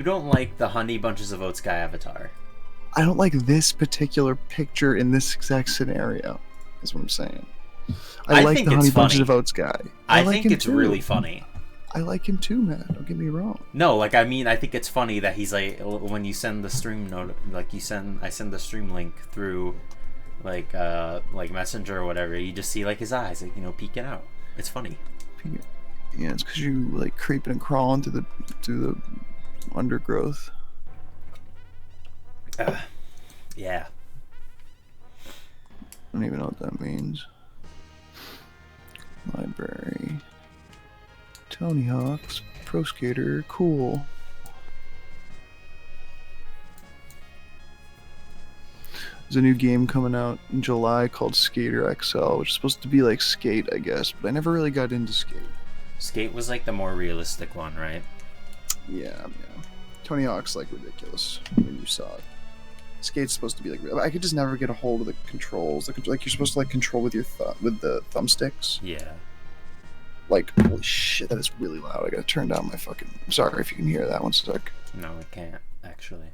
You don't like the Honey Bunches of Oats guy avatar. I don't like this particular picture in this exact scenario. Is what I'm saying. I like think the it's Honey Bunches funny. of Oats guy. I like think him it's too. really funny. I like him too, man. Don't get me wrong. No, like I mean, I think it's funny that he's like when you send the stream note, like I send the stream link through, like Messenger or whatever. You just see like his eyes, like peeking out. It's funny. Yeah, it's because you like creeping and crawling through the undergrowth. Yeah. I don't even know what that means. Library. Tony Hawk's Pro Skater, cool. There's a new game coming out in July called Skater XL, which is supposed to be like Skate, I guess, but I never really got into Skate. Skate was like the more realistic one, right? Yeah. Tony Hawk's like ridiculous when you saw it. Skate's supposed to be like I could just never get a hold of the controls. Like you're supposed to like control with your with the thumbsticks. Yeah. Like holy shit, that is really loud. I gotta turn down my fucking. I'm sorry if you can hear that. One sec. No, I can't actually.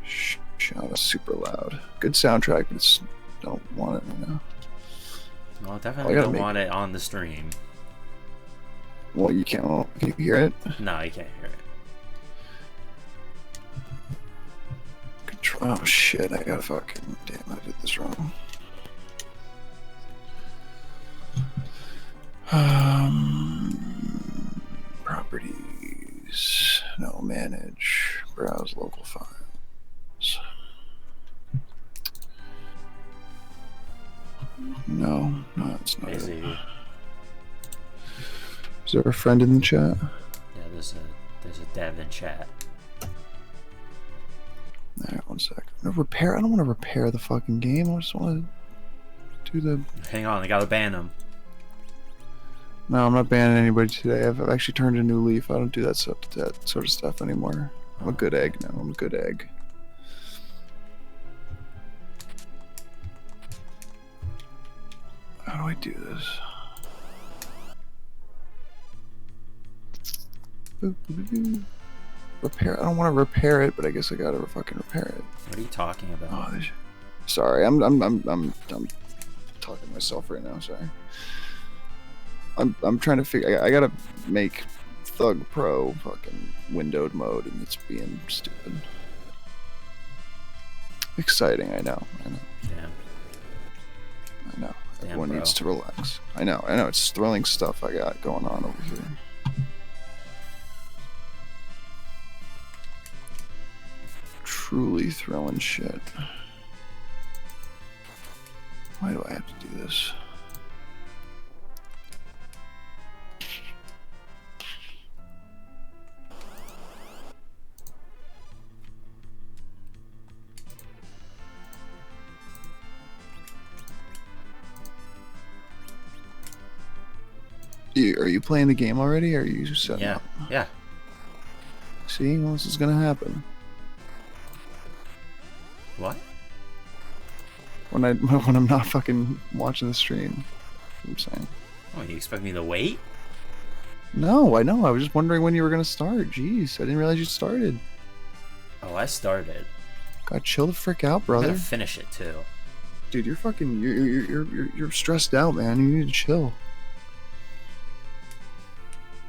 Shh, that's super loud. Good soundtrack, but it's don't want it right now. No, definitely don't want it on the stream. Well, you can't. Can you hear it? No, you can't hear it. Control. Oh shit! I gotta fucking. Damn, I did this wrong. Properties. No, manage. Browse local files. No, it's not. Is there a friend in the chat? Yeah, there's a dev in chat. Alright, one sec. I don't want to repair the fucking game. I just want to do the. Hang on, I gotta ban him. No, I'm not banning anybody today. I've actually turned a new leaf. I don't do that sort of stuff anymore. I'm a good egg now. I'm a good egg. How do I do this? Repair. I don't want to repair it, but I guess I gotta fucking repair it. What are you talking about? Oh, sorry, I'm talking to myself right now. Sorry. I'm trying to figure. I gotta make Thug Pro fucking windowed mode, and it's being stupid. Exciting, I know. Damn. I know. Damn, Everyone bro. needs to relax. I know. It's thrilling stuff I got going on over here. Truly thrilling shit. Why do I have to do this? Are you playing the game already? Or are you setting up? Yeah. See, well, this is gonna happen. What? When I'm not fucking watching the stream. That's what I'm saying. Oh, you expect me to wait? No, I know. I was just wondering when you were gonna start. Jeez, I didn't realize you started. Oh, I started. God, chill the frick out, I'm brother. gonna finish it too. Dude, you're fucking. You're stressed out, man. You need to chill.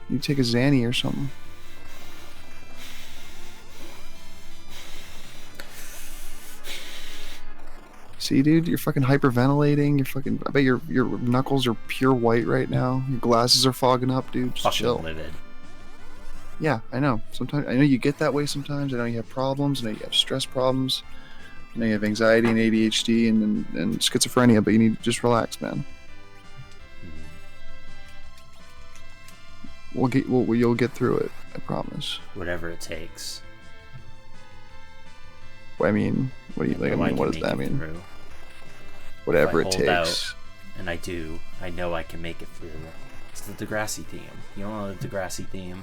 You take a Xanny or something. See, dude, you're fucking hyperventilating. You're fucking. I bet your knuckles are pure white right now. Your glasses are fogging up, dude. Just Fucking chill. livid. Yeah, I know. Sometimes I know you get that way. Sometimes I know you have problems. I know you have stress problems. I know you have anxiety and ADHD and schizophrenia. But you need to just relax, man. You'll get through it. I promise. Whatever it takes. I mean, what do you like? I mean, what does that mean? Through. Whatever it If I hold takes. out, and I do. I know I can make it through. It's the Degrassi theme. You don't know the Degrassi theme?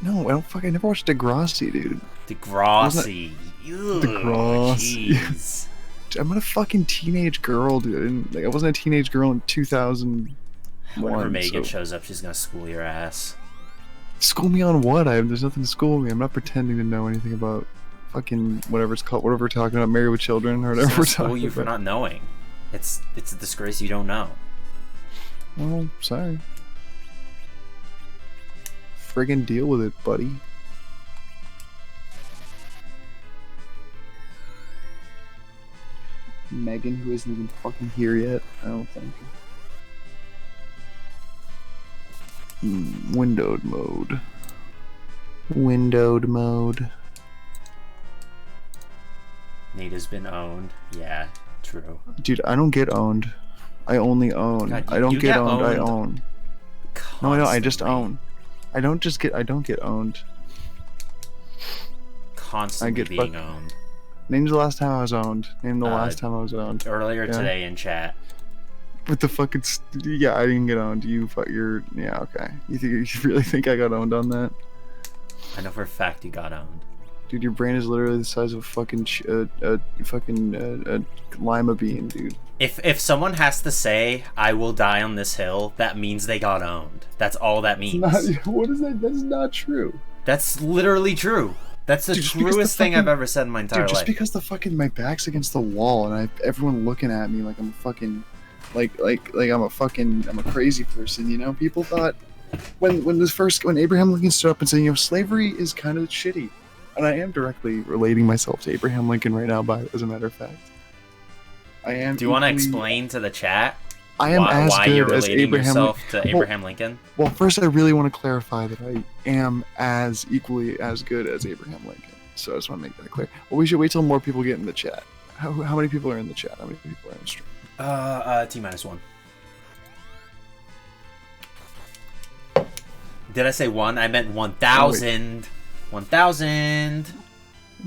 No, I don't. Fuck, I never watched Degrassi, dude. Degrassi. Degrassi. Jeez. I'm not a fucking teenage girl, dude. I wasn't a teenage girl in 2001. Whenever Megan so. shows up, she's gonna school your ass. School me on what? There's nothing to school me. I'm not pretending to know anything about fucking whatever it's called, whatever we're talking about, Married with Children, or whatever we're school talking you for about. not knowing. It's a disgrace you don't know. Oh, sorry. Friggin' deal with it, buddy. Megan, who isn't even fucking here yet, I don't think. Windowed mode. Windowed mode. Nita's been owned. Yeah, true. Dude, I don't get owned. I only own. God, I don't you get get owned. I owned own. No, I don't. I just constantly. own. I don't get owned. Constantly being owned. Name's the last time I was owned. Name the last time I was owned. Earlier Yeah. today in chat. With the fucking yeah, I didn't get owned. You're yeah, okay. You really think I got owned on that? I know for a fact you got owned. Dude, your brain is literally the size of a fucking lima bean, dude. If someone has to say I will die on this hill, that means they got owned. That's all that means. What is that? That's not true. That's literally true. That's the truest thing I've ever said in my entire life. Just life. because my back's against the wall and everyone looking at me like I'm fucking like I'm a crazy person, you know? People thought when Abraham Lincoln stood up and said, you know, slavery is kind of shitty. And I am directly relating myself to Abraham Lincoln right now, as a matter of fact. I am. Do you want to explain to the chat I am why you're good as relating Abraham yourself to Abraham Lincoln? Well, first I really want to clarify that I am as equally as good as Abraham Lincoln. So I just want to make that clear. Well, we should wait till more people get in the chat. How many people are in the chat? How many people are in the stream? T-1. Did I say 1? I meant 1,000. 1,000.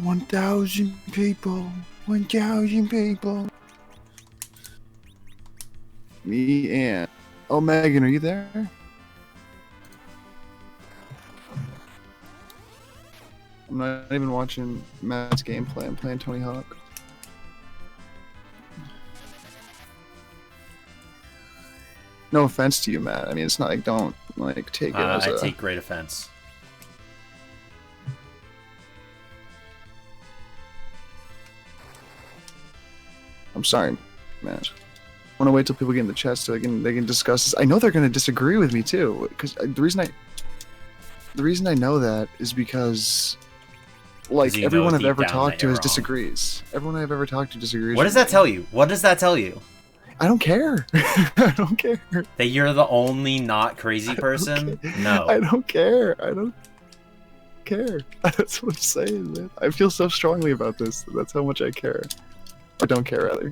1,000 people. 1,000 people. Me and... Oh, Megan, are you there? I'm not even watching Matt's gameplay. I'm playing Tony Hawk. No offense to you, Matt. I mean, it's not like, don't, like, take it as I take great offense. I'm sorry, Matt. I want to wait till people get in the chat so they can discuss this. I know they're going to disagree with me, too. Because the reason I know that is because... Like, everyone I've ever talked to disagrees. Everyone I've ever talked to disagrees. What does that tell you? What does that tell you? I don't care. I don't care. That you're the only not crazy person? No. I don't care. I don't care. That's what I'm saying, man. I feel so strongly about this. That's how much I care. Or don't care, rather.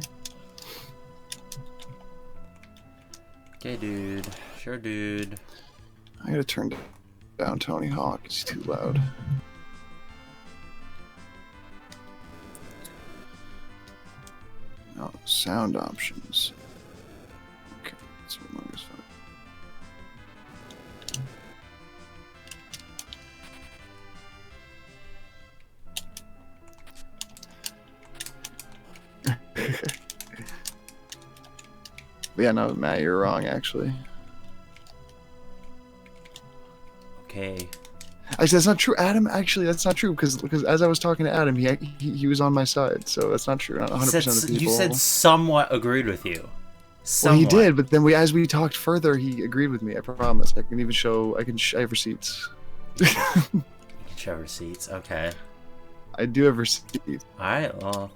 Okay, dude. Sure, dude. I gotta turn down Tony Hawk. He's too loud. Oh, sound options. Okay, that's what I'm fine. But yeah, no, Matt, you're wrong, actually. Okay. Actually, that's not true, Adam. Actually, that's not true because as I was talking to Adam, he was on my side, so that's not true. Not 100% of the people. You said somewhat agreed with you. Well, he did, but then as we talked further, he agreed with me. I promise. I can even show. I have receipts. You can show receipts. Okay. I do have receipts. All right. Well.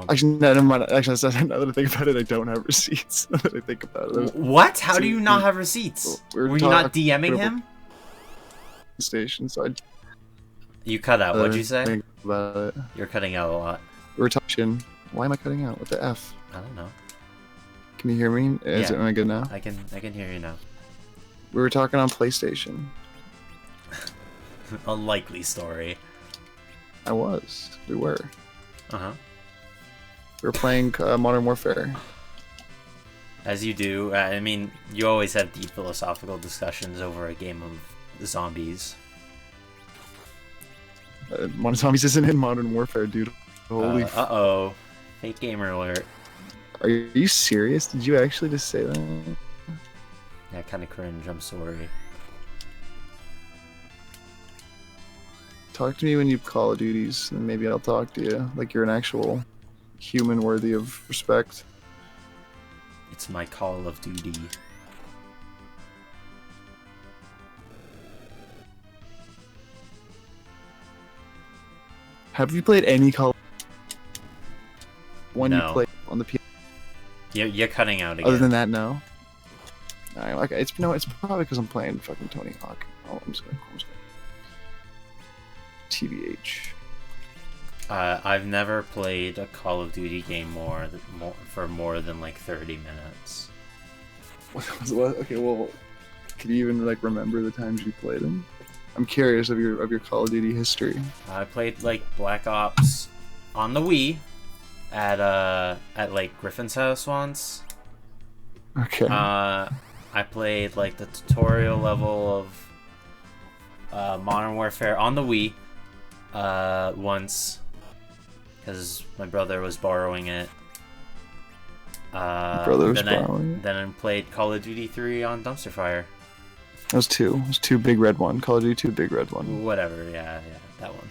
Actually, no, never mind. Actually, now that I think about it, I don't have receipts. Now that I think about it. What? How do you not have receipts? Were you not DMing him? Station, so you cut out. What'd you say? Think about it. You're cutting out a lot. We were touching. Why am I cutting out? What the F? I don't know. Can you hear me? Am I good now? I can hear you now. We were talking on PlayStation. A likely story. I was. We were. Uh-huh. We were playing Modern Warfare. As you do. I mean, you always have deep philosophical discussions over a game of zombies. Modern Zombies isn't in Modern Warfare, dude. Holy uh-oh. Fake gamer alert. Are you serious? Did you actually just say that? Yeah, kind of cringe. I'm sorry. Talk to me when you Call of Duties, and maybe I'll talk to you like you're an actual human worthy of respect. It's my Call of Duty. Have you played any Call? One No. you played on the PS? You're cutting out again. Other than that, no. Alright, okay. It's probably because I'm playing fucking Tony Hawk. Oh, I'm just gonna. TBH. I've never played a Call of Duty game for more than like 30 minutes. Okay, well, can you even like remember the times you played them? I'm curious of your Call of Duty history. I played like Black Ops on the Wii at like Griffin's house once. Okay. I played like the tutorial level of Modern Warfare on the Wii once because my brother was borrowing it. Then I played Call of Duty 3 on Dumpster Fire. That was two. It was two Big Red One. Call of Duty 2 Big Red One. Whatever, yeah, that one.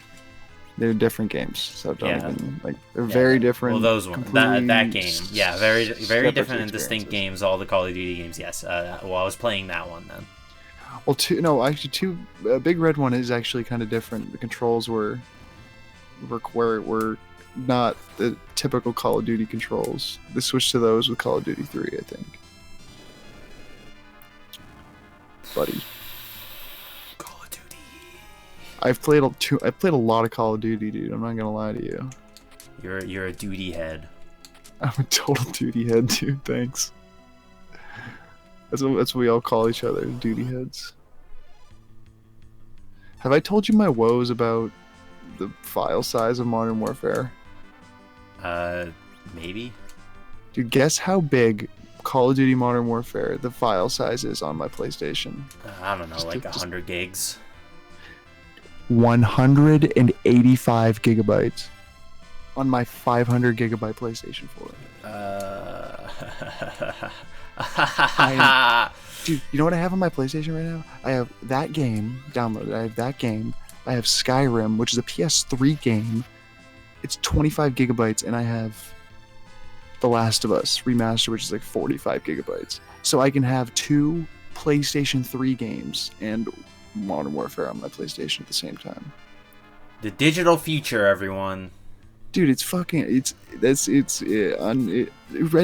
They're different games, so don't even like. They're Yeah. very different. Well, those ones, that game, yeah, very different and distinct experiences. games. All the Call of Duty games, yes. Well, I was playing that one then. Well, two. Big Red One is actually kind of different. The controls were not the typical Call of Duty controls. They switched to those with Call of Duty 3, I think. Buddy. Call of Duty. I played a lot of Call of Duty, dude. I'm not gonna lie to you. You're a duty head. I'm a total duty head, dude. Thanks. That's what we all call each other, duty heads. Have I told you my woes about the file size of Modern Warfare? Maybe. Dude, guess how big Call of Duty Modern Warfare the file size is on my PlayStation? I don't know, like 100 gigs. 185 gigabytes on my 500 gigabyte PlayStation 4. Dude, you know what I have on my PlayStation right now? I have that game downloaded. I have Skyrim, which is a PS3 game. It's 25 gigabytes, and I have The Last of Us Remastered, which is like 45 gigabytes. So I can have two PlayStation 3 games and Modern Warfare on my PlayStation at the same time. The digital future, everyone. Dude, it's Red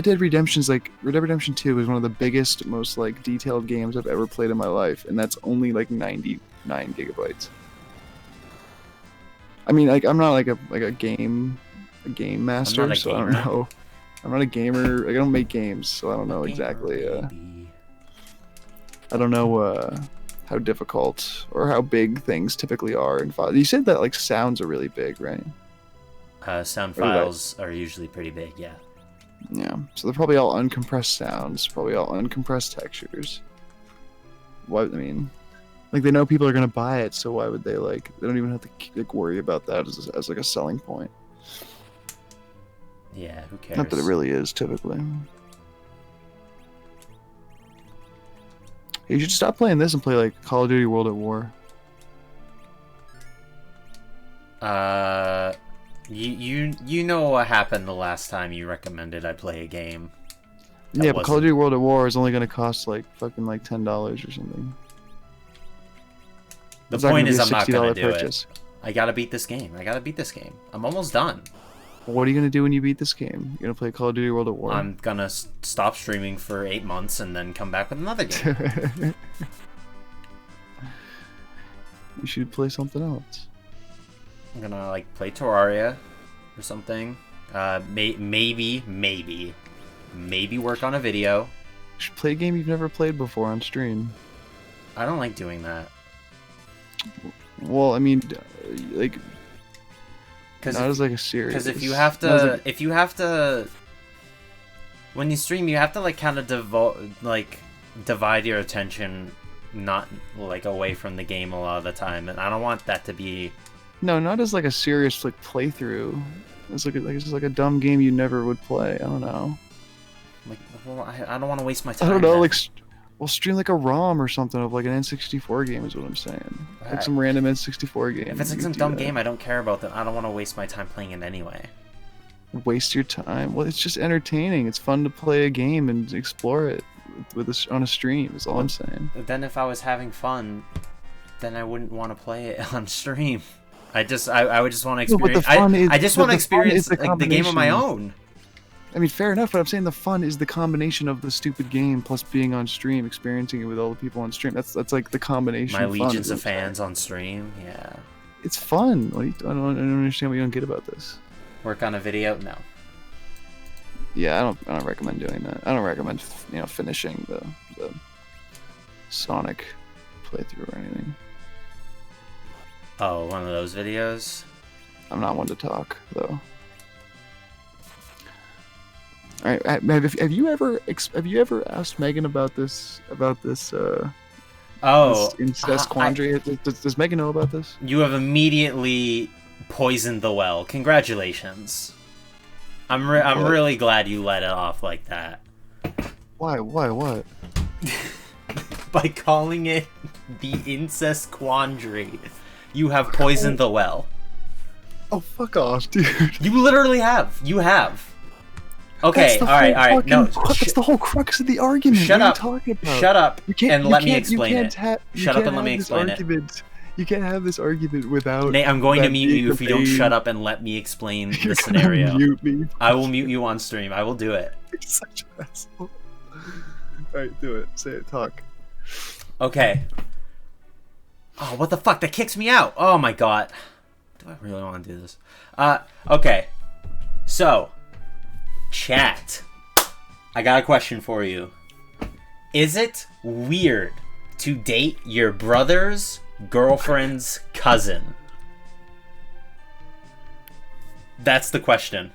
Dead Redemption's like Red Dead Redemption 2 is one of the biggest, most like detailed games I've ever played in my life, and that's only like 99 gigabytes. I mean, like I'm not like a game master, so I don't know. I'm not a gamer. Like, I don't make games, so I don't know exactly. I don't know how difficult or how big things typically are in files. You said that like sounds are really big, right? Sound files are usually pretty big, yeah. Yeah, so they're probably all uncompressed sounds, probably all uncompressed textures. What I mean, like they know people are gonna buy it, so why would they like? They don't even have to like worry about that as like a selling point. Yeah, who cares? Not that it really is typically. You should stop playing this and play like Call of Duty World at War. You know what happened the last time you recommended I play a game. Yeah, but Call of Duty World at War is only gonna cost like fucking like $10 or something. The point is I'm not gonna do purchase. it. I gotta beat this game. I'm almost done. What are you gonna do when you beat this game? You're gonna play Call of Duty World at War? I'm gonna stop streaming for 8 months and then come back with another game. You should play something else. I'm gonna like play Terraria or something. Maybe work on a video. You should play a game you've never played before on stream. I don't like doing that. Well, I mean, like, not as like a series. Because if you have to, when you stream, you have to like kind of divide your attention, not like away from the game a lot of the time, and I don't want that to be. No, not as like a serious like playthrough. It's like it's just like a dumb game you never would play. I don't know. Like, well, I don't want to waste my time. I don't know. then. Like, Well, stream like a ROM or something of like an N64 game is what I'm saying. Right. Like some random N64 game. If it's like some dumb game I don't care about, then I don't want to waste my time playing it anyway. Waste your time. Well, it's just entertaining. It's fun to play a game and explore it on a stream. Is all I'm saying. Then if I was having fun, then I wouldn't want to play it on stream. I would just want to experience. I just want to experience like the game on my own. I mean, fair enough, but I'm saying the fun is the combination of the stupid game plus being on stream, experiencing it with all the people on stream. That's like the combination. My of fun, legions of fans on stream, yeah. It's fun. I don't understand what you don't get about this. Work on a video? No. Yeah, I don't recommend doing that. I don't recommend finishing the Sonic playthrough or anything. Oh, one of those videos? I'm not one to talk though. All right, have you ever asked Megan about this this incest quandary? Does Megan know about this? You have immediately poisoned the well. Congratulations. I'm really glad you let it off like that. Why? What? By calling it the incest quandary, you have poisoned the well. Oh, fuck off, dude. You literally have. You have. Okay, all right. No, that's the whole crux of the argument. Shut up. What are you talking about? Shut up and let me explain it. Shut up and let me explain it. You can't have this argument without. Nate, I'm going to mute you if you don't shut up and let me explain the scenario. Mute me. I will mute you on stream. I will do it. You're such an asshole. Alright, do it. Say it. Talk. Okay. Oh, what the fuck? That kicks me out. Oh my god. Do I really want to do this? Okay. So, chat. I got a question for you. Is it weird to date your brother's girlfriend's cousin? That's the question.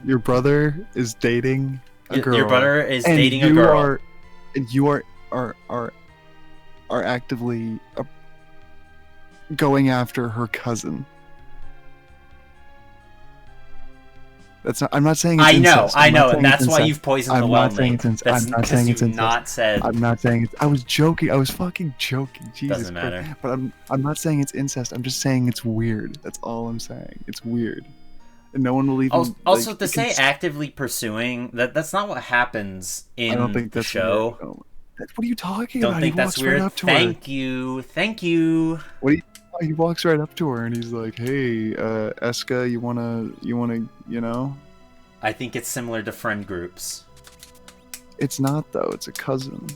Your brother is dating a girl. Your brother is dating a girl. And you are actively going after her cousin. That's not. I'm not saying it's incest. I know, and that's why you've poisoned the well. I'm not saying it's incest. I'm not saying it's incest. Not said. I'm not saying it's. I was joking. I was fucking joking. Jesus Doesn't matter. Christ. But I'm not saying it's incest. I'm just saying it's weird. That's all I'm saying. It's weird, and no one will even. Also, to say actively pursuing that's not what happens in I don't think that's the show. Weird. No. What are you talking Don't about? think He that's walks weird. Right up to Thank her. you. Thank you. What do you? He walks right up to her and he's like, "Hey, Eska, you wanna, you know?" I think it's similar to friend groups. It's not though. It's a cousin.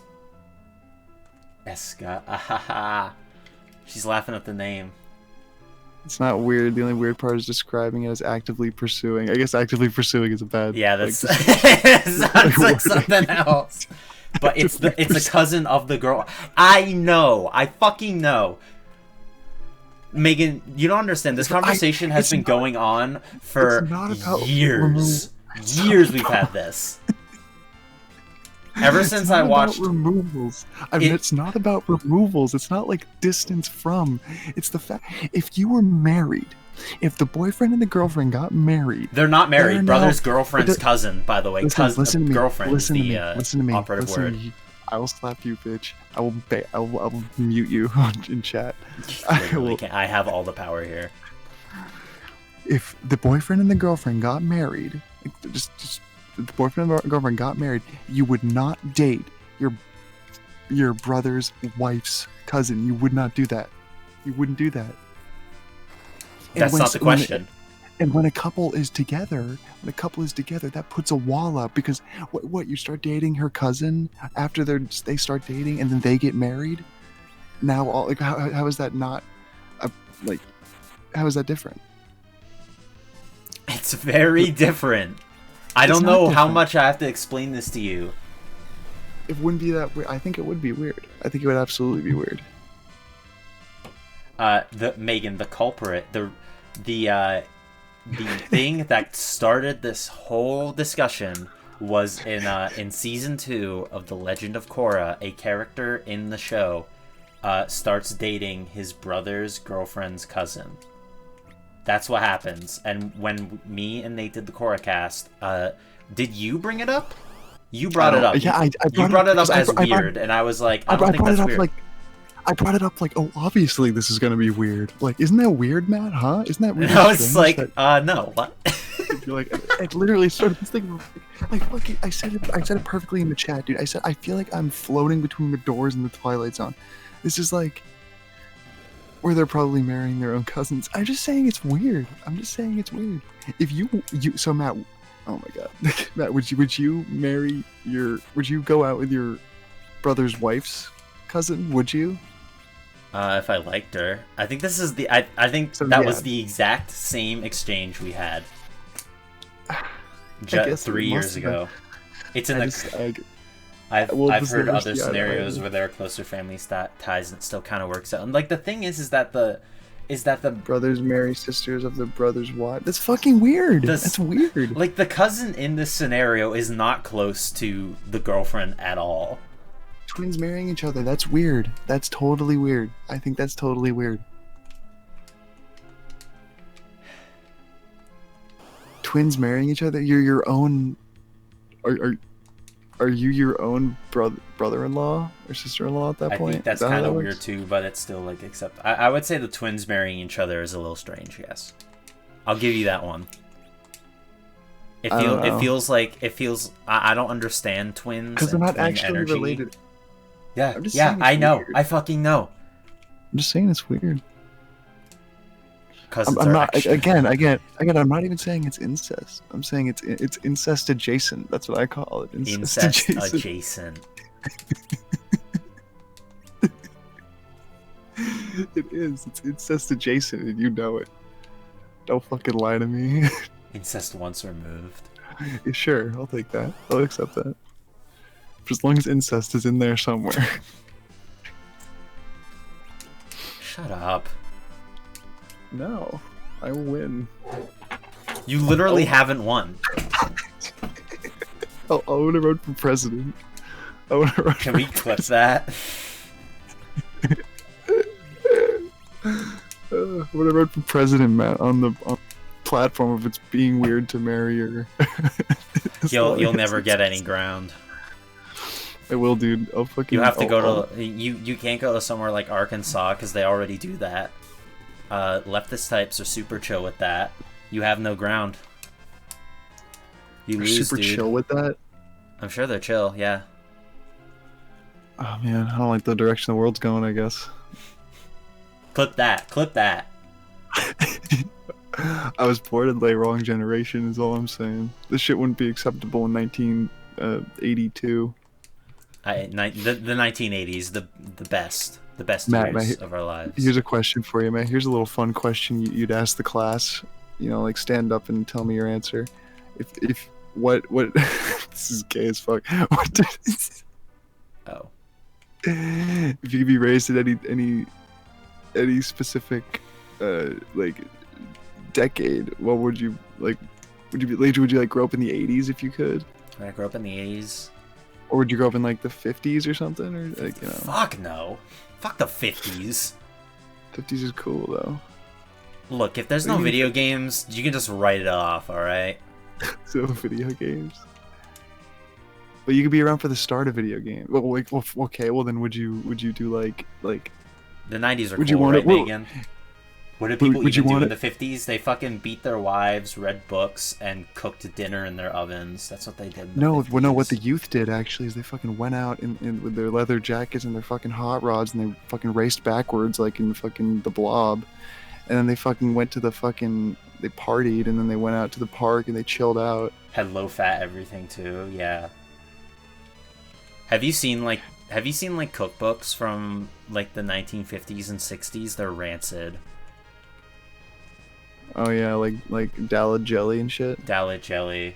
Eska. Ahaha. She's laughing at the name. It's not weird. The only weird part is describing it as actively pursuing. I guess actively pursuing is a bad. Yeah, that's sounds like something else. But it's a cousin of the girl. I know. I fucking know. Megan, you don't understand. This conversation has been going on for years. Years we've had this. Ever since I watched removals. It's not about removals. It's not like distance from. It's the fact if you were married, if the boyfriend and the girlfriend got married, they're not married. Brother's girlfriend's cousin, by the way. Listen to me. Girlfriend listen is to the me. Listen to me. operative word. I will slap you, bitch. I will mute you in chat. I have all the power here. If the boyfriend and the girlfriend got married, just the boyfriend and the girlfriend got married, you would not date your brother's wife's cousin. You would not do that. You wouldn't do that. That's not the question. And when a couple is together, that puts a wall up because what you start dating her cousin after they start dating and then they get married. Now, how is that not how is that different? It's very different. I don't know how much I have to explain this to you. It wouldn't be that weird. I think it would be weird. I think it would absolutely be weird. Megan, the culprit, the thing that started this whole discussion was in season 2 of The Legend of Korra. A character in the show starts dating his brother's girlfriend's cousin. That's what happens. And when me and Nate did the Korra cast, did you bring it up? You brought it up. Yeah, I you brought it up as weird, and I was like, I don't think that's weird. I brought it up like, oh, obviously this is gonna be weird. Like, isn't that weird, Matt? Huh? Isn't that weird? And I was like, no, what? You're like, I literally started thinking. I said it perfectly in the chat, dude. I said I feel like I'm floating between the doors in the Twilight Zone. This is like where they're probably marrying their own cousins. I'm just saying it's weird. I'm just saying it's weird. If you so Matt, oh my god, Matt, would you go out with your brother's wife's cousin? Would you? If I liked her, I think this is the. I think so, that was the exact same exchange we had. Just 3 years ago. It's in I've heard other scenarios where there are closer family ties and it still kind of works out. And like the thing is that the brothers marry sisters of the brother's wife. That's fucking weird. That's weird. Like the cousin in this scenario is not close to the girlfriend at all. Twins marrying each other. That's weird. That's totally weird. I think that's totally weird. Twins marrying each other. You're your own. Are you your own brother-in-law or sister-in-law at that point? I think that's kind of weird too, but it's still like I would say the twins marrying each other is a little strange. Yes, I'll give you that one. It feels like I don't understand twins because they're not actually related. Yeah, I know. Weird. I fucking know. I'm just saying it's weird. I'm not again. I'm not even saying it's incest. I'm saying it's incest adjacent. That's what I call it. Incest adjacent. It is. It's incest adjacent, and you know it. Don't fucking lie to me. Incest once removed. Yeah, sure, I'll take that. I'll accept that. For as long as incest is in there somewhere. Shut up. No, I will win. You literally haven't won. I would have run for president. Can we clip that? I would have run for president, Matt, on the platform of it's being weird to marry her. You'll never get any ground. I will, dude. I'll fucking. You have to go to you can't go to somewhere like Arkansas because they already do that. Leftist types are super chill with that. You have no ground. You lose, super dude. Chill with that. I'm sure they're chill. Yeah. Oh man, I don't like the direction the world's going. I guess. Clip that. Clip that. I was born in the wrong generation. Is all I'm saying. This shit wouldn't be acceptable in 1982. The 1980s, the best years of our lives. Here's a question for you, man. Here's a little fun question you'd ask the class. You know, like stand up and tell me your answer. If what this is gay as fuck. Oh. If you could be raised at any specific like decade, what would you like? Would you like grow up in the 80s if you could? Would I grow up in the 80s? Or would you grow up in like the 50s or something, or like Fuck no. Fuck the 50s. 50s is cool though. Look, if there's no video games, you can just write it off. All right. So video games. But you could be around for the start of video game. Well, okay. Well, then would you do like the 90s are cool, right, Megan? What did people even do in the 50s? They fucking beat their wives, read books, and cooked dinner in their ovens. That's what they did. What the youth did actually is they fucking went out in with their leather jackets and their fucking hot rods, and they fucking raced backwards like in fucking The Blob, and then they fucking went to they partied, and then they went out to the park and they chilled out. Had low fat everything too. Yeah. Have you seen cookbooks from like the 1950s and 60s? They're rancid. Oh yeah, like Dalid Jelly and shit. Dalid Jelly.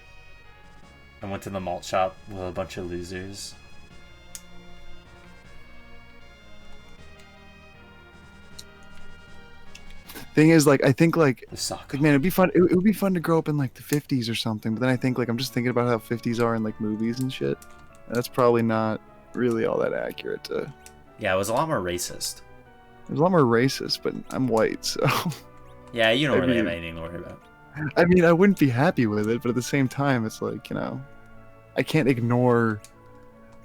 I went to the malt shop with a bunch of losers. Thing is, like, I think like man, it'd be fun. It would be fun to grow up in like the 50s or something. But then I think like I'm just thinking about how 50s are in like movies and shit. And that's probably not really all that accurate to. Yeah, it was a lot more racist. It was a lot more racist, but I'm white, so. Yeah, you don't really have anything to worry about. I mean, I wouldn't be happy with it, but at the same time, it's like, you know, I can't ignore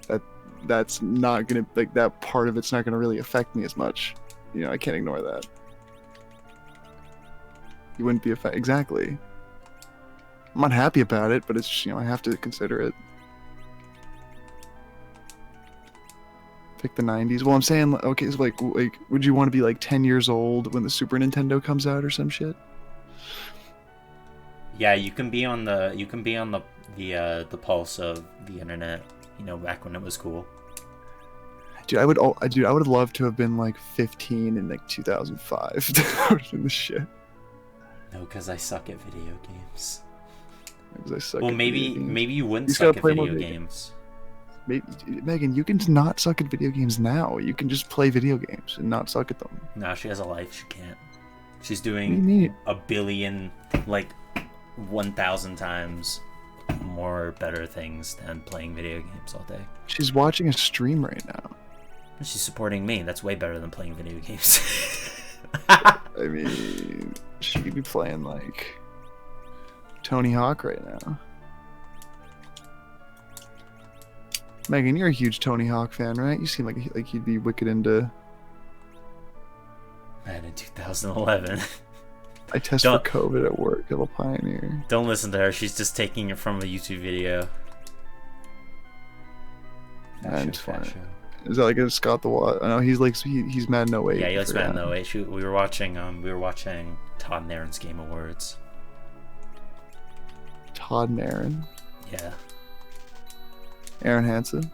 that. That's not gonna like that part of it's not gonna really affect me as much. You know, I can't ignore that. You wouldn't be exactly. I'm not happy about it, but it's just, you know, I have to consider it. Pick the 90s. Well, I'm saying, okay, so like, would you want to be like 10 years old when the Super Nintendo comes out or some shit? Yeah, you can be on the pulse of the internet. You know, back when it was cool. Dude, I would love to have been like 15 in like 2005 in the shit. No, because I suck at video games. Because I suck. Well, at maybe video games. maybe you wouldn't suck at video games. Maybe, Megan, you can not suck at video games now. You can just play video games and not suck at them. No, she has a life. She can't. She's What do you doing mean? a billion, like 1,000 times more better things than playing video games all day. She's watching a stream right now. She's supporting me. That's way better than playing video games. I mean, she could be playing like Tony Hawk right now. Megan, you're a huge Tony Hawk fan, right? You seem like you'd be wicked into. Man, in 2011. I test for COVID at work. Little pioneer. Don't listen to her. She's just taking it from a YouTube video. That's fine. Is that like a Scott the Watt? I know he's like he's Mad No 08. Yeah, he likes Mad No 08. We were watching Todd and Aaron's Game Awards. Todd and Aaron. Yeah. Aaron Hansen.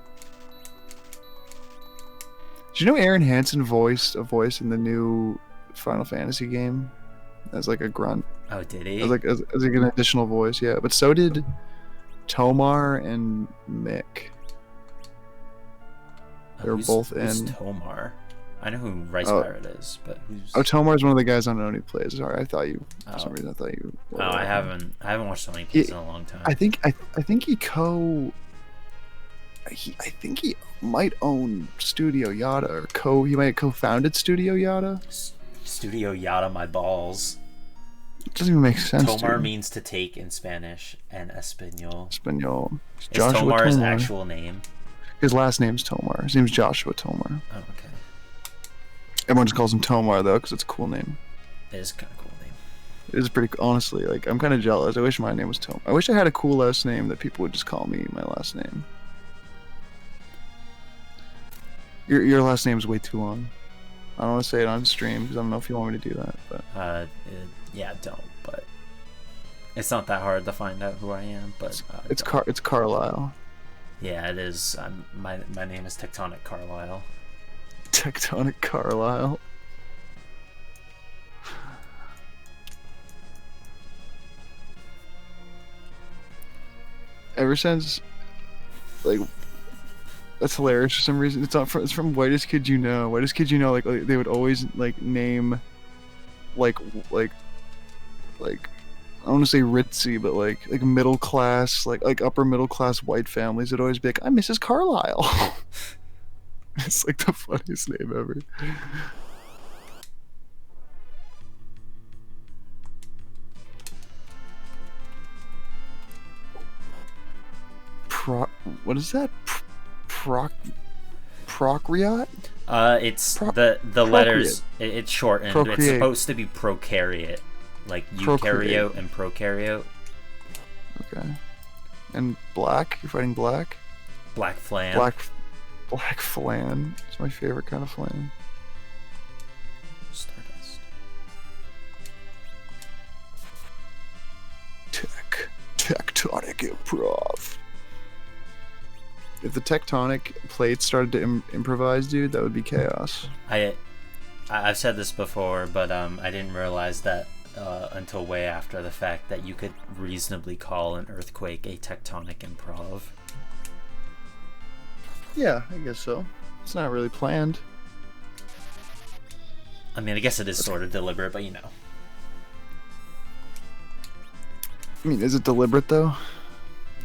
Did you know Aaron Hansen voiced a voice in the new Final Fantasy game as like a grunt? Oh, did he? As like an additional voice, yeah. But so did Tomar and Mick. They were both in. Who's Tomar? I know who Rice Pirate is, but who's? Oh, Tomar's one of the guys I know who plays. Sorry, I thought you. For some reason, I thought you. Oh, I haven't watched so many plays in a long time. I think he I think he might own Studio Yada he might have co-founded Studio Yada. Studio Yada, my balls. It doesn't even make sense. Tomar means to take in Spanish and Espanol. Is Tomar his actual name? His last name's Tomar. His name's Joshua Tomar. Oh, okay. Everyone just calls him Tomar though, because it's a cool name. It is kind of cool name. It is pretty. Honestly, like I'm kind of jealous. I wish my name was Tomar. I wish I had a cool last name that people would just call me my last name. Your last name's way too long. I don't want to say it on stream because I don't know if you want me to do that. But yeah, don't. But it's not that hard to find out who I am. But it's Carlisle. Yeah, it is. My name is Tectonic Carlisle. Tectonic Carlisle. Ever since, like, that's hilarious for some reason. It's from Whitest Kid You Know. Whitest Kid You Know, like they would always like name, like I don't want to say ritzy, but like middle class, like upper middle class white families would always be like, I'm Mrs. Carlisle. It's like the funniest name ever. What is that? Procreate? It's the letters. It's shortened. Procreate. It's supposed to be prokaryote, like eukaryote and prokaryote. Okay. And black? You're fighting black? Black flan. Black flan. It's my favorite kind of flan. Stardust. Tectonic improv. If the tectonic plates started to improvise, dude, that would be chaos. I've said this before, but I didn't realize that until way after the fact that you could reasonably call an earthquake a tectonic improv. Yeah, I guess so. It's not really planned. I mean, I guess it is sort of deliberate, but you know. I mean, is it deliberate though?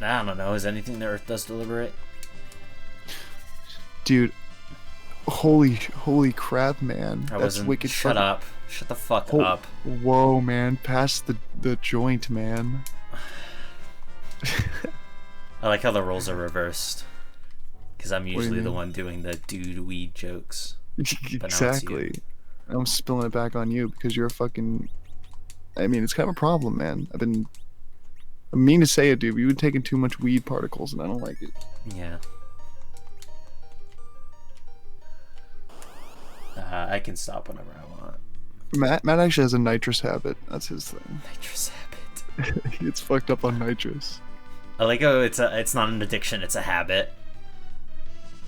I don't know. Is anything the Earth does deliberate? Dude, holy crap, man! That's wicked. Shut up! Shut the fuck up! Whoa, man! Pass the joint, man. I like how the roles are reversed. Because I'm do you usually the mean? one doing the dude weed jokes. But now it's you. Exactly. I'm spilling it back on you because you're a fucking. I mean, it's kind of a problem, man. I mean to say it, dude. You've been taking too much weed particles, and I don't like it. Yeah. I can stop whenever I want. Matt actually has a nitrous habit. That's his thing. Nitrous habit. It's fucked up on nitrous. I like how it's not an addiction, it's a habit.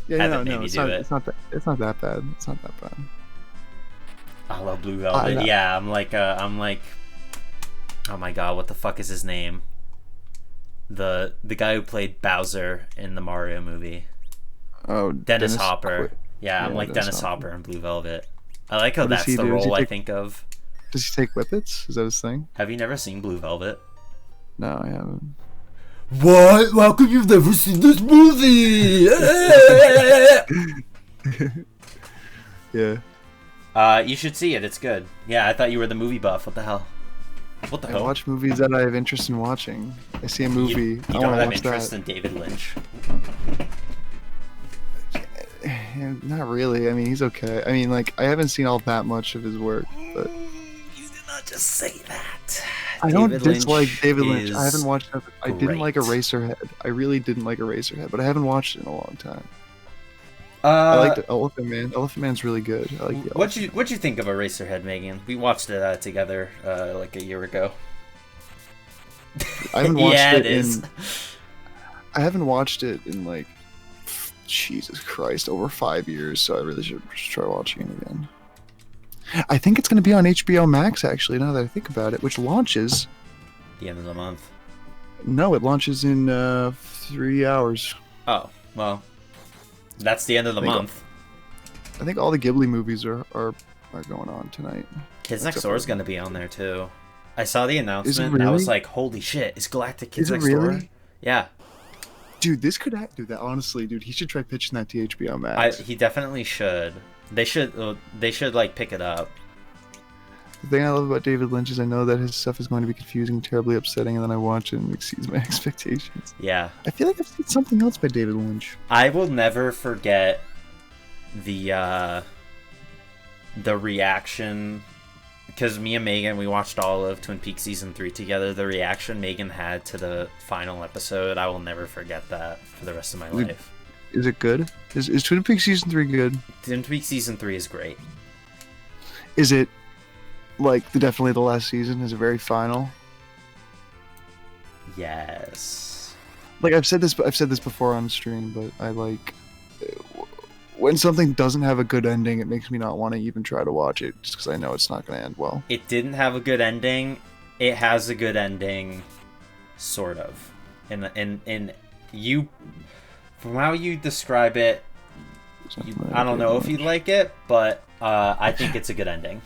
Yeah, no, Maybe it's do not. it. It's not that. It's not that bad. It's not that bad. I love Blue Velvet. Yeah, I'm like, oh my god, what the fuck is his name? The guy who played Bowser in the Mario movie. Oh, Dennis Hopper. Yeah, I'm like Dennis Hopper in Blue Velvet. I like how that's the role I think of. Does he take whippets? Is that his thing? Have you never seen Blue Velvet? No, I haven't. What? How come you've never seen this movie? Yeah. You should see it. It's good. Yeah, I thought you were the movie buff. What the hell? What the hell? I watch movies that I have interest in watching. I see a movie. You I don't want to have watch interest that. in David Lynch. Yeah, not really. I mean, he's okay. I mean, like, I haven't seen all that much of his work, but You did not just say that. I don't David dislike Lynch David Lynch. is I haven't watched. I didn't like great. Eraserhead. I really didn't like Eraserhead, but I haven't watched it in a long time. I Uh, liked Elephant Man. Elephant Man's really good. I like the what'd you think of Eraserhead, Megan? We watched it together like a year ago. I haven't watched yeah, it it is. I haven't watched it in like Jesus Christ over 5 years, so I really should try watching it again. I think it's going to be on HBO Max actually. Now that I think about it, which launches The end of the month. No, it launches in 3 hours. Oh well, that's the end of the month. I think all the Ghibli movies are going on tonight. Kids Next Door is going to be on there too. I saw the announcement really? and I was like, "Holy shit! Is Galactic Kids Is it Next really? Door?" Yeah, Dude, this could act. Dude, that honestly, dude, he should try pitching that to HBO Max. he definitely should. They should like pick it up. The thing I love about David Lynch is I know that his stuff is going to be confusing, terribly upsetting, and then I watch it and it exceeds my expectations. Yeah, I feel like I've seen something else by David Lynch. I will never forget the reaction, because me and Megan, we watched all of Twin Peaks season 3 together. The reaction Megan had to the final episode, I will never forget that for the rest of my life. Is it good? Is Twin Peaks season 3 good? Twin Peaks season 3 is great. Is it like definitely the last season? Is it very final? Yes. Like I've said this before on stream, but I like when something doesn't have a good ending, it makes me not want to even try to watch it just because I know it's not going to end well. It didn't have a good ending. It has a good ending, sort of. And you, from how you describe it, I don't know if you like it, but I think it's a good ending.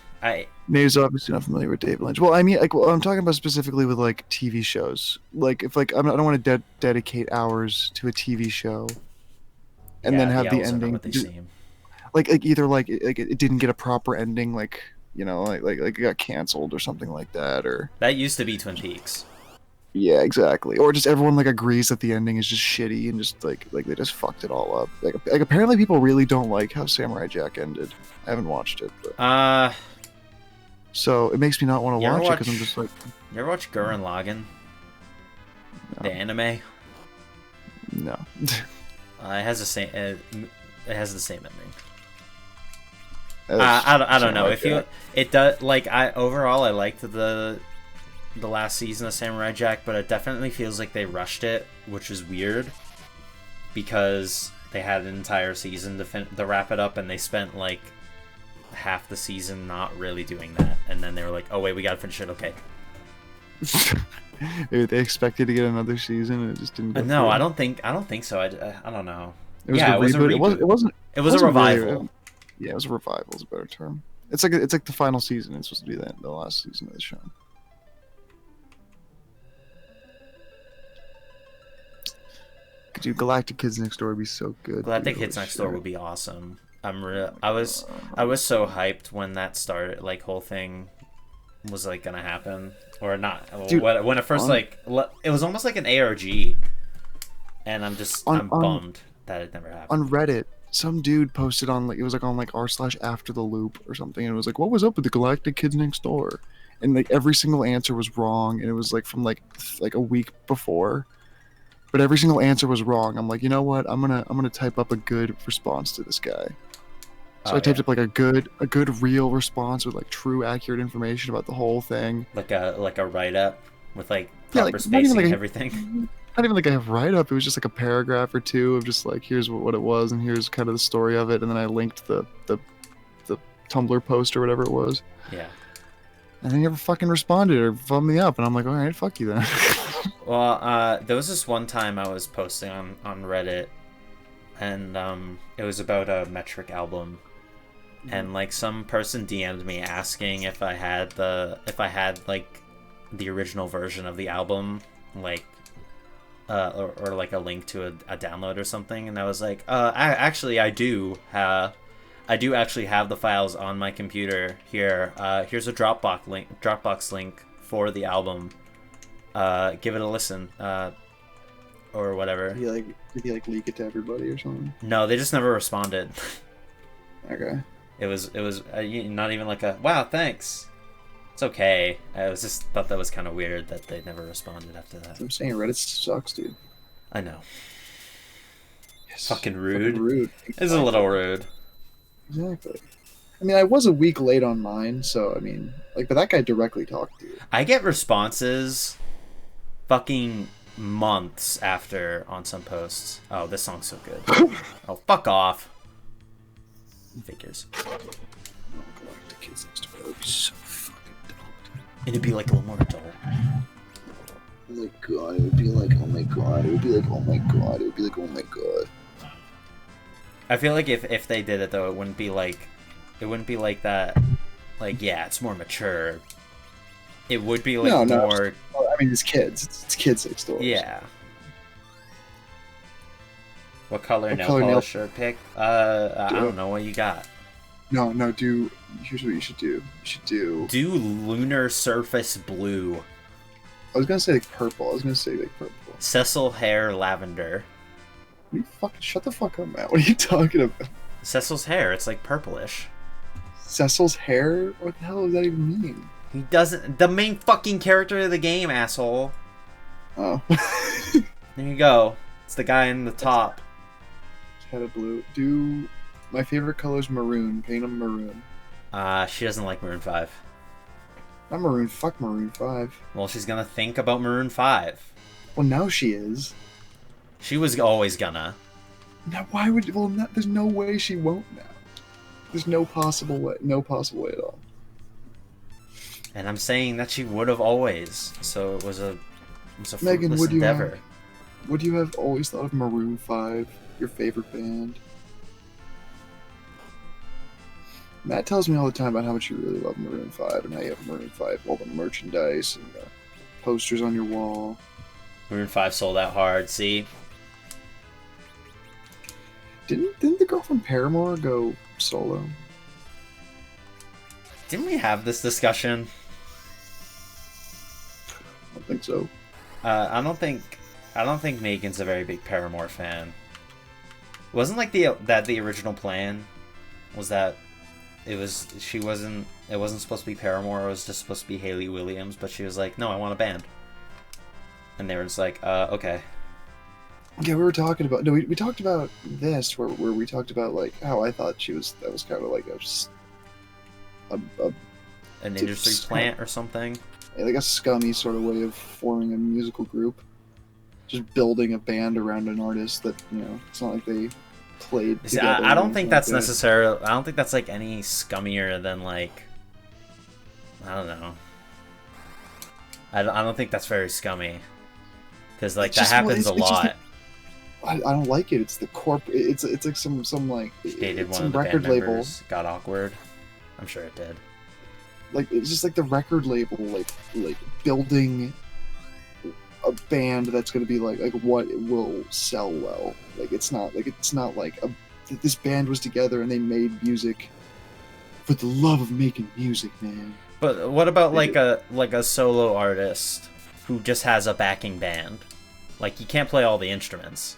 Nave's obviously not familiar with David Lynch. Well, I mean, like, I'm talking about specifically with like TV shows. Like, if like I don't want to dedicate hours to a TV show, and then have the ending. Like either like it didn't get a proper ending, like you know, like it got canceled or something like that, or that used to be Twin Peaks. Yeah, exactly. Or just everyone like agrees that the ending is just shitty and just like they just fucked it all up. Like apparently people really don't like how Samurai Jack ended. I haven't watched it, but so it makes me not want to watch it because I'm just like. You ever watch Gurren Lagann? No. The anime? No. It has the same. It has the same ending. I don't know if it does. Like overall I liked the last season of Samurai Jack, but it definitely feels like they rushed it, which is weird because they had an entire season to wrap it up, and they spent like half the season not really doing that, and then they were like, "Oh wait, we gotta finish it." Okay. Maybe they expected to get another season, and it just didn't. No, I don't think so. I don't know. It was a reboot. It was a revival. Yeah, it was a revival. Is a better term. It's like the final season. It's supposed to be the last season of the show. Dude, Galactic Kids Next Door would be so good. Galactic Kids Next Door would be awesome. I was so hyped when that started, like whole thing was like gonna happen or not. Dude, when it first it was almost like an ARG. and On I'm on bummed that it never happened. on Reddit, some dude posted on like it was like on like r/after the loop or something, and it was like, what was up with the Galactic Kids Next Door? And like every single answer was wrong, and it was like from like a week before, but every single answer was wrong. I'm like, you know what? I'm gonna type up a good response to this guy. So Oh I typed yeah, up like a good real response with like true accurate information about the whole thing. like a write up with like Yeah, proper like not even spacing like and a everything. not even like a write up. It was just like a paragraph or two of just like here's what it was and here's kind of the story of it, and then I linked the Tumblr post or whatever it was. Yeah. And they never fucking responded or thumbed me up, and I'm like, all right, fuck you then. Well, there was this one time I was posting on Reddit, and it was about a metric album, and like some person DM'd me asking if I had like the original version of the album, like or like a link to a download or something, and I was like, actually I do. I do actually have the files on my computer here. Here's a Dropbox link for the album. Give it a listen, or whatever. Did he leak it to everybody or something? No, they just never responded. Okay. It was not even like a wow, thanks. It's okay. I was just thought that was kind of weird that they never responded after that. I'm saying Reddit sucks, dude. I know. Yes. Fucking rude. Fucking rude. It's a little rude. Exactly. I mean, I was a week late on mine, so I mean, like, but that guy directly talked to you. I get responses fucking months after on some posts. Oh, this song's so good. Oh, fuck off. Figures. Oh god, the kids next door would be so fucking dumb. It'd be like a little more adult. Oh my god, it would be like, oh my god, it would be like, oh my god, it would be like, oh my god. I feel like if they did it though, it wouldn't be like that. Like, yeah, it's more mature. It would be like No. more. Well, I mean, it's kids. It's kids next door. Yeah. What color What nail color polish should I pick? I don't know what you got. No. Here's what you should do. You should do. Do lunar surface blue. I was gonna say like purple. Cecil hair lavender. Shut the fuck up, Matt. What are you talking about? Cecil's hair, it's like purplish. Cecil's hair? What the hell does that even mean? He doesn't. The main fucking character of the game, asshole. Oh. There you go. It's the guy in the top. Head of blue. Do my favorite color is maroon. Paint him maroon. She doesn't like Maroon 5. Not maroon. Fuck Maroon 5. Well, she's gonna think about Maroon 5. Well, now she is. She was always gonna. Now, why would? Well, there's no way she won't now. There's no possible way. No possible way at all. And I'm saying that she would have always. So it was a Megan, fruitless would you endeavor. Would you have always thought of Maroon 5 your favorite band? Matt tells me all the time about how much you really love Maroon 5 and how you have Maroon 5, all the merchandise and the posters on your wall. Maroon 5 sold out hard, see? Didn't the girl from Paramore go solo? Didn't we have this discussion? I don't think so. I don't think Megan's a very big Paramore fan. It wasn't like the original plan was that it wasn't supposed to be Paramore, it was just supposed to be Hayley Williams, but she was like, no, I want a band. And they were just like, okay. Yeah, we were talking about we talked about this where we talked about like how I thought that was kind of like An industry plant or something. like a scummy sort of way of forming a musical group. Just building a band around an artist that, it's not like they played See, together. I don't think that's necessarily. I don't think that's like any scummier than like. I don't know. I don't think that's very scummy. Because like that happens a lot. I don't like it. It's the It's like some like. Dated one some of the record band label. members. Got awkward. I'm sure it did. Like it's just like the record label, like building a band that's gonna be like what will sell well. Like it's not like this band was together and they made music for the love of making music, man. But what about like a solo artist who just has a backing band? Like, you can't play all the instruments.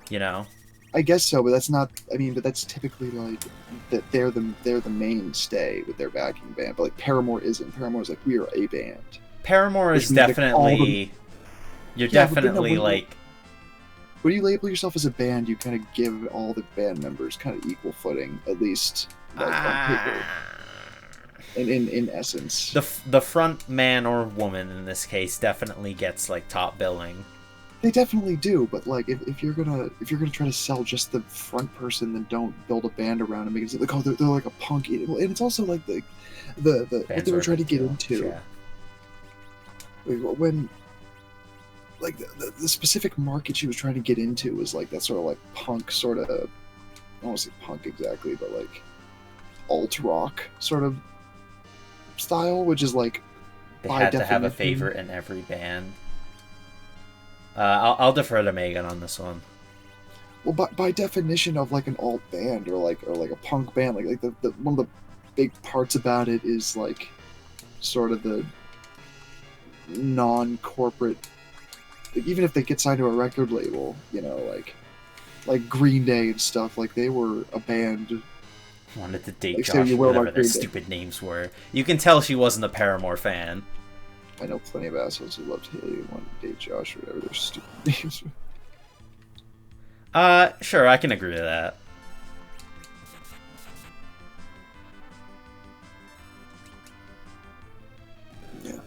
You know? I guess so, but that's not. I mean, but that's typically like that. They're the mainstay with their backing band. But like Paramore isn't. Paramore's like, we are a band. Paramore is definitely. You're definitely like. When you label yourself as a band, you kind of give all the band members kind of equal footing, at least like on paper. In essence, the front man or woman in this case definitely gets like top billing. They definitely do, but like if you're gonna try to sell just the front person, then don't build a band around them because like, oh, they're like a punk. And it's also like the what they were trying to get into. Yeah. When like the specific market she was trying to get into was like that sort of like punk sort of, I don't want to say punk exactly, but like alt rock sort of style, which is like they had to have a favorite in every band. I'll defer to Megan on this one. Well, by definition of like an alt band or like a punk band, like the one of the big parts about it is like sort of the non-corporate. Like, even if they get signed to a record label, you know, like Green Day and stuff, like they were a band. Wanted to date Josh, whatever their stupid names were. You can tell she wasn't a Paramore fan. I know plenty of assholes who loved Haley and wanted to date Josh or whatever their stupid names were. Sure, I can agree to that. Yeah.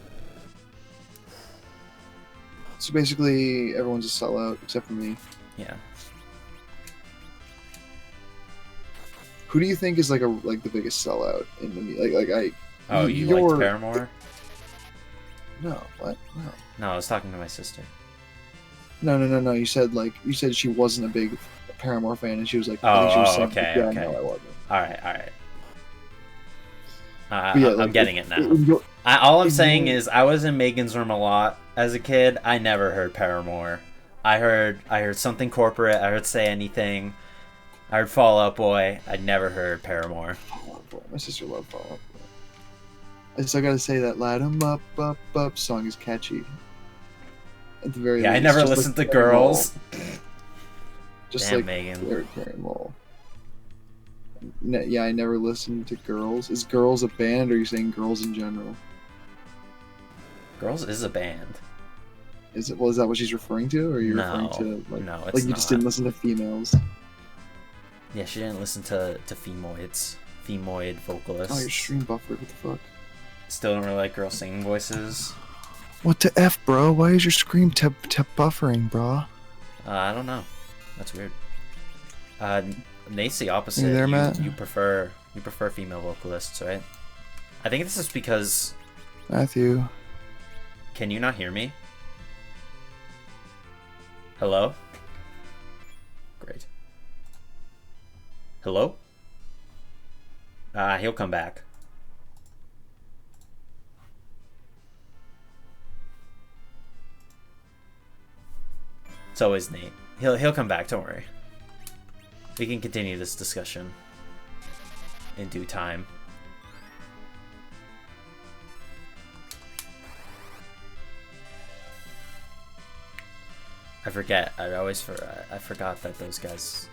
So basically, everyone's a sellout except for me. Yeah. Who do you think is like the biggest sellout in the I? Oh, you liked Paramore? No, what? No. No, I was talking to my sister. No. You said she wasn't a big Paramore fan, and she was like, okay. No, I wasn't. All right. Yeah, I'm getting it now. All I'm saying is, I was in Megan's room a lot as a kid. I never heard Paramore. I heard Something Corporate. I heard Say Anything. I heard Fall Out Boy. I never heard Paramore. Fall Out Boy. My sister loved Fall Out Boy. I still gotta say that "Light 'Em Up, Up, Up" song is catchy. At the very least, I never listened to Girls. Just Damn, like Megan. Karen Mole. Yeah, I never listened to Girls. Is Girls a band, or are you saying Girls in general? Girls is a band. Is it? Well, is that what she's referring to, or are you referring to like? No, it's like you just didn't listen to females. Yeah, she didn't listen to femoid vocalists. Oh, you're stream buffered. What the fuck? Still don't really like girl singing voices. What the F, bro? Why is your screen buffering, bro? I don't know. That's weird. Nate's the opposite. You there, Matt? You prefer female vocalists, right? I think this is because... Matthew. Can you not hear me? Hello? Great. Hello? He'll come back. It's always Nate. He'll come back, don't worry. We can continue this discussion in due time. I forget. I forgot that those guys...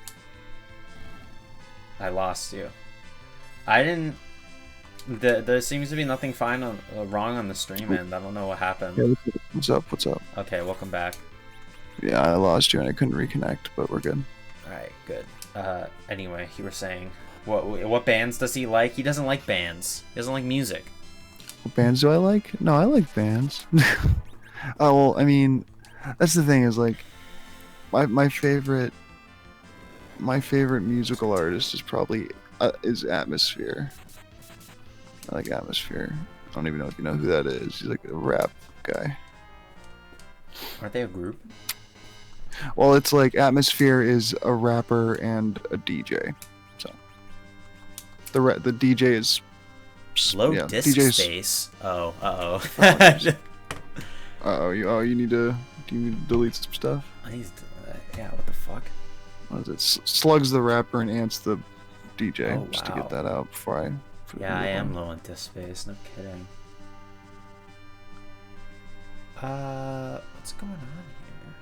I lost you. I didn't... There seems to be nothing wrong on the stream end. I don't know what happened. Yeah, what's up? Okay, welcome back. Yeah, I lost you and I couldn't reconnect, but we're good. Alright, good. Anyway, you were saying... What bands does he like? He doesn't like bands. He doesn't like music. What bands do I like? No, I like bands. Oh, well, I mean... That's the thing is like... My favorite musical artist is probably... is Atmosphere. I like Atmosphere. I don't even know if you know who that is. He's like a rap guy. Aren't they a group? Well, it's like Atmosphere is a rapper and a DJ. So the DJ is low disc DJ's... space. Oh, you need to delete some stuff? Yeah, what the fuck? What is it? Slugs the rapper and Ants the DJ. Oh, just to wow. get that out before I... Yeah, I am low on disk space. No kidding. What's going on here?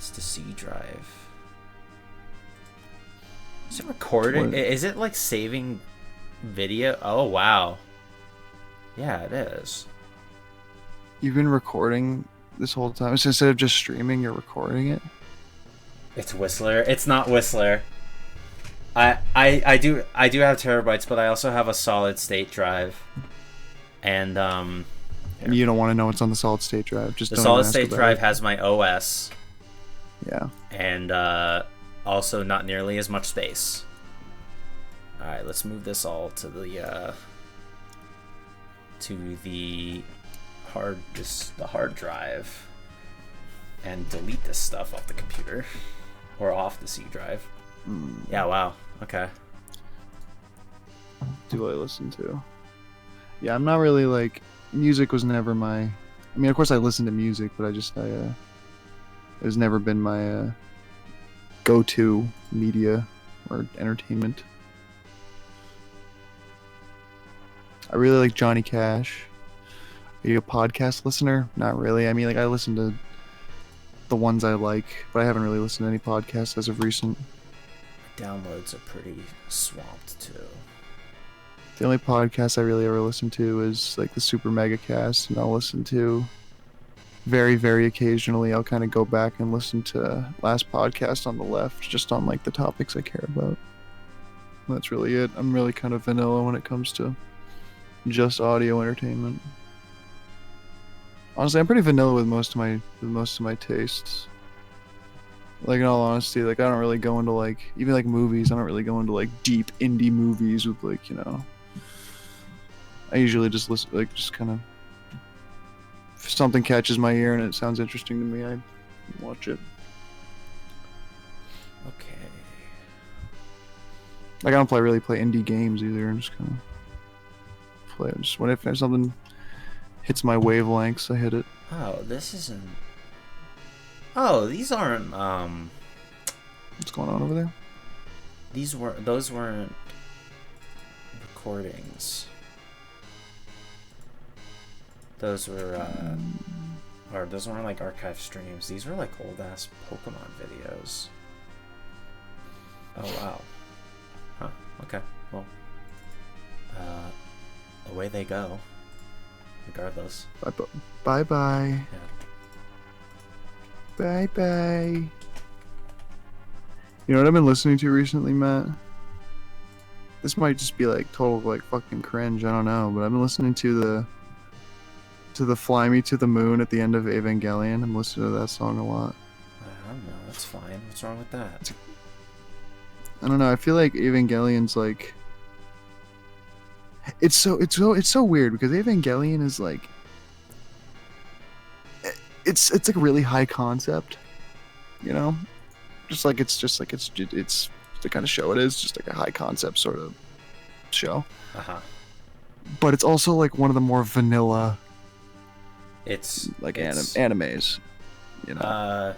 It's the C drive. Is it recording? Is it like saving video? Oh wow. Yeah, it is. You've been recording this whole time. So instead of just streaming, you're recording it. It's Whistler. It's not Whistler. I do have terabytes, but I also have a solid state drive. And And you don't want to know what's on the solid state drive. Just the don't solid ask state about drive it. has my OS. Yeah. And also not nearly as much space. All right, let's move this all to the hard drive, and delete this stuff off the computer or off the C drive. Yeah, wow. Okay. Do I listen to? Yeah, I'm not really like, music was never my. I mean, of course I listen to music, but it has never been my go-to media or entertainment. I really like Johnny Cash. Are you a podcast listener? Not really. I mean, like, I listen to the ones I like, but I haven't really listened to any podcasts as of recent. Downloads are pretty swamped too. The only podcast I really ever listen to is like the Super Mega Cast, and I'll listen to very, very occasionally. I'll kind of go back and listen to last podcast on the left, just on like the topics I care about. That's really it. I'm really kind of vanilla when it comes to just audio entertainment. Honestly, I'm pretty vanilla with most of my tastes. Like, in all honesty, like, I don't really go into like, even like movies, I don't really go into like deep indie movies with like, you know, I usually just listen, like, just kind of, if something catches my ear and it sounds interesting to me, I watch it. Okay. Like, I don't really play indie games either. I'm just kind of play. Just when if something hits my wavelengths, I hit it. Oh, this isn't. Oh, these aren't. What's going on over there? Those weren't recordings. Those were or those weren't like archive streams. These were like old ass Pokemon videos. Oh wow. Huh. Okay. Well. Away they go. Regardless. Bye bye. Yeah. Bye bye. You know what I've been listening to recently, Matt? This might just be like total like fucking cringe, I don't know, but I've been listening to the Fly Me to the Moon at the end of Evangelion. I'm listening to that song a lot. I don't know, that's fine. What's wrong with that? I don't know, I feel like Evangelion's like, it's so weird because Evangelion is like, it's like a really high concept, you know, it's the kind of show it is, just like a high concept sort of show. But it's also like one of the more vanilla, it's like animes, you know. I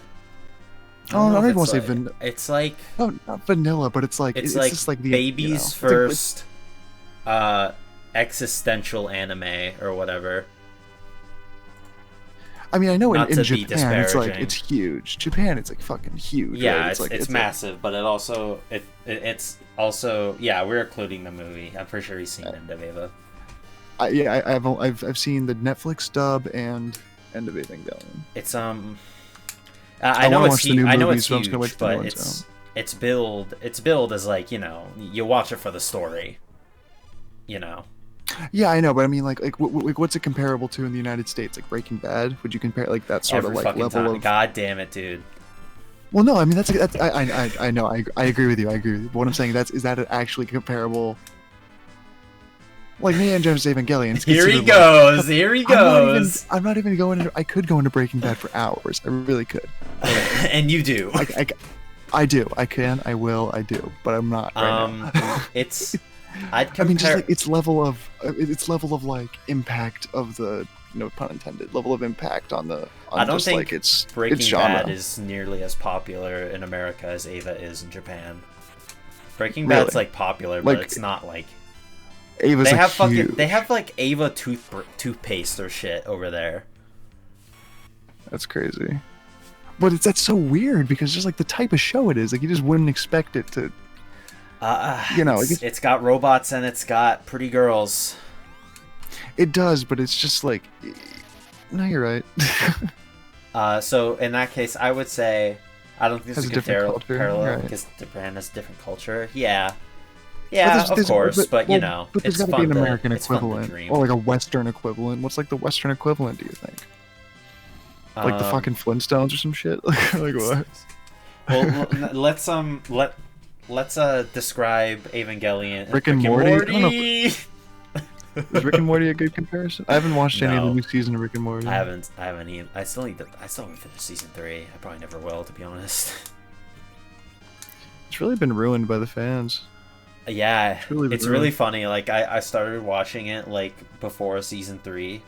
don't even want to say vanilla. It's like, no, not vanilla, but it's like it's just like the baby's, you know, first existential anime or whatever. I mean, I know Not in to be Japan it's like, disparaging. it's huge. Japan, it's like fucking huge. Yeah, right? it's massive, but it also it's also, yeah, we're including the movie. I'm pretty sure he's seen End of Eva. I've seen the Netflix dub and End of Evangelion. It's I know it's huge, but it's billed as like, you know, you watch it for the story, you know. Yeah, I know, but I mean, like what's it comparable to in the United States? Like Breaking Bad? Would you compare like that sort Every of like level time. of? God damn it, dude. Well, no, I mean that's I know I agree with you. I agree with you. But what I'm saying is that actually comparable? Like me and James Evangelion. Here he goes. Here he goes. I'm not even going into. I could go into Breaking Bad for hours. I really could. And you do. I do. I can. I will. I do. But I'm not right now. It's. I'd compare... I mean, just like its level of like impact of the, no pun intended, level of impact on the. I don't think like its Breaking genre. Bad is nearly as popular in America as Eva is in Japan. Breaking Bad's like popular, but it's not like. Ava's they like have huge. They have like Ava toothpaste or shit over there. That's crazy. But that's so weird because just like the type of show it is, like you just wouldn't expect it to. You know, it's got robots and it's got pretty girls. It does, but it's just like, no, you're right. So in that case, I would say I don't think there's a good parallel right. because Japan has a different culture. Yeah, of course, but you know, but there's it's got to be fun an American it's fun to equivalent, dream. or like a Western equivalent. What's like the Western equivalent? Do you think? Like the fucking Flintstones or some shit? Like what? Well, let's describe Evangelion. Rick and Morty. Is Rick and Morty a good comparison? I haven't watched any of the new season of Rick and Morty. I haven't even. I still haven't finished season 3. I probably never will, to be honest. It's really been ruined by the fans. Yeah, it's really funny. Like I started watching it like before season 3,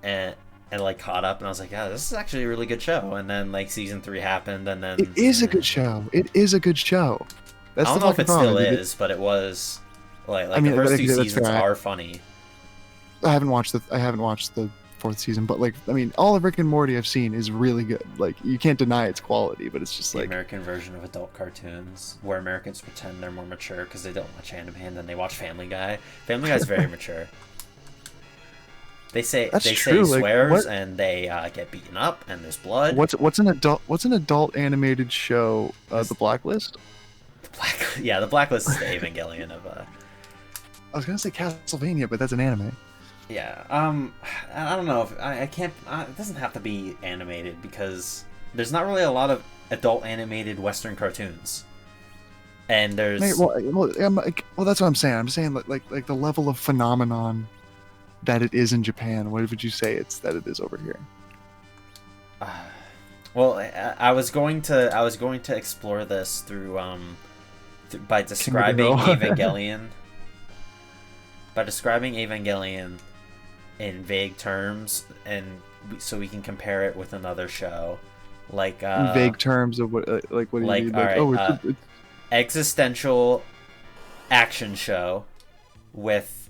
and like caught up, and I was like, yeah, this is actually a really good show. And then like season 3 happened, and then it is a good show. It is a good show. That's I don't know if it still is, but it was like I mean, the first 2 seasons are funny. I haven't watched the 4th season, but like I mean, all of Rick and Morty I've seen is really good. Like you can't deny its quality, but it's just the like American version of adult cartoons where Americans pretend they're more mature because they don't watch anime and then they watch Family Guy. Family Guy's very mature. They say swears and they get beaten up and there's blood. What's an adult animated show? The Blacklist. The Blacklist is the Evangelion of. I was gonna say Castlevania, but that's an anime. Yeah. I don't know if I can't. It doesn't have to be animated because there's not really a lot of adult animated Western cartoons. And there's well, that's what I'm saying. I'm saying like the level of phenomenon that it is in Japan. What would you say that it is over here? Well, I was going to explore this through by describing Evangelion. By describing Evangelion in vague terms, and so we can compare it with another show, like vague terms of what like what do you mean? Like, it's existential action show with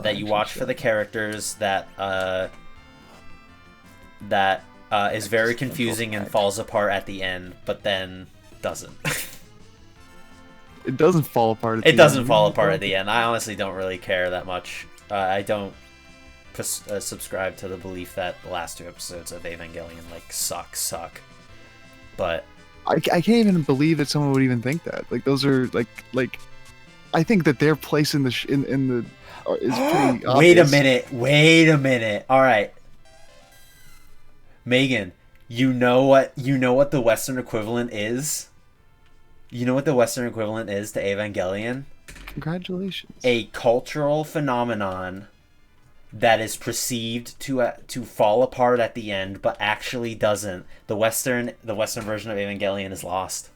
that you watch for the characters that is very confusing and falls apart at the end, but then doesn't. It doesn't fall apart. It doesn't fall apart at the end. I honestly don't really care that much. I don't subscribe to the belief that the last 2 episodes of Evangelion like suck. But I can't even believe that someone would even think that. Like those are like I think that their place in the is pretty obvious. Wait a minute. All right, Megan, you know what the Western equivalent is? You know what the Western equivalent is to Evangelion? Congratulations. A cultural phenomenon that is perceived to fall apart at the end, but actually doesn't. The Western version of Evangelion is Lost.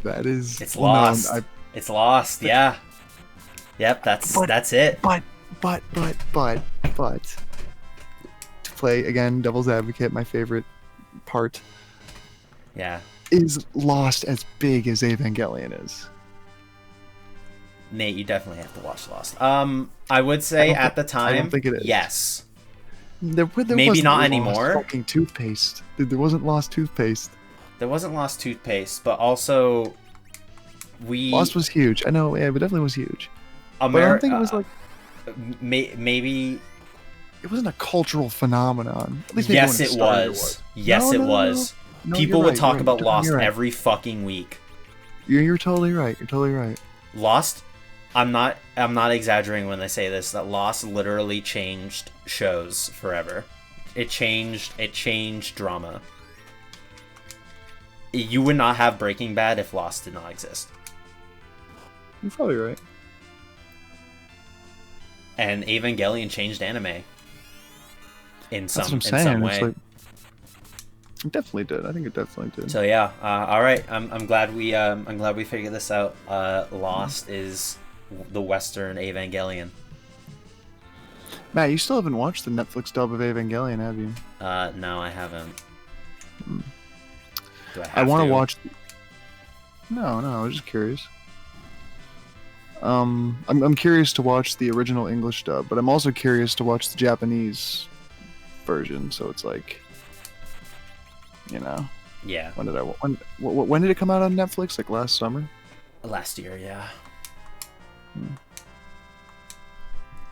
That is. It's Lost. It's Lost. Yeah. Yep. That's it. But. To play again, devil's advocate, my favorite part. Yeah. Is Lost as big as Evangelion is? Nate, you definitely have to watch Lost. I would say at the time, I don't think it is. Yes. There maybe not anymore. Fucking toothpaste. There wasn't Lost toothpaste. There wasn't Lost toothpaste, but also Lost was huge. I know, yeah, it definitely was huge. But I don't think it was like maybe it wasn't a cultural phenomenon. At least yes, it was. Yes, it was. People would talk about Lost every fucking week. You're totally right. You're totally right. Lost. I'm not exaggerating when I say this. That Lost literally changed shows forever. It changed drama. You would not have Breaking Bad if Lost did not exist. You're probably right. And Evangelion changed anime. In some way. Like, it definitely did. I think it definitely did. So yeah, all right. I'm glad we figured this out. Lost is the Western Evangelion. Matt, you still haven't watched the Netflix dub of Evangelion, have you? No, I haven't. Do I have I want to watch. No, I was just curious. I'm curious to watch the original English dub, but I'm also curious to watch the Japanese version. So it's like, you know, Yeah. when did it come out on Netflix? Like last summer? Last year, yeah.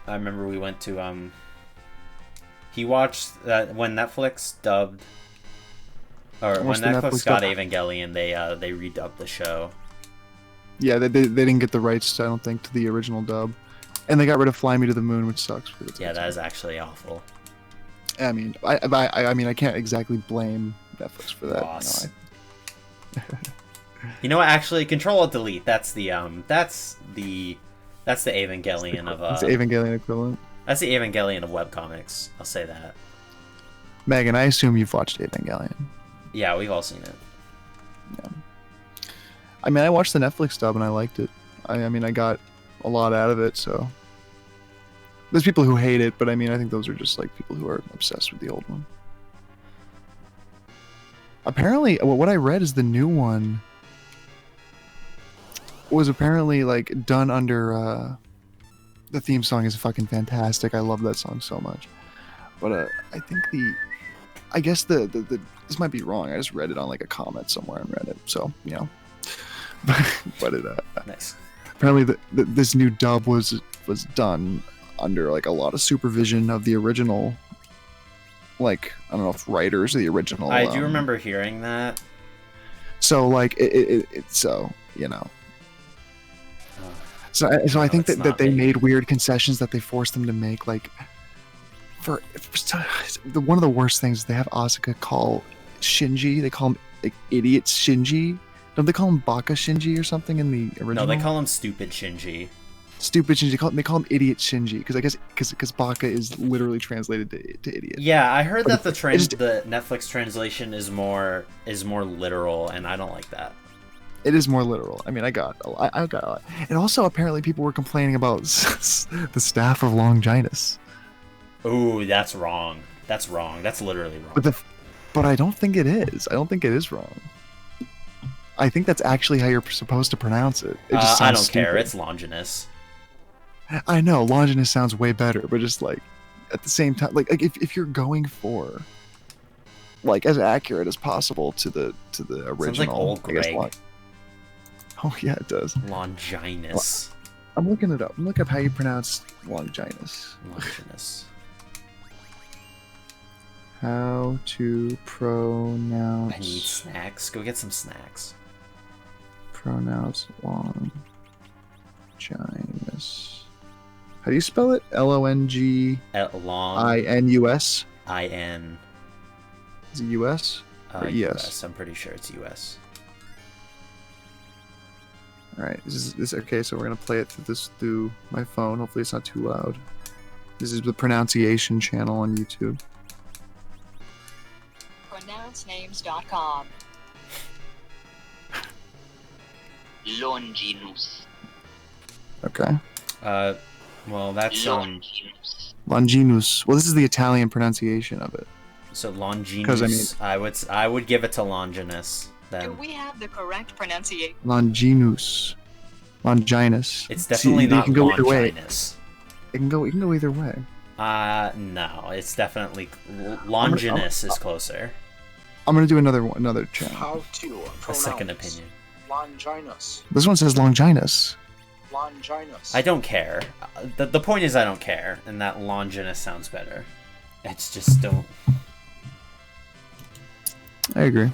I remember we went to he watched that when Netflix dubbed, or when Netflix got Evangelion, they redubbed the show. Yeah, they didn't get the rights, I don't think, to the original dub, and they got rid of "Fly Me to the Moon," which sucks. Yeah, that is actually awful. I mean, I can't exactly blame Netflix for that. Boss. You know what? Actually, Control-Alt-Delete. That's the Evangelion of It's the Evangelion equivalent. That's the Evangelion of webcomics. I'll say that. Megan, I assume you've watched Evangelion. Yeah, we've all seen it. Yeah. I mean, I watched the Netflix dub and I liked it. I mean, I got a lot out of it, so... There's people who hate it, but I mean, I think those are just like people who are obsessed with the old one. Apparently, what I read is the new one was apparently like done under... the theme song is fucking fantastic. I love that song so much. But I think I guess the this might be wrong. I just read it on like a comment somewhere on Reddit. So, you know. But it nice. Apparently this new dub was done under like a lot of supervision of the original, like, I don't know if writers of the original. I do remember hearing that. So like so, you know. So I think that they made weird concessions that they forced them to make, like for one of the worst things is they have Asuka call Shinji, they call him like idiot Shinji. Don't they call him Baka Shinji or something in the original? No, they call him stupid Shinji. Stupid Shinji. They call him idiot Shinji because I guess because Baka is literally translated to idiot. Yeah, I heard that the Netflix translation is more literal, and I don't like that. It is more literal. I mean, I got a lot. And also, apparently, people were complaining about the staff of Longinus. Ooh, that's wrong. That's wrong. That's literally wrong. But I don't think it is. I don't think it is wrong. I think that's actually how you're supposed to pronounce it. It just sounds I don't stupid. care. It's Longinus. I know Longinus sounds way better, but just like at the same time, like if you're going for like as accurate as possible to the original. Sounds like old Greg. Oh yeah, it does. Longinus. I'm looking it up. I'm looking up how you pronounce Longinus. Longinus. How to pronounce... I need snacks. Go get some snacks. Pronounce Longinus. How do you spell it? Longinus? I-N. Is it US? Or ES? US. I'm pretty sure it's US. Alright, this is okay, so we're gonna play it through my phone. Hopefully it's not too loud. This is the pronunciation channel on YouTube. Pronouncenames.com. Longinus. Okay. Well, that's Longinus. Longinus. Well, this is the Italian pronunciation of it. So Longinus. I would give it to Longinus. Then. Do we have the correct pronunciation? Longinus. Longinus. It's definitely not Longinus. It can go either way. No, it's definitely Longinus is closer. I'm gonna do another channel. How to pronounce A second opinion. Longinus. This one says Longinus. Longinus. I don't care. The point is I don't care, and that Longinus sounds better. It's just don't. I agree.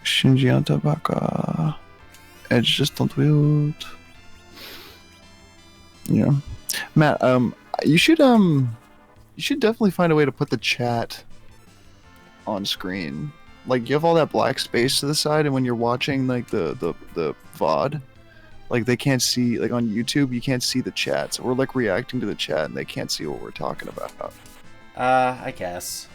Shinji Antabaka. Edge just don't do it. Yeah. Matt, you should definitely find a way to put the chat on screen. Like, you have all that black space to the side, and when you're watching like the VOD, like they can't see, like on YouTube, you can't see the chat. So we're like reacting to the chat and they can't see what we're talking about. I guess.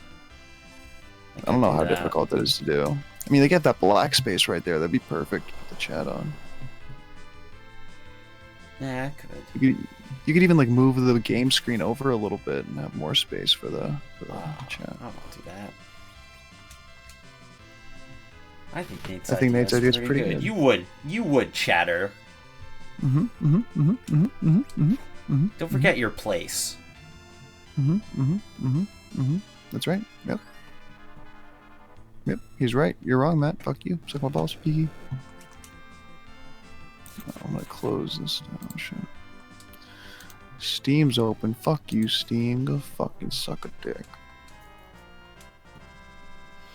I don't know how difficult that is to do. I mean, they get that black space right there. That'd be perfect to put the chat on. Yeah, I could. You could even like move the game screen over a little bit and have more space for the chat. I won't do that. I think Nate's I think Nate's idea is pretty good. You would chatter. Don't forget your place. That's right. Yep. Yep, he's right. You're wrong, Matt. Fuck you. Suck my balls, pee. I'm gonna close this down. Shit. Steam's open. Fuck you, Steam. Go fucking suck a dick.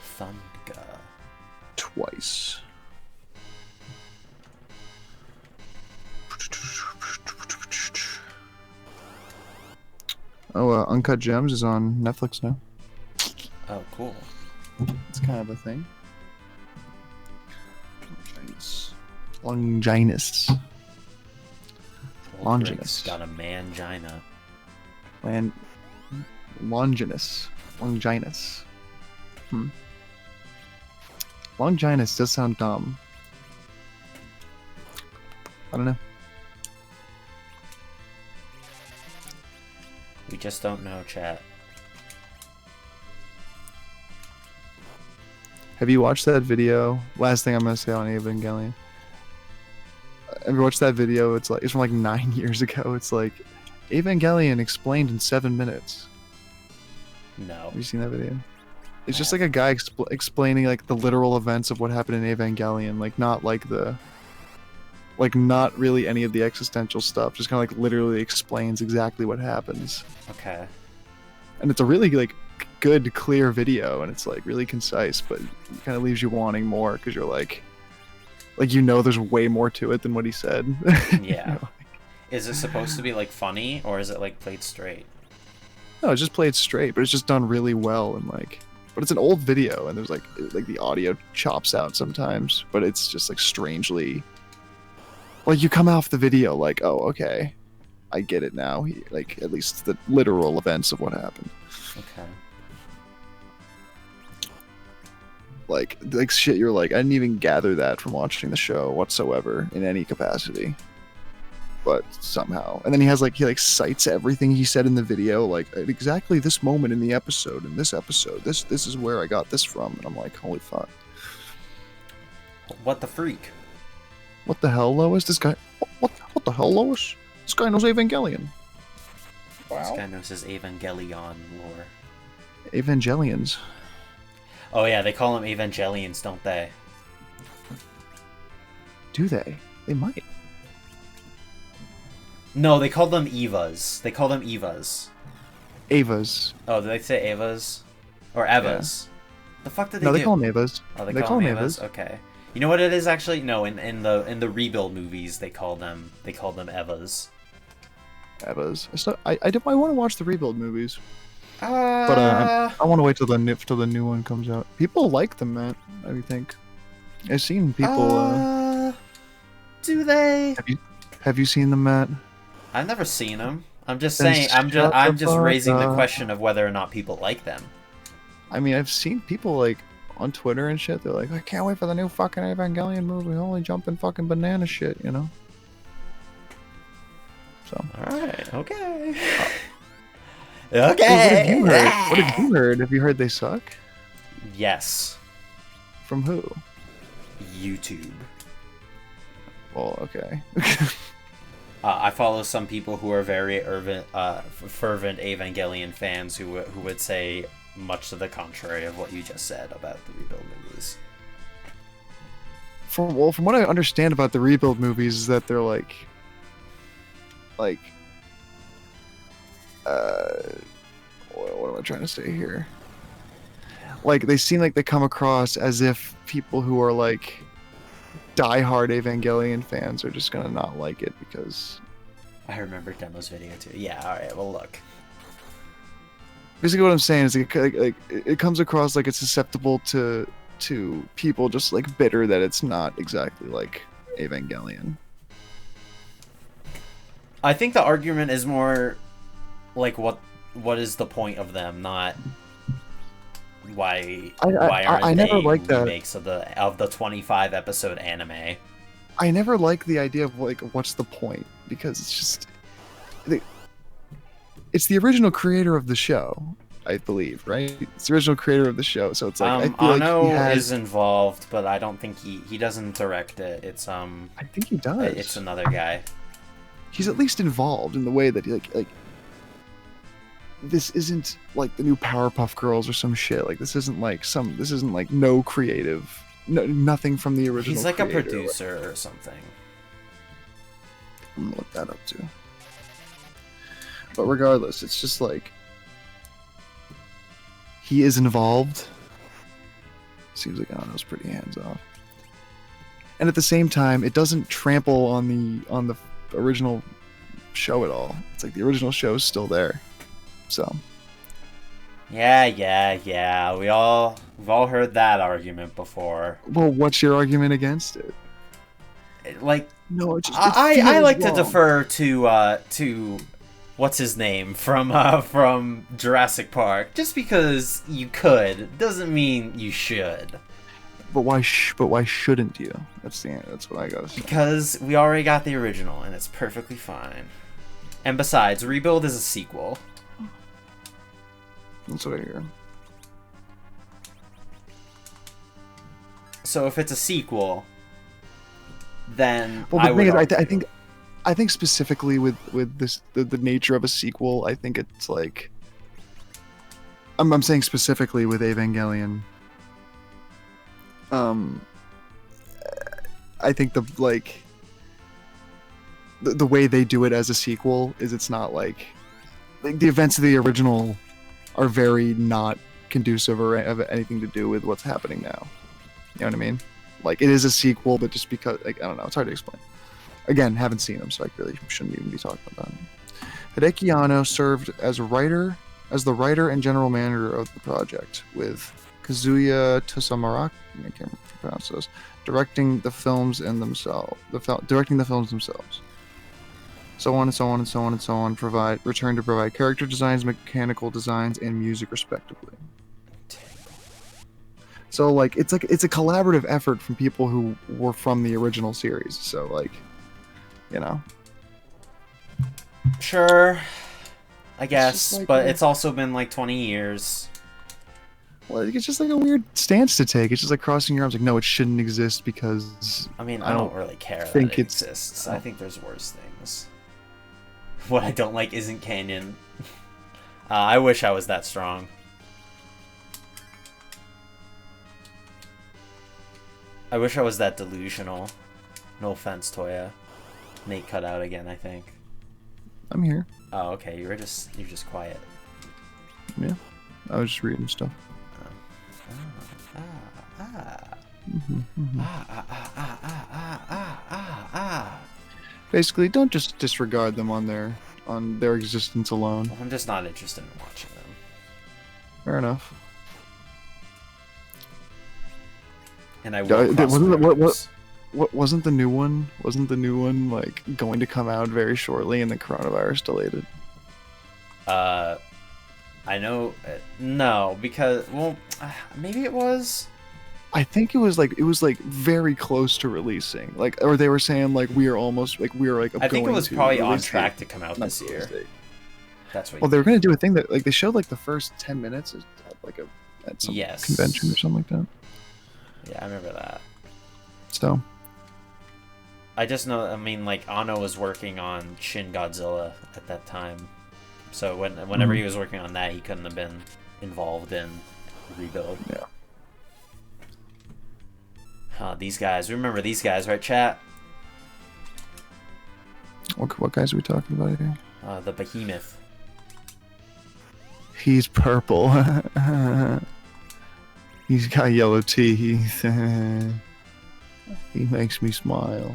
Thunder. Twice. Oh, Uncut Gems is on Netflix now. Oh, cool. It's kind of a thing. Longinus. Longinus. Got a mangina. Longinus. Longinus. Longinus does sound dumb. I don't know. We just don't know, chat. Have you watched that video? Last thing I'm gonna say on Evangelion. Have you watched that video? It's from like 9 years ago. It's like Evangelion explained in 7 minutes. No. Have you seen that video? It's just like a guy explaining like the literal events of what happened in Evangelion, like not like not really any of the existential stuff. Just kind of like literally explains exactly what happens. Okay. And it's a really like good, clear video, and it's like really concise, but it kind of leaves you wanting more because you're like there's way more to it than what he said. Yeah. Is it supposed to be like funny, or is it like played straight? No, it's just played straight, but it's just done really well, and but it's an old video, and there's like the audio chops out sometimes, but it's just like strangely, like you come off the video like, oh, okay, I get it now. Like at least the literal events of what happened. Okay. Like shit, you're like, I didn't even gather that from watching the show whatsoever in any capacity. But somehow, and then he cites everything he said in the video, like at exactly this moment in the episode, this is where I got this from, and I'm like, holy fuck. What the freak? What the hell, Lois? This guy, what the hell, Lois? This guy knows Evangelion. Wow. This guy knows his Evangelion lore. Evangelions. Oh yeah, they call them Evangelions, don't they? Do they? They might. No, they call them Evas. They call them Evas. Avas. Oh, did they say Avas? Or Evas? Yeah. The fuck did they do? No, they call them Avas. Oh, they call them Avas? Okay. You know what it is actually? No, in the rebuild movies they call them Evas. Evas. I want to watch the rebuild movies. But I want to wait till the new one comes out. People like them, Matt. I think. I've seen people. Do they? Have you seen them, Matt? I've never seen them. I'm just saying. I'm just raising the question of whether or not people like them. I mean, I've seen people like on Twitter and shit. They're like, I can't wait for the new fucking Evangelion movie. Holy jumping fucking banana shit, you know. So. All right. Okay. Okay. What have you heard? Have you heard they suck? Yes. From who? YouTube. Well, okay. I follow some people who are very fervent Evangelion fans who would say much to the contrary of what you just said about the rebuild movies. From what I understand about the rebuild movies is that they're what am I trying to say here? Like, they seem like they come across as if people who are like diehard Evangelion fans are just gonna not like it because. I remember Demo's video too. Yeah. All right. Well, look. Basically, what I'm saying is like it comes across like it's susceptible to people just like bitter that it's not exactly like Evangelion. I think the argument is more like what is the point of them, not why aren't they remakes of the 25 episode anime. I never like the idea of like what's the point, because it's just it's the original creator of the show. I believe, right? It's the original creator of the show, so it's like I feel Ano like he has. is involved, but I don't think he doesn't direct it. It's I think he does. it's another guy. He's at least involved in the way that he like. This isn't like the new Powerpuff Girls or some shit. Like this isn't like no creative, nothing from the original. He's like a creator. producer or something. I'm gonna look that up too. But regardless, it's just like he is involved. Seems like Ano's pretty hands off. And at the same time, it doesn't trample on the original show at all. It's like the original show is still there. So. Yeah. We've all heard that argument before. Well, what's your argument against it? Like, no, it just, I like wrong. to defer to what's his name from Jurassic Park. Just because you could doesn't mean you should. But why shouldn't you? That's what I gotta say. Because we already got the original, and it's perfectly fine. And besides, Rebuild is a sequel. That's what I hear. So if it's a sequel, then well, the thing is, argue. I think specifically with this the nature of a sequel, I think it's like I'm saying specifically with Evangelion. I think the way they do it as a sequel is it's not like the events of the original are very not conducive or have anything to do with what's happening now. You know what I mean? Like, it is a sequel, but just because, like, I don't know, it's hard to explain. Again, haven't seen them, so I really shouldn't even be talking about them. Hideki Anno served as the writer and general manager of the project, with Kazuya Tosamaraki, I can't pronounce those, directing the films themselves. So on and so on and so on and so on. Return to provide character designs, mechanical designs, and music respectively. So like it's a collaborative effort from people who were from the original series. So like, you know. Sure, I guess, like but it's also been like 20 years. Well, it's just like a weird stance to take. It's just like crossing your arms, like, no, it shouldn't exist because. I mean, I don't really care think that it exists. I think there's worse things. What I don't like isn't canon. I wish I was that strong. I wish I was that delusional. No offense, Toya. Nate cut out again, I think. I'm here. Oh, okay. You're just quiet. Yeah, I was just reading stuff. Basically, don't just disregard them on their existence alone. Well, I'm just not interested in watching them. Fair enough. And I will wasn't the new one? Wasn't the new one like going to come out very shortly, and the coronavirus delayed it? I know. No, because maybe it was. I think it was like very close to releasing, like, or they were saying like we are almost like we are like. I think it was probably on track to come out this year. That's what. Well, they were going to do a thing that like they showed like the first 10 minutes at some Yes. convention or something like that. Yeah, I remember that. So. I just know. I mean, like Anno was working on Shin Godzilla at that time, so whenever he was working on that, he couldn't have been involved in Rebuild. Yeah. These guys. Remember these guys, right, chat? What guys are we talking about here? The Behemoth. He's purple. He's got yellow teeth. He makes me smile.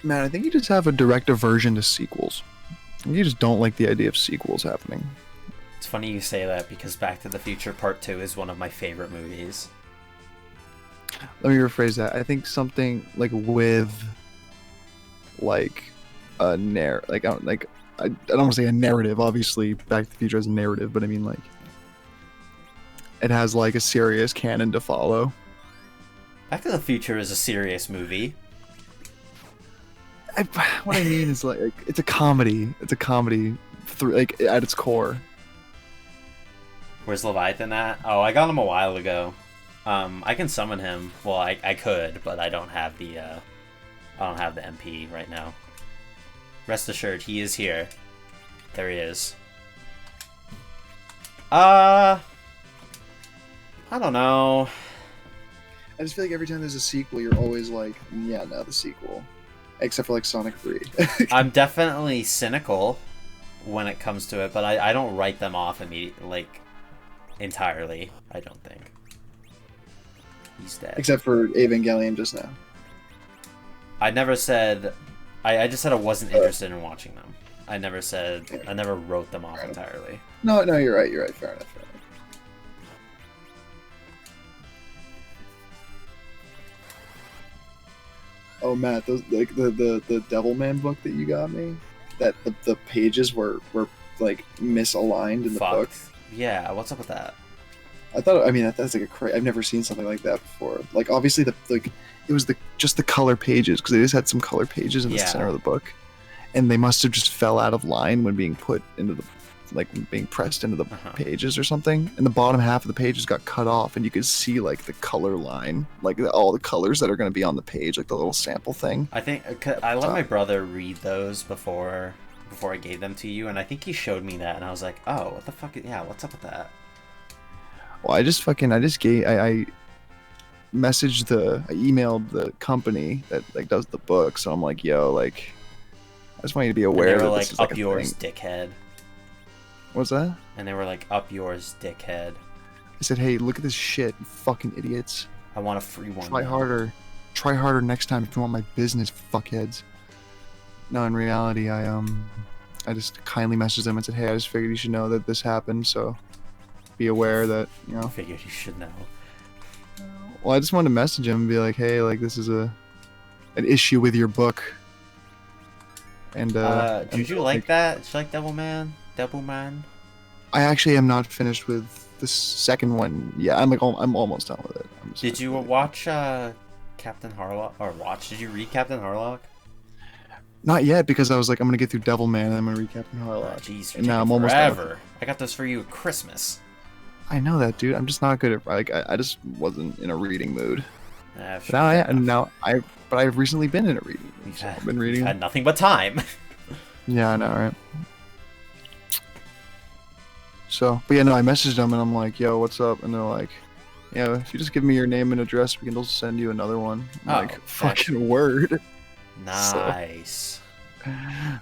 Man, I think you just have a direct aversion to sequels. You just don't like the idea of sequels happening. It's funny you say that because Back to the Future Part 2 is one of my favorite movies. Let me rephrase that. I think something like with like a I don't want to say a narrative. Obviously, Back to the Future has a narrative, but I mean like it has like a serious canon to follow. Back to the Future is a serious movie. What I mean is like it's a comedy. It's a comedy, like at its core. Where's Leviathan at? Oh, I got him a while ago. I can summon him. Well, I could, but I don't have the MP right now. Rest assured, he is here. There he is. I don't know. I just feel like every time there's a sequel, you're always like, yeah, no, the sequel. Except for like Sonic 3. I'm definitely cynical when it comes to it, but I don't write them off immediately, like, entirely, I don't think. He's dead. Except for Evangelion just now. I never said... I just said I wasn't interested in watching them. I never said... I never wrote them off entirely. No, you're right, fair enough. Oh, Matt, those like the Devilman book that you got me, that the pages were like misaligned in the book. Yeah, what's up with that? I thought, I mean, that's like I've never seen something like that before. Like, obviously, it was just the color pages, because they just had some color pages in the center of the book, and they must have just fell out of line when being put into the, like, being pressed into the pages or something. And the bottom half of the pages got cut off, and you could see like the color line, like all the colors that are going to be on the page, like the little sample thing. I think I let my brother read those before I gave them to you, and I think he showed me that, and I was like, oh, what the fuck? Yeah, what's up with that? Well, I emailed the company that like does the book, so I'm like, yo, like, I just want you to be aware that this is like like up yours, dickhead. What's that? And they were like, up yours, dickhead. I said, hey, look at this shit, you fucking idiots. I want a free one. Try harder. Try harder next time if you want my business, fuckheads. No, in reality, I just kindly messaged them and said, hey, I just figured you should know that this happened, so be aware that, you know. I figured you should know. Well, I just wanted to message him and be like, hey, like, this is an issue with your book. And did you like that? Did you like Devilman? I actually am not finished with the second one. Yeah, I'm almost done with it. Did you watch Captain Harlock? Did you read Captain Harlock? Not yet, because I was like, I'm gonna get through Devilman and I'm gonna read Captain Harlock. Jeez, and now I'm almost done with it. I got this for you at Christmas. I know that, dude. I'm just not good at, like, I just wasn't in a reading mood. But I've recently been in a reading mood. So I've been reading. Had nothing but time. Yeah, I know, right? So, but yeah, no, I messaged them and I'm like, yo, what's up? And they're like, yeah, if you just give me your name and address, we can also send you another one. I'm like, fucking word. Nice.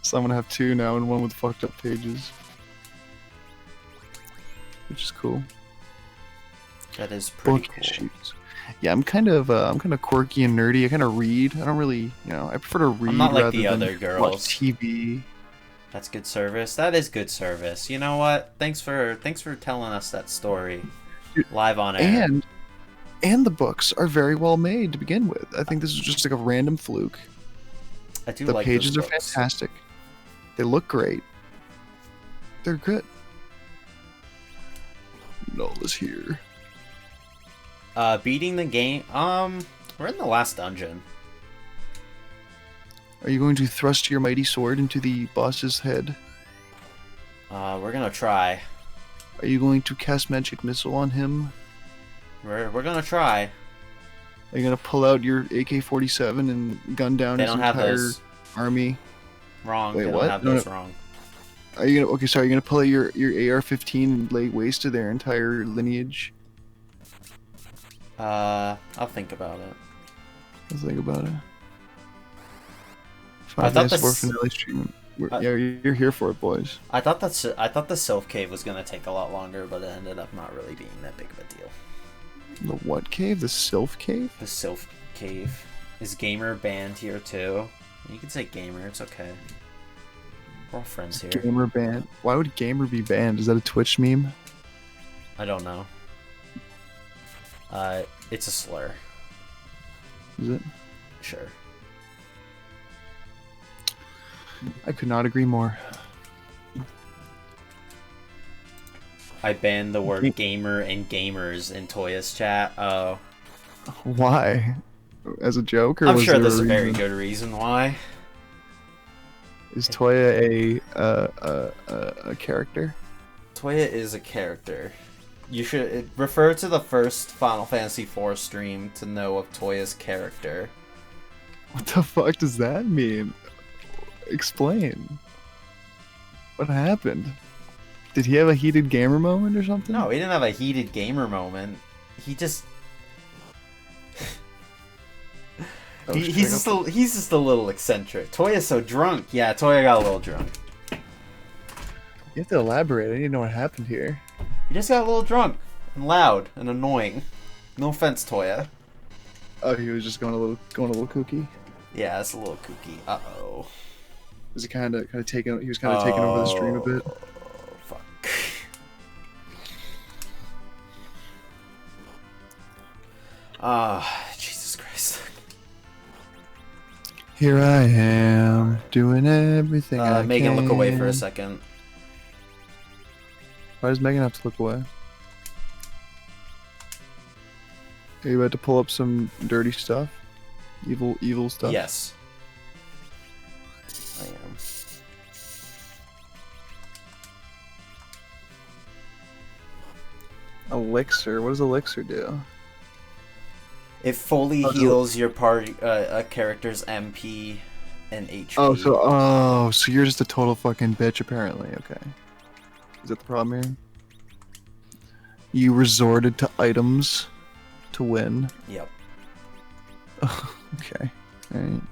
So I'm gonna have two now, and one with fucked up pages, which is cool. That is pretty cool. Issues. Yeah, I'm kind of quirky and nerdy. I kind of read. I don't really, I prefer to read. I'm not like rather the than other girls. watch TV. That's good service. That is good service. You know what? Thanks for telling us that story live on air. And the books are very well made to begin with. I think this is just like a random fluke. I do the like pages those are books. fantastic. They look great. They're good. Null is here. Beating the game. We're in the last dungeon. Are you going to thrust your mighty sword into the boss's head? We're gonna try. Are you going to cast magic missile on him? We're gonna try. Are you gonna pull out your AK-47 and gun down his entire army? Wrong. Wait, they what? Don't have those wrong. Are you gonna? Okay, sorry. Are you gonna pull out your AR-15 and lay waste to their entire lineage? I'll think about it. I'll think about it. I thought yeah, you're here for it, boys. I thought the Sylph Cave was gonna take a lot longer, but it ended up not really being that big of a deal. The what cave? The Sylph Cave? The Sylph Cave. Is Gamer banned here too? You can say Gamer, it's okay. We're all friends here. Gamer banned? Why would Gamer be banned? Is that a Twitch meme? I don't know. It's a slur. Is it? Sure. I could not agree more. I banned the word gamer and gamers in Toya's chat. Oh. Why? As a joke, or I'm was sure there there's a reason? very good reason why. Is Toya a character? Toya is a character. You should refer to the first Final Fantasy IV stream to know of Toya's character. What the fuck does that mean? Explain. What happened? Did he have a heated gamer moment or something? No, he didn't have a heated gamer moment. He just Oh, he's just a little eccentric. Toya's so drunk. Yeah, Toya got a little drunk. You have to elaborate. I need to know what happened here. He just got a little drunk and loud and annoying. No offense, Toya. Oh, he was just going a little kooky. Yeah, it's a little kooky. Uh oh. Was he kind of taking? He was kind of taking over the stream a bit. Fuck. Jesus Christ. Here I am doing everything I Megan, can. look away for a second. Why does Megan have to look away? Are you about to pull up some dirty stuff? Evil stuff? Yes. I am. Elixir? What does Elixir do? It fully heals your party, a character's MP and HP. So you're just a total fucking bitch, apparently. Okay. Is that the problem here? You resorted to items to win. Yep. Okay. Alright.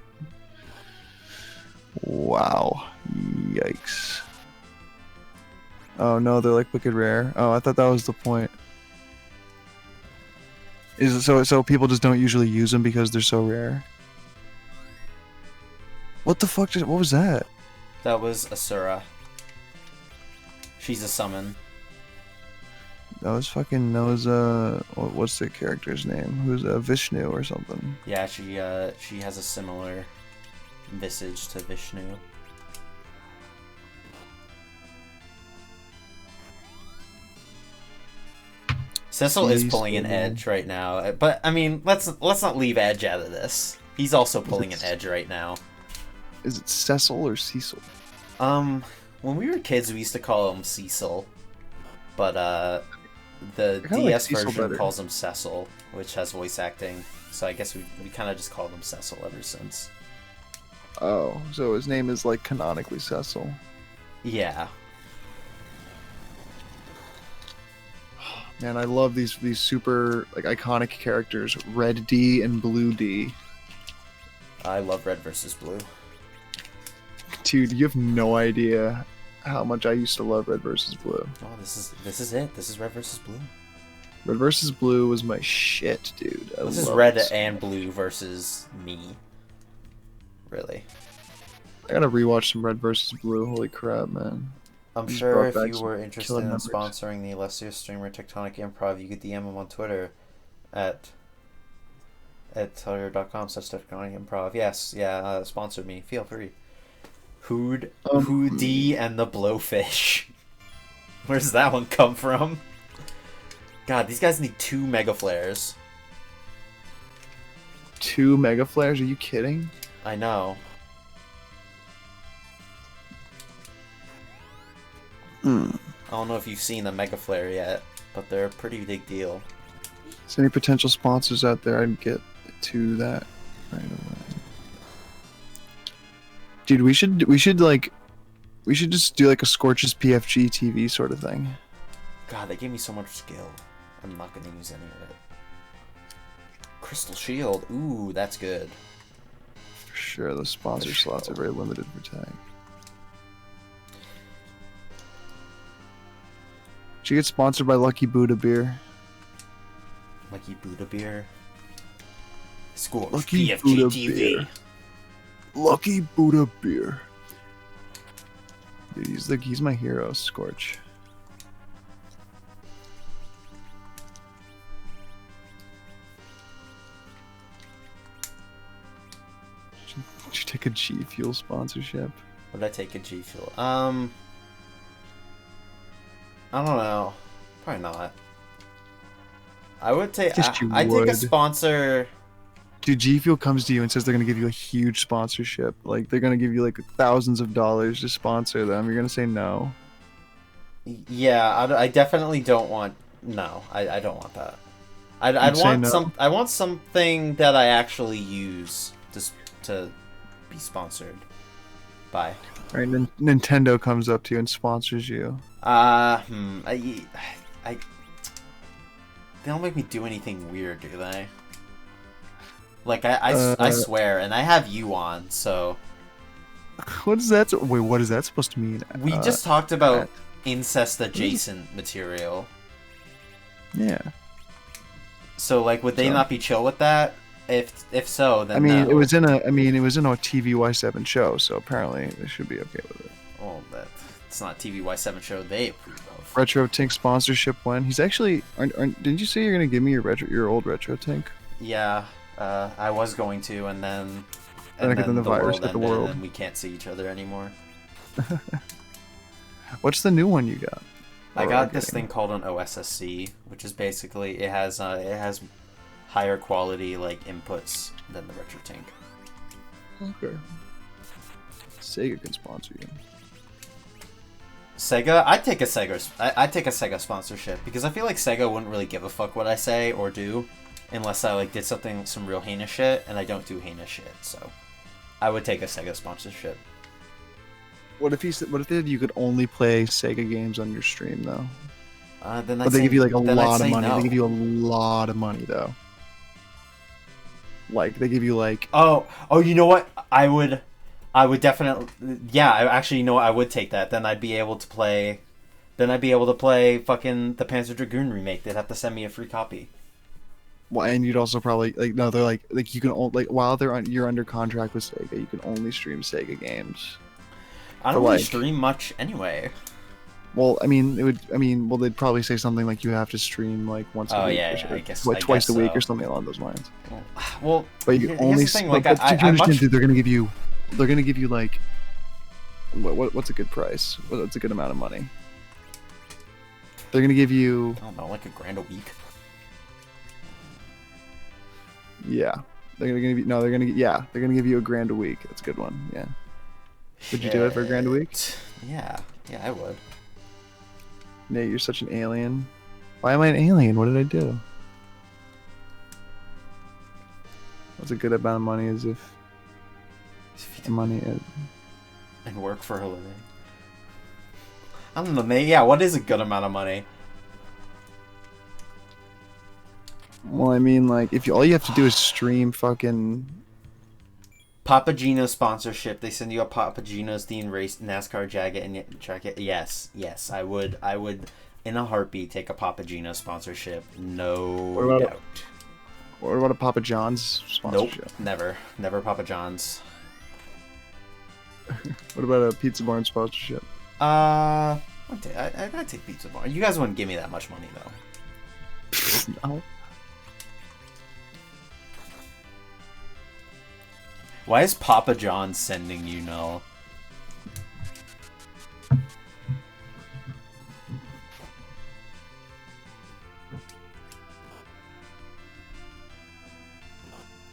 Wow. Yikes. Oh no, they're like wicked rare. Oh, I thought that was the point. Is it so people just don't usually use them because they're so rare? What the fuck what was that? That was Asura. She's a summon. That was what's the character's name? Who's Vishnu or something? Yeah, she has a similar visage to Vishnu. Cecil is pulling an edge right now, but I mean, let's not leave Edge out of this. He's also pulling an edge right now. Is it Cecil or Cecil? When we were kids, we used to call him Cecil, but the DS version calls him Cecil, which has voice acting. So I guess we kind of just called him Cecil ever since. Oh, so his name is like canonically Cecil. Yeah. Man, I love these super like iconic characters, Red D and Blue D. I love Red versus Blue. Dude, you have no idea how much I used to love Red versus Blue. Oh, this is it. This is Red versus Blue. Red versus Blue was my shit, dude. This is Red and Blue versus me. Really. I gotta rewatch some Red versus Blue. Holy crap, man. I'm Just sure brought if back you some were interested killer in memories. sponsoring the illustrious streamer Tectonic Improv, you could DM him on Twitter at twitter.com/Tectonic Improv. Yes, yeah, sponsor me. Feel free. Hoodie and the Blowfish. Where does that one come from? God, these guys need 2 Mega Flares. 2 Mega Flares? Are you kidding? I know. I don't know if you've seen the Mega Flare yet, but they're a pretty big deal. Is there any potential sponsors out there? I'd get to that right away. Dude, we should just do like a Scorch's PFG TV sort of thing. God, they gave me so much skill. I'm not gonna use any of it. Crystal Shield. Ooh, that's good. For sure, the sponsor slots are very limited for tag. She gets sponsored by Lucky Buddha Beer. Lucky Buddha Beer. Scorch Lucky PFG Buddha TV. Beer. Lucky Buddha Beer. Dude, he's my hero, Scorch. Did you take a G Fuel sponsorship? Would I take a G Fuel? I don't know. Probably not. I would take. Yes, you I take a would. sponsor. Dude, G Fuel comes to you and says they're gonna give you a huge sponsorship. Like they're gonna give you like thousands of dollars to sponsor them. You're gonna say no. Yeah, I definitely don't want. No, I don't want that. I'd You'd say want no? I want something that I actually use to be sponsored by. All right, Nintendo comes up to you and sponsors you. I they don't make me do anything weird, do they? Like I swear, and I have you on, so What is that? Wait, what is that supposed to mean? we just talked about incest adjacent material. Yeah. So like, would they So- not be chill with that? If so, then I mean, no. it was in a TVY7 show, so apparently they should be okay with it. Well, it's not TVY7 show they approve of. Retro Tink sponsorship when he's actually didn't you say you're gonna give me your old Retro Tink? Yeah, I was going to, and then then the virus world hit the ended, world. and we can't see each other anymore. What's the new one you got? I Or got are this getting? thing called an OSSC, which is basically it has higher quality like inputs than the Retro Tink. Okay. Sega can sponsor you. Sega, I'd take a Sega sponsorship because I feel like Sega wouldn't really give a fuck what I say or do, unless I like did some real heinous shit, and I don't do heinous shit, so I would take a Sega sponsorship. What if you could only play Sega games on your stream though? Then But they give you like a then I'd lot of say money. no. They give you a lot of money though. Like they give you like Oh, you know what? I would definitely. Yeah, actually, you know what? I would take that. Then I'd be able to play. Then I'd be able to play fucking the Panzer Dragoon remake. They'd have to send me a free copy. well, and you'd also probably like no, they're like you can like while you're under contract with Sega, you can only stream Sega games. I don't For, really like- stream much anyway. Well, they'd probably say something like you have to stream like once a Oh, week, yeah, or yeah, I guess- like, I twice guess a week so. or something along those lines. Well, But you can here's only the thing. but, Like, but did you I understand, much. dude, they're gonna give you like what's a good price? What's a good amount of money? They're gonna give you I don't know, like $1,000 a week. yeah. They're gonna give you they're gonna give you $1,000 a week. That's a good one. Yeah. Would you do it for $1,000 a week? Shit. Yeah, I would. Nate, you're such an alien. Why am I an alien? What did I do? What's a good amount of money as if the money is And work for a living. I don't know, Nate. Yeah, what is a good amount of money? well, I mean, like, if all you have to do is stream fucking. Papa Gino sponsorship. They send you a Papa Gino's themed race NASCAR jacket. Yes, I would in a heartbeat take a Papa Gino sponsorship. No What about doubt. What about a Papa John's Nope, sponsorship? never Papa John's. What about a Pizza Barn sponsorship? I'd take Pizza Bar. You guys wouldn't give me that much money though. No. Why is Papa John sending you no?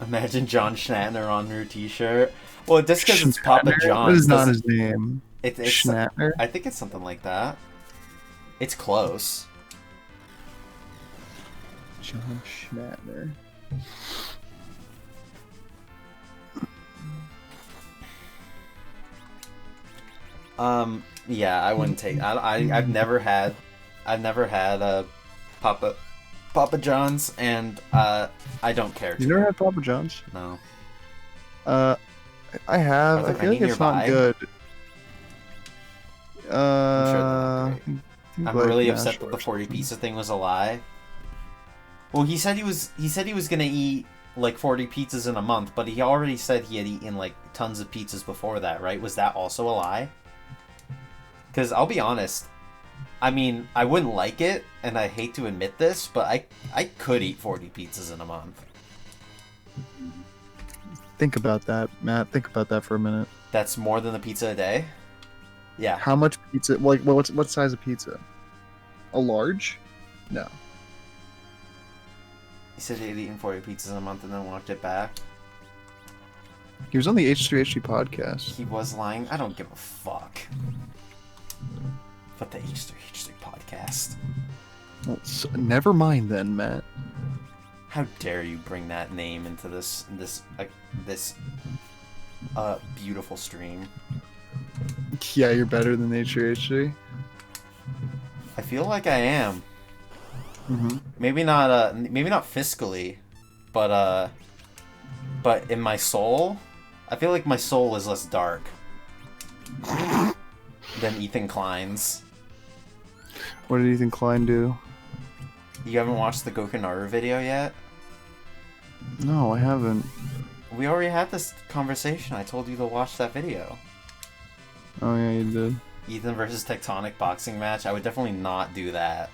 Imagine John Schnatter on her t-shirt. Well, just because it's Papa Schnatter? John. That is not doesn't- his name. It's Schnatter? I think it's something like that. It's close. John Schnatter. Yeah, I wouldn't take. I've never had a Papa John's, and I don't care. You to. never had Papa John's? No. I have. Are I there feel like any it's not nearby? good. I'm sure they're not great. I think I'm like really upset Nashville that the or 40 something. pizza thing was a lie. Well, he said he was gonna eat like 40 pizzas in a month, but he already said he had eaten like tons of pizzas before that, right? Was that also a lie? Because I'll be honest, I mean, I wouldn't like it, and I hate to admit this, but I could eat 40 pizzas in a month. Think about that, Matt. Think about that for a minute. That's more than a pizza a day? Yeah. How much pizza? Like, what size of pizza? A large? No. He said he'd eaten 40 pizzas in a month and then walked it back. He was on the H3H3 podcast. He was lying. I don't give a fuck. But the H3H3 podcast. Well, never mind then, Matt. How dare you bring that name into this beautiful stream? Yeah, you're better than H3H3. I feel like I am. Mm-hmm. Maybe not fiscally, but in my soul, I feel like my soul is less dark than Ethan Klein's. What did Ethan Klein do? You haven't watched the Gokinaru video yet? No, I haven't. We already had this conversation. I told you to watch that video. Oh yeah, you did. Ethan versus Tectonic boxing match. I would definitely not do that.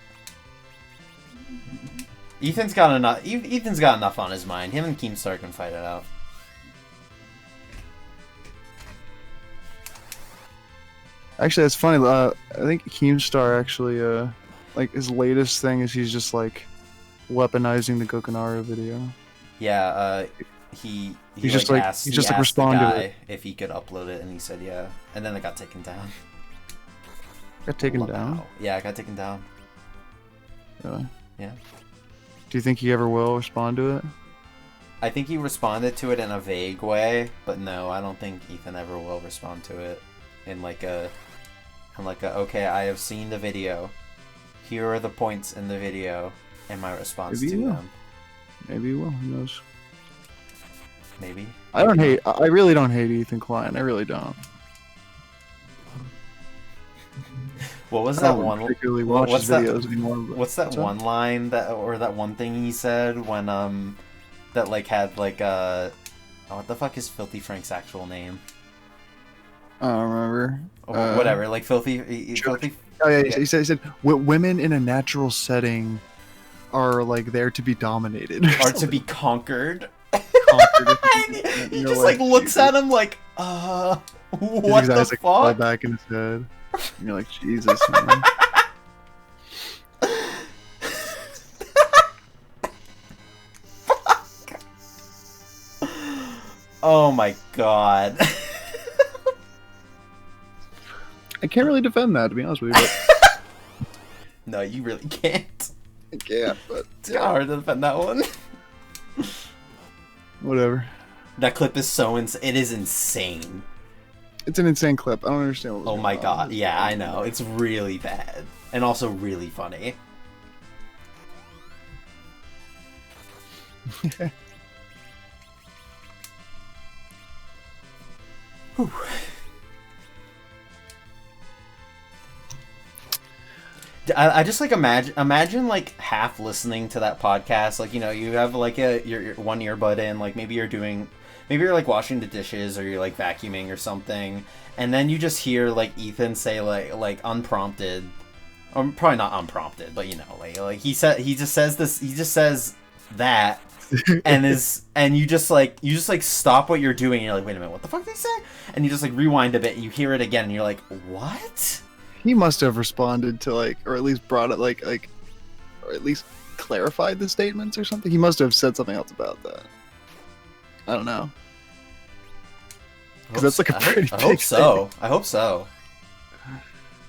Ethan's got enough on his mind. Him and Keemstar can fight it out. Actually, that's funny. I think Keemstar actually, like his latest thing is he's just like weaponizing the Gokinaru video. Yeah, he just like asked, he's just he like asked the responded to guy it. if he could upload it, and he said yeah, and then it got taken down. Got taken down. Wow. Yeah, it got taken down. Really? Yeah. Do you think he ever will respond to it? I think he responded to it in a vague way, but no, I don't think Ethan ever will respond to it in like a okay, I have seen the video. Here are the points in the video and my response Maybe to he will. them. Maybe he will. Who knows? Maybe. I really don't hate Ethan Klein. I really don't. What was I that don't one? particularly watch what's his that- videos anymore. But What's that one line that one thing he said when that like had like what the fuck is Filthy Frank's actual name? I don't remember. Or whatever, like filthy. Oh yeah, he said women in a natural setting are like there to be dominated. Are to be conquered. Conquered. And he You're just like looks at him like, what the like, fall fuck? back in his head. And you're like, Jesus, man. Oh my god. I can't really defend that, to be honest with you. But No, you really can't. I can't, but It's kind of hard to defend that one. whatever. That clip is it is insane. It's an insane clip. I don't understand what was Oh going my on. god, yeah, I know. It's really bad. And also really funny. Whew. I just like imagine like half listening to that podcast, like, you know, you have like your one earbud in, like maybe you're like washing the dishes or you're like vacuuming or something, and then you just hear like Ethan say like unprompted, or probably not unprompted, but you know, like he just says that and you just like stop what you're doing and you're like, wait a minute, what the fuck did he say? And you just like rewind a bit and you hear it again and you're like, what? He must have responded to like, or at least brought it like, or at least clarified the statements or something. He must have said something else about that. I don't know. Because that's like a pretty big I hope so. I hope so.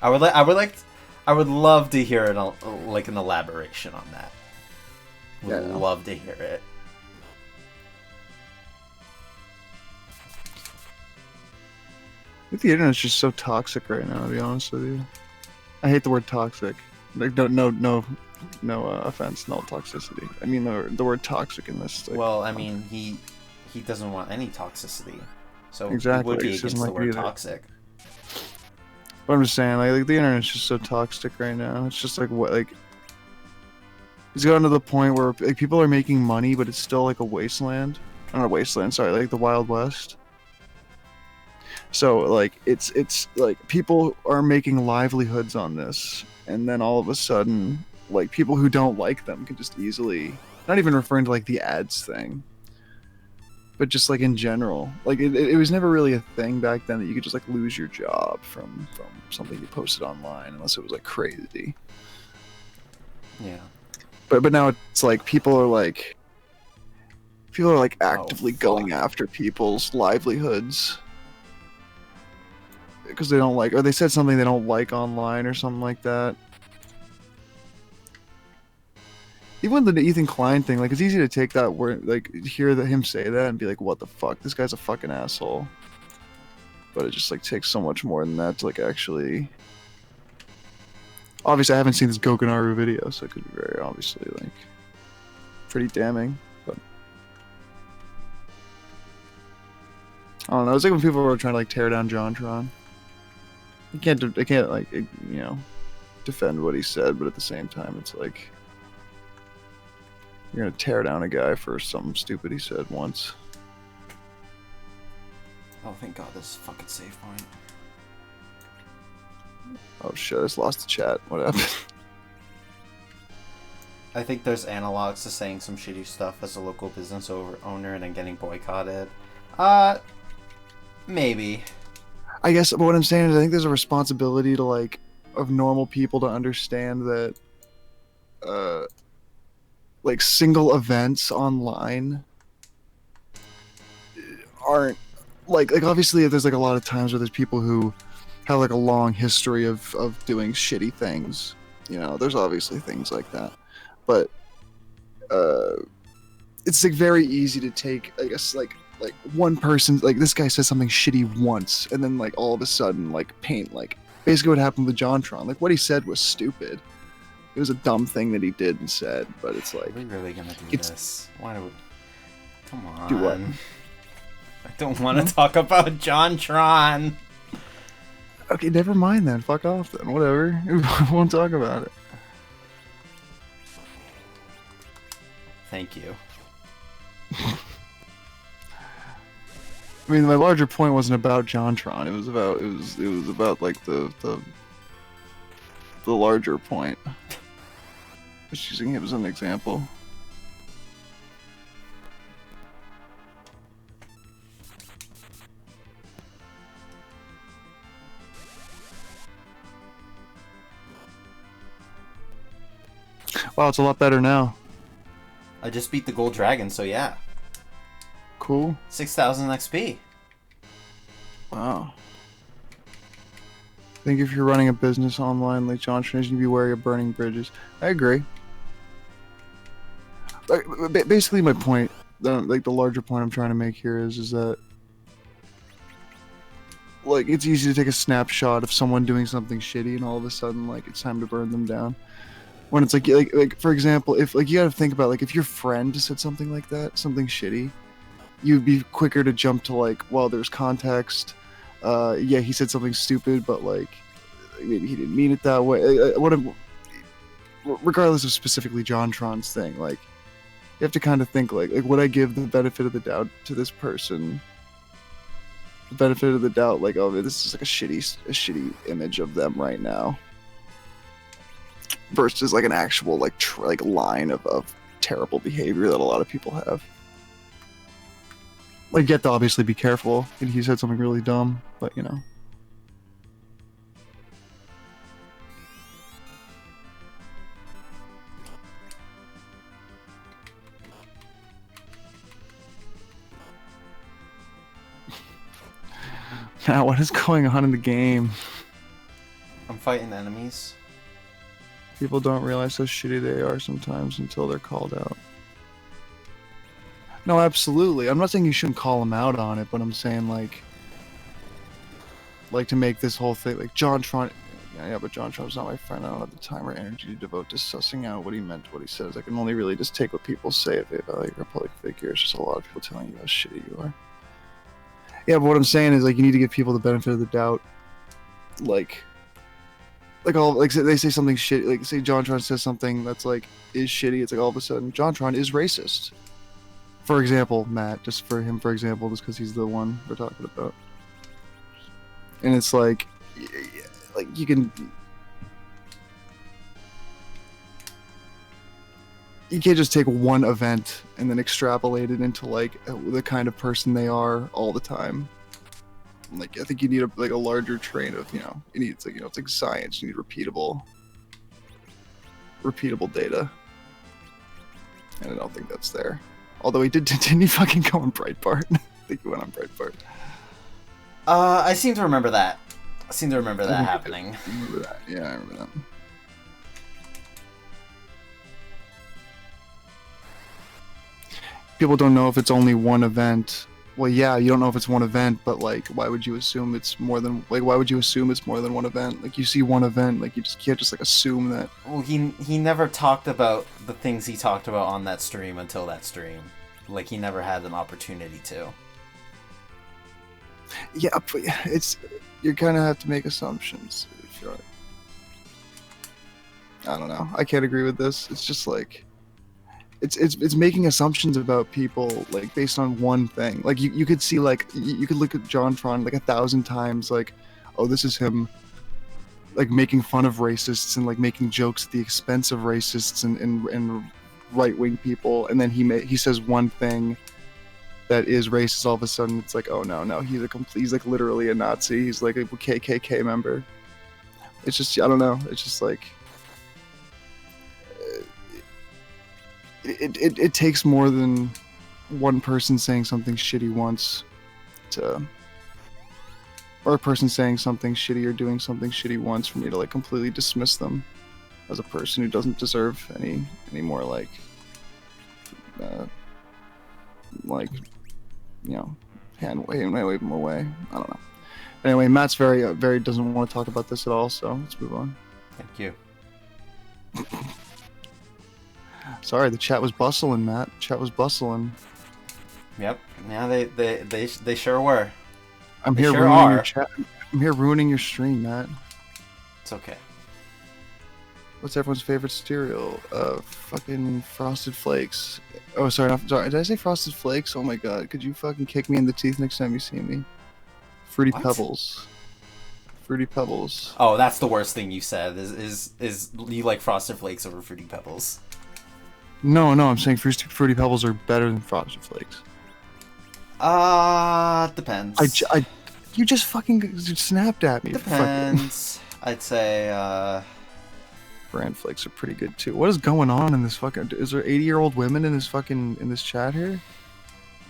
I would love to hear like an elaboration on that. Would Yeah. love to hear it. I think the internet's just so toxic right now, to be honest with you. I hate the word toxic. Like, no offense, no toxicity. I mean the word toxic in this. Like, Well, I mean, he doesn't want any toxicity, so Exactly, he would be he doesn't against the like word either. toxic. But I'm just saying, like the internet's just so toxic right now. It's just like what, like it's gotten to the point where like people are making money, but it's still like a wasteland. Not a wasteland, sorry, like the Wild West. So like it's like people are making livelihoods on this, and then all of a sudden, like people who don't like them can just easily, not even referring to like the ads thing, but just like in general, like it was never really a thing back then that you could just like lose your job from something you posted online unless it was like crazy. Yeah. But now it's like people are like People are like actively fuck. going after people's livelihoods because they don't like, or they said something they don't like online or something like that. Even with the Ethan Klein thing, like it's easy to take that word, like hear him say that and be like, "What the fuck? This guy's a fucking asshole." But it just like takes so much more than that to like actually. Obviously, I haven't seen this Gokanaru video, so it could be very obviously like pretty damning. But I don't know. It's like when people were trying to like tear down JonTron. You can't like defend what he said, but at the same time, it's like you're gonna tear down a guy for something stupid he said once. Oh, thank God, this is fucking save point. Oh shit! I just lost the chat. What happened? I think there's analogs to saying some shitty stuff as a local business owner and then getting boycotted. Maybe. I guess, but what I'm saying is, I think there's a responsibility to like of normal people to understand that, like single events online aren't like obviously there's like a lot of times where there's people who have like a long history of doing shitty things. There's obviously things like that, but it's like very easy to take, I guess, like one person, like this guy says something shitty once and then like all of a sudden like paint like basically what happened with JonTron. Like what he said was stupid. It was a dumb thing that he did and said, but it's like, Are we really gonna do this? Why do we? Come on. Do what? I don't want to talk about JonTron. Okay, never mind then. Fuck off then. Whatever. We won't talk about it. Thank you. I mean, my larger point wasn't about JonTron. It was about like the larger point. Just using him as an example. Wow, it's a lot better now. I just beat the Gold Dragon, so yeah. Cool. 6,000 XP. Wow. I think if you're running a business online like JonTron, you should be wary of burning bridges. I agree. Like, basically, my point, like the larger point I'm trying to make here is that, like, it's easy to take a snapshot of someone doing something shitty, and all of a sudden, like, it's time to burn them down. When it's like for example, if like you got to think about like if your friend said something like that, something shitty, you'd be quicker to jump to like, well, there's context. Yeah, he said something stupid, but like maybe he didn't mean it that way. Regardless of specifically JonTron's thing, like you have to kind of think like would I give the benefit of the doubt to this person? The benefit of the doubt, like, oh, this is like a shitty image of them right now, versus like an actual like line of terrible behavior that a lot of people have. Like, you have to obviously be careful. And he said something really dumb, but you know. Now, what is going on in the game? I'm fighting enemies. People don't realize how shitty they are sometimes until they're called out. No, absolutely. I'm not saying you shouldn't call them out on it, but I'm saying like to make this whole thing like JonTron. Yeah, but JonTron's not my friend. I don't have the time or energy to devote to sussing out what he meant, what he says. I can only really just take what people say if they value your public figure. It's just a lot of people telling you how shitty you are. Yeah, but what I'm saying is like you need to give people the benefit of the doubt. Like they say something shitty. Like say JonTron says something that's like is shitty. It's like all of a sudden JonTron is racist. For example, Matt, just for example, just because he's the one we're talking about. And it's like you can... You can't just take one event and then extrapolate it into, like, the kind of person they are all the time. Like, I think you need a larger train of, you know, it's like science. You need repeatable data. And I don't think that's there. Although he didn't he fucking go on Breitbart? I think he went on Breitbart. I seem to remember that. I seem to remember that think I happening. I remember that. Yeah, I remember that. People don't know if it's only one event. Well, yeah, you don't know if it's one event, but like, why would you assume it's more than like? Why would you assume it's more than one event? Like, you see one event, like you just can't just like assume that. Well, he never talked about the things he talked about on that stream until that stream. Like, he never had an opportunity to. Yeah, but it's you kind of have to make assumptions. If you're, I don't know. I can't agree with this. It's just like. It's making assumptions about people like based on one thing. Like you could see like you could look at JonTron like 1,000 times like, oh, this is him like making fun of racists and like making jokes at the expense of racists and right wing people, and then he says one thing that is racist. All of a sudden it's like, oh no, he's like literally a Nazi. He's like a KKK member. It's just I don't know. It's just like. It takes more than one person saying something shitty once to, or a person saying something shitty or doing something shitty once for me to like completely dismiss them as a person who doesn't deserve any more like you know wave them away. I don't know. Anyway, Matt's very doesn't want to talk about this at all, so let's move on. Thank you. Sorry, the chat was bustling, Matt. The chat was bustling. Yep. Yeah, they sure were. I'm They here sure ruining are. your chat. I'm here ruining your stream, Matt. It's okay. What's everyone's favorite cereal? Fucking Frosted Flakes. Oh, sorry, sorry. Did I say Frosted Flakes? Oh my god, could you fucking kick me in the teeth next time you see me? Fruity What? Pebbles. Fruity Pebbles. Oh, that's the worst thing you said. Is you like Frosted Flakes over Fruity Pebbles? No, I'm saying Fruity Pebbles are better than Frosted Flakes. Depends. You just fucking snapped at me. Depends. I'd say, Bran Flakes are pretty good too. What is going on in this fucking? Is there 80-year-old women in this chat here?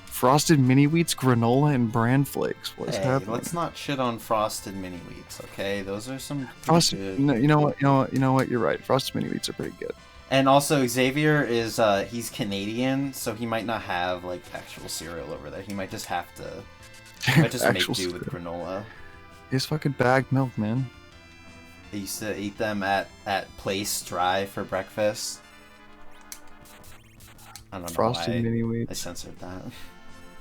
Frosted Mini Wheats, granola, and Bran Flakes. What is hey, happening? let's not shit on Frosted Mini Wheats, okay? Those are some pretty Frosted. good. No, you know what? You're right. Frosted Mini Wheats are pretty good. And also, Xavier is, he's Canadian, so he might not have, like, actual cereal over there. He might just have to, he might just make Actual do with cereal. granola. It's fucking bagged milk, man. I used to eat them at Place Dry for breakfast. I don't know Frosted why Mini I Wheats. censored that.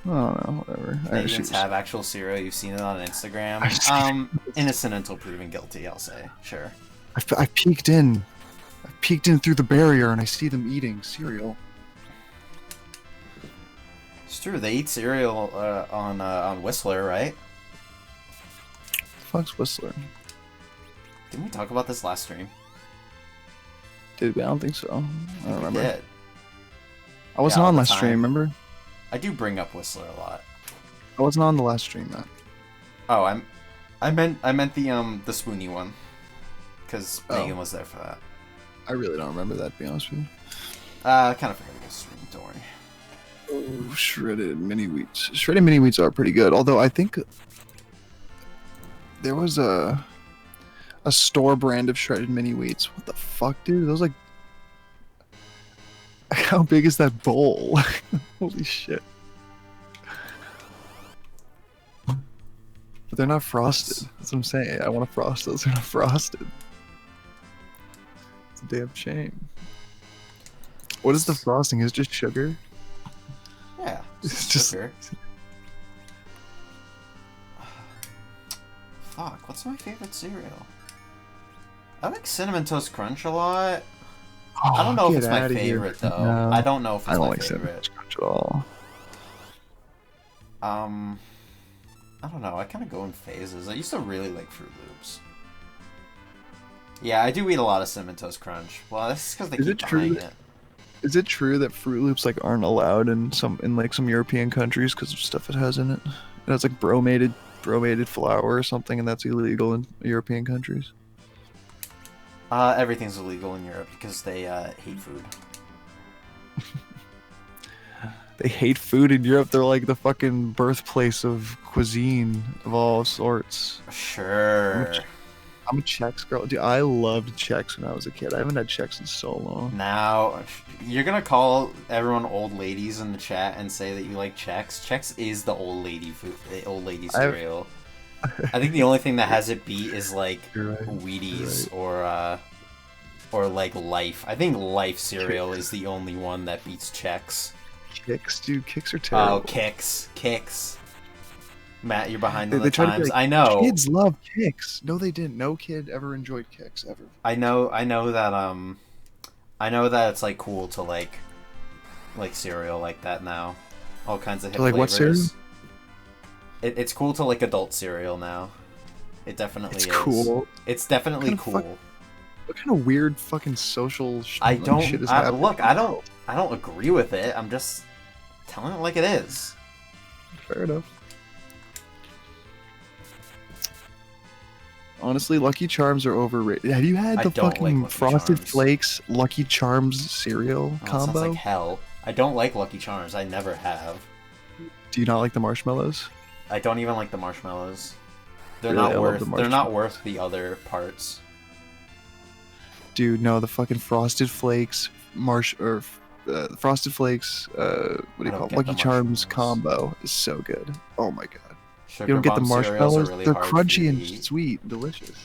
I don't know, whatever. Canadians have actual cereal. You've seen it on Instagram. Innocent until proven guilty, I'll say. Sure. I peeked in. I peeked in through the barrier and I see them eating cereal. It's true. They eat cereal on Whistler, right? Fuck's Whistler. Didn't we talk about this last stream? Did we? I don't think so. I don't remember. We did. I wasn't Yeah, all on the last time. stream, remember? I do bring up Whistler a lot. I wasn't on the last stream, Matt. Oh, I meant the Spoony one, because Oh. Megan was there for that. I really don't remember that, to be honest with you. I kind of forgot to go stream. Don't worry. Oh, shredded mini wheats. Shredded mini wheats are pretty good, although I think there was a store brand of shredded mini wheats. What the fuck, dude? Those like how big is that bowl? Holy shit. But they're not frosted. That's what I'm saying. I want to frost those. They're not frosted. It's a damn shame. What is the frosting? Is it just sugar? Yeah, It's just- sugar. Fuck, what's my favorite cereal? I like Cinnamon Toast Crunch a lot. I don't know if get it's my outta here. favorite though. No, I don't know if it's I don't my like Cinnamon favorite. Toast Crunch at all. I don't know. I kind of go in phases. I used to really like Fruit Loops. Yeah, I do eat a lot of Cinnamon Toast Crunch. Well, that's because they Is keep it true buying that- it. Is it true that Fruit Loops like aren't allowed in some European countries because of stuff it has in it? It has like bromated flour or something, and that's illegal in European countries. Everything's illegal in Europe because they hate food. They hate food in Europe. They're like the fucking birthplace of cuisine of all sorts. Sure. I'm a Chex girl. Dude, I loved Chex when I was a kid. I haven't had Chex in so long. Now, you're gonna call everyone old ladies in the chat and say that you like Chex. Chex is the old lady food, the old lady cereal. I think the only thing that has it beat is like You're right. Wheaties or like Life. I think Life cereal is the only one that beats Chex. Kicks, dude. Kicks are terrible. Oh, Kicks. Matt, you're behind They on the try to be times. like, I know. Kids love Kicks. No, they didn't. No kid ever enjoyed Kicks ever. I know that it's like cool to like cereal like that now. All kinds of hip like flavors. what cereal? It's cool to like adult cereal now. It definitely It's is. cool. It's definitely cool. What kind of weird fucking social shit I is don't happening? look. I don't agree with it. I'm just telling it like it is. Fair enough. Honestly, Lucky Charms are overrated. Have you had I the don't fucking like Lucky Frosted Charms. Flakes Lucky Charms cereal Oh, it sounds combo? like hell. I don't like Lucky Charms. I never have. Do you not like the marshmallows? I don't even like the marshmallows. They're Really? I not love worth. the They're not marshmallows. worth the other parts. Dude, no, the fucking Frosted Flakes Frosted Flakes. What do you don't call it? get Lucky the Charms marshmallows. combo is so good. Oh my god. Sugar You don't get the bomb cereals are marshmallows? really They're hard for you crunchy to and eat. sweet, delicious.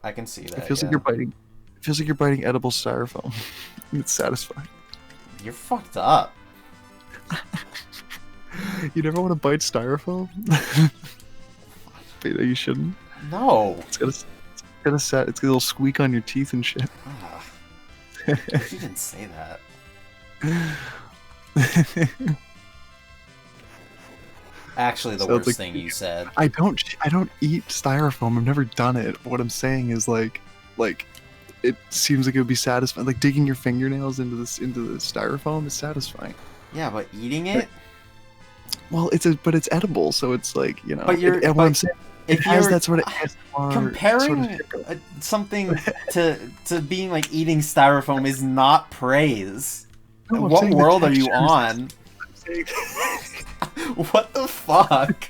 I can see that. It feels yeah. like you're biting. It feels like you're biting edible styrofoam. It's satisfying. You're fucked up. You never want to bite styrofoam? But you shouldn't. No. It's got a little squeak on your teeth and shit. Ah. You didn't say that. Actually, the Sounds worst like- thing you said. I don't eat styrofoam. I've never done it. But what I'm saying is like it seems like it would be satisfying. Like digging your fingernails into the styrofoam is satisfying. Yeah, but eating it. Well, it's edible, so it's like, you know. But you're. and what I'm saying, it if has you're that sort of ASMR comparing sort of something to being like eating styrofoam is not praise. No, I'm What saying the world are you texture on? is- What the fuck?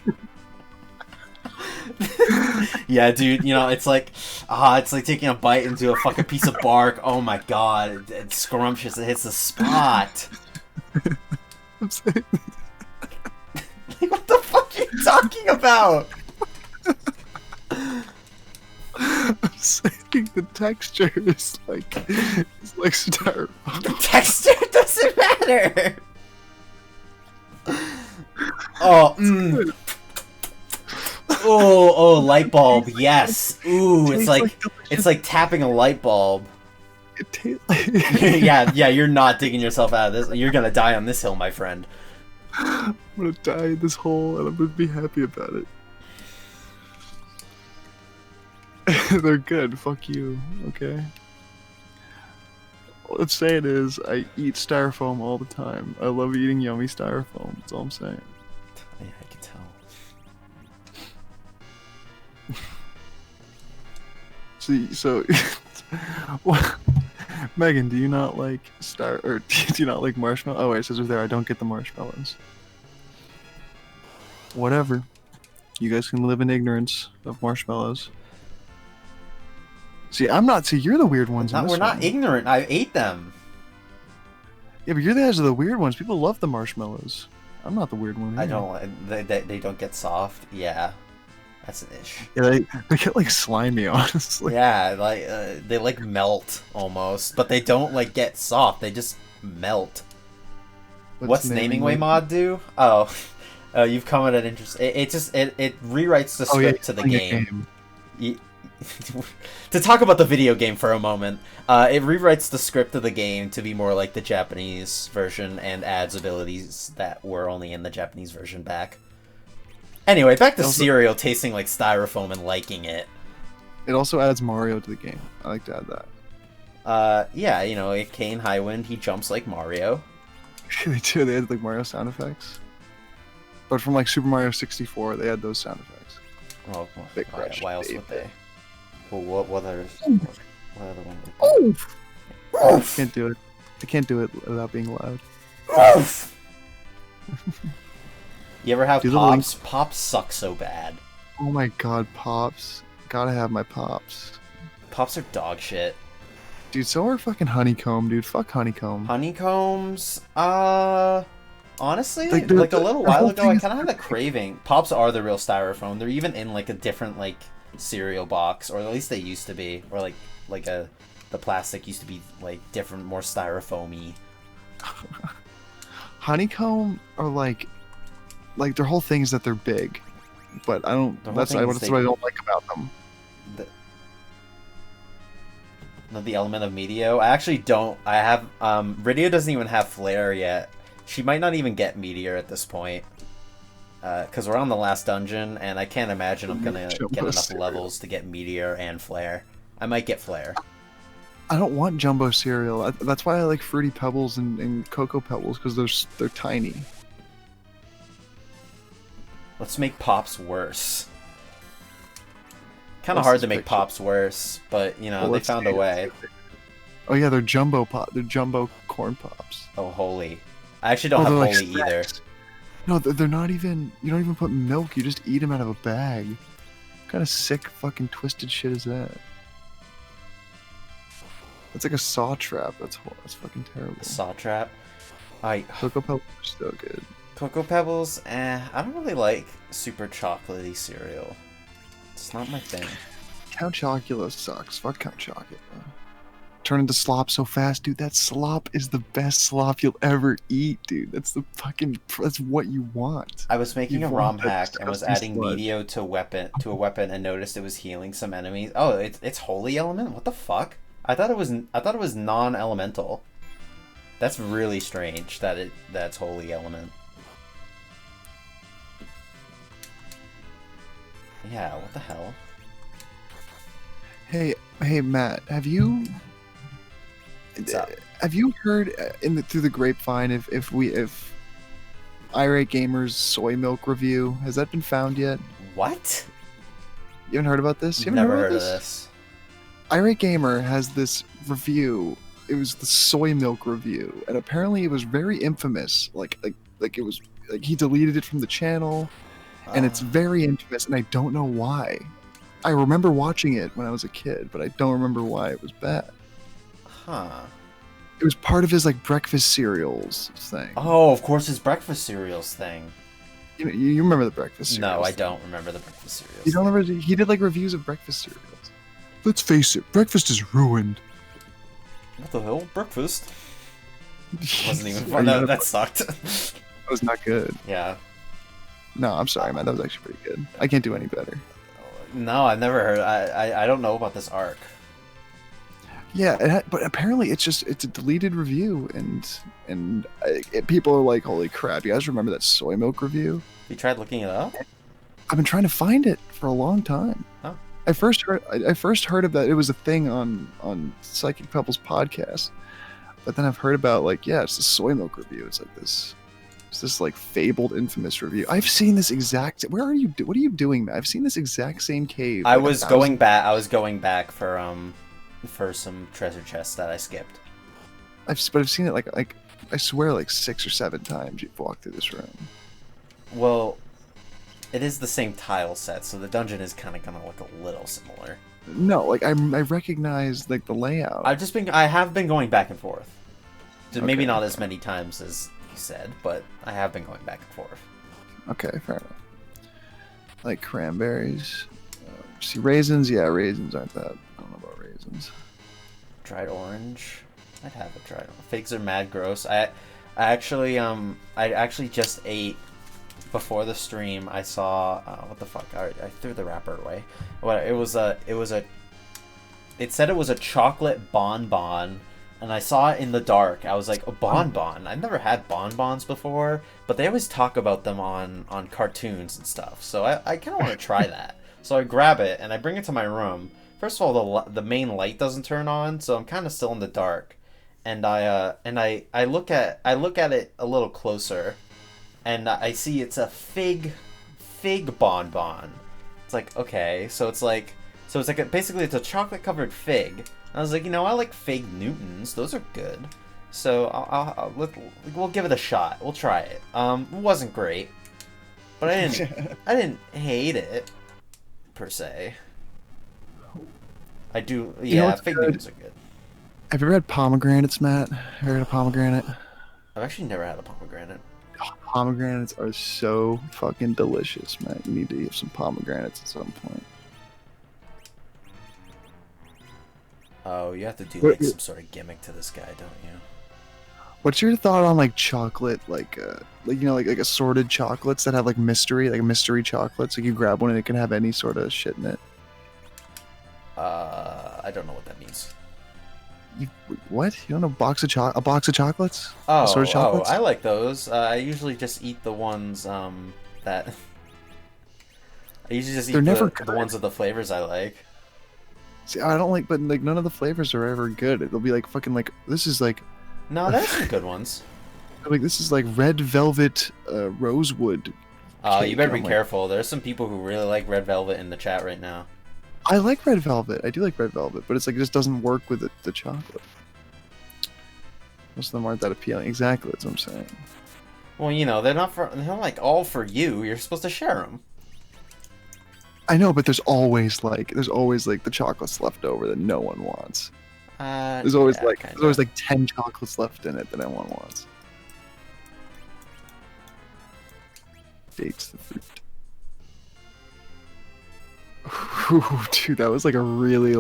Yeah, dude, you know, it's like taking a bite into a fucking piece of bark. Oh my god, it's scrumptious. It hits the spot. I'm saying, Like, what the fuck are you talking about? I'm saying the texture is like styrofoam. The texture doesn't matter. Oh, oh, light bulb. Yes. Ooh, it's like tapping a light bulb. It tastes like yeah, you're not digging yourself out of this. You're gonna die on this hill, my friend. I'm gonna die in this hole and I'm gonna be happy about it. They're good. Fuck you. Okay. All I'm saying is, I eat styrofoam all the time. I love eating yummy styrofoam. That's all I'm saying. Yeah, I can tell. So, what? Megan, do you not like do you not like marshmallows? Oh wait, it says right there, I don't get the marshmallows. Whatever. You guys can live in ignorance of marshmallows. See, you're the weird ones. in We're this not one. ignorant. I ate them. Yeah, but you're the guys are the weird ones. People love the marshmallows. I'm not the weird one. I either. don't. They don't get soft. Yeah, that's an ish. Yeah, they get like slimy, honestly. Yeah, like they like melt almost, but they don't like get soft. They just melt. What's Namingway mod do? Oh, you've come at an interest. It rewrites the script to the game. To talk about the video game for a moment, it rewrites the script of the game to be more like the Japanese version and adds abilities that were only in the Japanese version back. Anyway, back to cereal tasting like styrofoam and liking it. It also adds Mario to the game. I like to add that. Yeah, you know, Kane Highwind, he jumps like Mario. They do. They had like Mario sound effects. But from like Super Mario 64, they had those sound effects. Oh, Big Crush, why else baby. would they? Well, what other one? Oh! I can't do it. I can't do it without being loud. You ever have Do the Pops? Pops suck so bad. Oh my god, Pops. Gotta have my Pops. Pops are dog shit. Dude, so are fucking Honeycomb, dude. Fuck Honeycomb. Honeycombs, honestly, Like, like a little the while whole ago, thing I is- kind of had a craving. Pops are the real styrofoam. They're even in like a different like cereal box, or at least they used to be, or like the plastic used to be like different, more styrofoamy. Honeycomb are like their whole thing is that they're big, but I don't. The whole That's thing is what I don't like about them. The element of Meteor. I actually don't. I have Rydia doesn't even have Flare yet. She might not even get Meteor at this point. Because we're on the last dungeon, and I can't imagine I'm gonna get enough levels to get Meteor and Flare. I might get Flare. I don't want jumbo cereal. That's why I like Fruity Pebbles and Cocoa Pebbles, because they're tiny. Let's make Pops worse. Kind of What's hard this to make picture? Pops worse, but you know, Well, they let's found see a way. it. Oh yeah, they're jumbo pop. They're jumbo corn pops. Oh, holy. I actually don't Oh, have they're like holy either. snacks. No, they're not even. You don't even put milk. You just eat them out of a bag. What kind of sick, fucking twisted shit is that? That's like a saw trap. That's fucking terrible. Saw Trap. Cocoa Pebbles are so good. Cocoa Pebbles, I don't really like super chocolatey cereal. It's not my thing. Count Chocula sucks. Fuck Count Chocula. Turn into slop so fast, dude. That slop is the best slop you'll ever eat, dude. That's what you want. I was making You a want ROM that hack and was disgusting adding sludge. Meteor to a weapon and noticed it was healing some enemies. Oh, it's holy element? What the fuck? I thought it was non-elemental. That's really strange that's holy element. Yeah, what the hell? Hey, Matt, have you What's up? have you heard through the grapevine if Irate Gamer's soy milk review has that been found yet? What? You haven't heard about this? You haven't Never about heard of this. Irate Gamer has this review. It was the soy milk review, and apparently it was very infamous. Like it was like he deleted it from the channel, and it's very infamous, and I don't know why. I remember watching it when I was a kid, but I don't remember why it was bad. Huh. It was part of his like breakfast cereals thing. Oh, of course, his breakfast cereals thing. You remember the breakfast cereals? No, I thing. don't remember the breakfast cereals. You don't remember? He did like reviews of breakfast cereals. Let's face it, breakfast is ruined. What the hell? Breakfast? Wasn't even Are fun. you No, gonna- that sucked. That was not good. Yeah. No, I'm sorry, man. That was actually pretty good. I can't do any better. No, I've never heard. I don't know about this arc. Yeah, but apparently it's a deleted review, and people are like, "Holy crap! You guys remember that soy milk review?" You tried looking it up? I've been trying to find it for a long time. Huh. I first heard of that it was a thing on Psychic Pebbles podcast, but then I've heard about it's the soy milk review. It's like this. It's this like fabled, infamous review. I've seen this exact. Where are you? What are you doing, man? I've seen this exact same cave. I like, was 1,000 going back. I was going back for some treasure chests that I skipped. I've seen it like I swear like 6 or 7 times you've walked through this room. Well, it is the same tile set, so the dungeon is kind of gonna look a little similar. No, like I recognize like the layout. I have been going back and forth. Maybe Okay. not as many times as you said, but I have been going back and forth. Okay, fair enough. Like cranberries. See raisins? Yeah, raisins aren't that. I don't know about raisins. Dried orange. I'd have a dried orange. Figs are mad gross. I actually just ate before the stream. I saw what the fuck? I threw the wrapper away. It said it was a chocolate bonbon, and I saw it in the dark. I was like, a bonbon? I've never had bonbons before, but they always talk about them on cartoons and stuff. So I kind of want to try that. So I grab it and I bring it to my room. First of all, the main light doesn't turn on, so I'm kind of still in the dark. And I look at it a little closer, and I see it's a fig bonbon. It's like, okay, so it's like basically it's a chocolate covered fig. And I was like, I like fig Newtons, those are good. So we'll give it a shot. We'll try it. It wasn't great, but I didn't hate it per se. I do. You know Yeah, what's fig good? Newtons are good. Have you ever had pomegranates, Matt? Have you ever had a pomegranate? I've actually never had a pomegranate. Pomegranates are so fucking delicious, man. You need to eat some pomegranates at some point. Oh, you have to do What- like some sort of gimmick to this guy, don't you? What's your thought on like chocolate, like you know, like assorted chocolates that have like mystery chocolates? Like you grab one and it can have any sort of shit in it. I don't know what that means. What? You don't know a box of chocolates? Oh, Assorted chocolates? I like those. I usually just eat the ones that. I usually just eat They're never the good. ones with the flavors I like. See, I don't like, but like none of the flavors are ever good. It'll be like fucking like this is like No, there's some good ones. this is like red velvet rosewood. Oh, you cake, better and be I'm like, careful. There's some people who really like red velvet in the chat right now. I like red velvet. I do like red velvet, but it's like it just doesn't work with the chocolate. Most of them aren't that appealing. Exactly, that's what I'm saying. Well, you know, they're not like all for you. You're supposed to share them. I know, but there's always the chocolates left over that no one wants. There's always Yeah, like kinda. there's always like 10 chocolates left in it that no one wants. Dates the fruit. Ooh, dude, that was like a really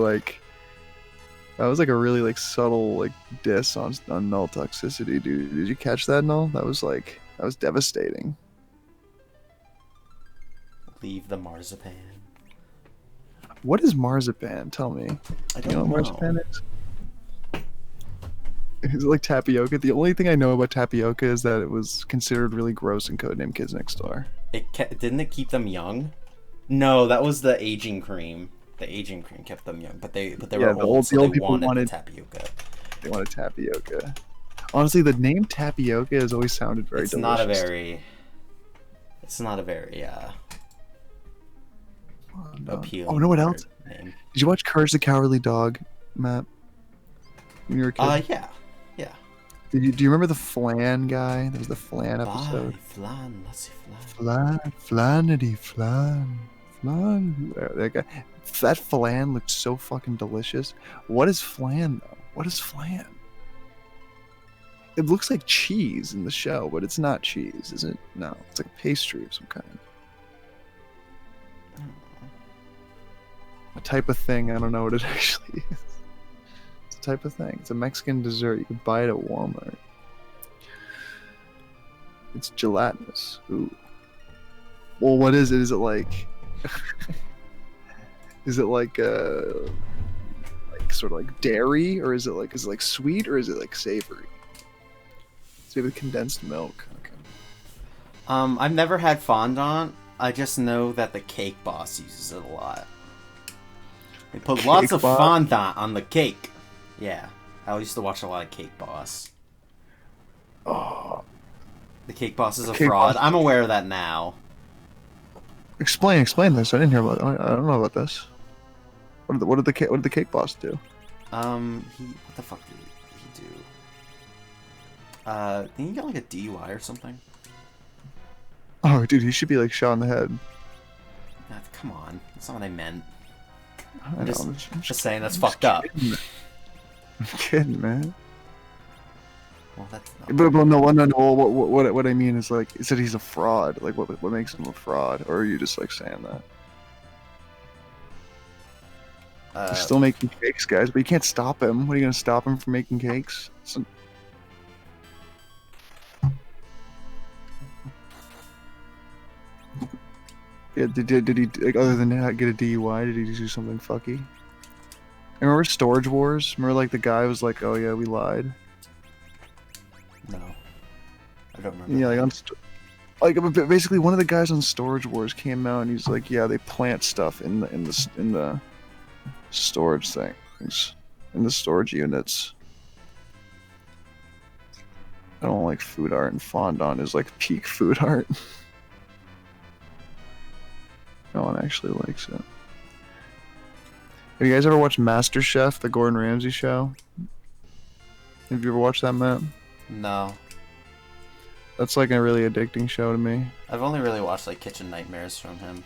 subtle like diss on null toxicity, dude. Did you catch that, null? That was devastating. Leave the marzipan. What is marzipan? Tell me. I You don't know what know. marzipan is? Is it like tapioca? The only thing I know about tapioca is that it was considered really gross in Codename Kids Next Door. Didn't it keep them young? No, that was the aging cream. The aging cream kept them young, but they Yeah, were the old, old so they people wanted wanted- the tapioca. They wanted tapioca. Honestly, the name tapioca has always sounded very It's delicious. not a very. It's not a very appealing. Oh, you know what else? Name. Did you watch Courage the Cowardly Dog, Matt? When you were a kid? Yeah, yeah. Do you remember the Flan guy? There was the Flan episode. Bye, flan, let's see Flan, Flanity, Flan, Flan. That guy. That Flan looked so fucking delicious. What is Flan though? What is Flan? It looks like cheese in the show, but it's not cheese, is it? No, it's like a pastry of some kind. A type of thing. I don't know what it actually is. It's a type of thing. It's a Mexican dessert. You can buy it at Walmart. It's gelatinous. Ooh. Well, what is it? Is it like? Is it like sort of like dairy, or is it like sweet, or is it like savory? It's maybe condensed milk. Okay. I've never had fondant. I just know that the Cake Boss uses it a lot. They put lots Cake of Boss? fondant on the cake. Yeah, I used to watch a lot of Cake Boss. Oh, The Cake Boss is a Cake fraud. Boss. I'm aware of that now. explain this. I didn't hear about. I don't know about this. What did the cake boss do? What the fuck did he do? Didn't he get like a DUI or something? Oh, dude, he should be like shot in the head. Come on, that's not what I meant. I Just- know, I'm Just saying that's I'm fucked up. kidding. I'm kidding, man. Well, that's not. But no. What I mean is like, he said he's a fraud. Like, what makes him a fraud? Or are you just like saying that? He's still making cakes, guys, but you can't stop him. What are you gonna stop him from making cakes? Yeah, did he like, other than that get a DUI? Did he do something fucky? And remember Storage Wars? Remember like the guy was like, "Oh yeah, we lied." No, I don't remember. Yeah, like basically one of the guys on Storage Wars came out and he's like, "Yeah, they plant stuff in the storage things, in the storage units." I don't like food art, and fondant is like peak food art. No one actually likes it. Have you guys ever watched MasterChef, the Gordon Ramsay show? Have you ever watched that, Matt? No. That's like a really addicting show to me. I've only really watched like Kitchen Nightmares from him.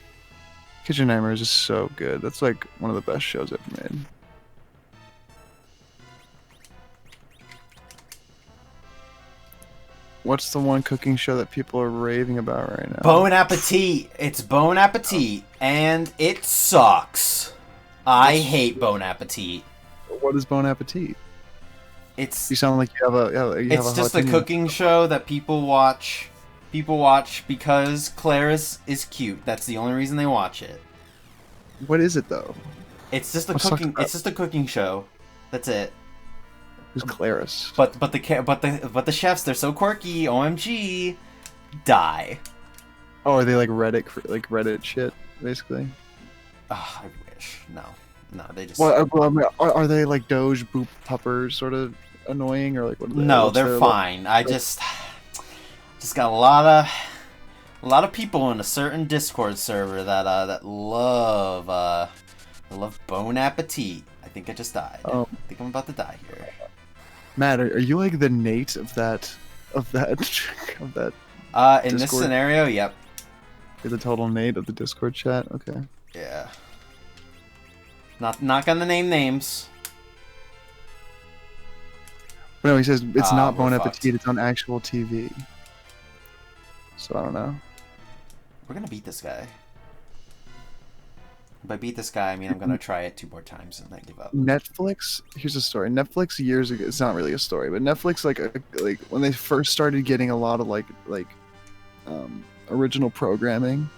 Kitchen Nightmares is so good. That's like one of the best shows ever made. What's the one cooking show that people are raving about right now? Bon Appetit. It's Bon Appetit, and it sucks. I hate Bon Appetit. What is Bon Appetit? It's You sound like you have a. it's just a cooking show that people watch. People watch because Claire is cute. That's the only reason they watch it. What is it though? It's just a Let's talk cooking. about- It's just a cooking show. That's it. Who's Claris? But the chefs, they're so quirky. OMG, die. Oh, are they like Reddit shit, basically? I wish. No, they just. Well, I mean, are they like Doge boop puppers, sort of annoying, or like what? Are they, No, what's they're their, fine. I just got a lot of people in a certain Discord server that love Bon Appetit. I think I just died. Oh. I think I'm about to die here. Matt, are you like the Nate of that of that? In this Discord? scenario, yep. You're the total Nate of the Discord chat. Okay. Yeah. Not gonna name names. But no, he says it's not we're Bon fucked. Appetit. It's on actual TV. So I don't know. We're gonna beat this guy. By beat this guy, I mean I'm gonna try it 2 more times and then give up. Netflix. Here's a story. Netflix years ago. It's not really a story, but Netflix like when they first started getting a lot of original programming.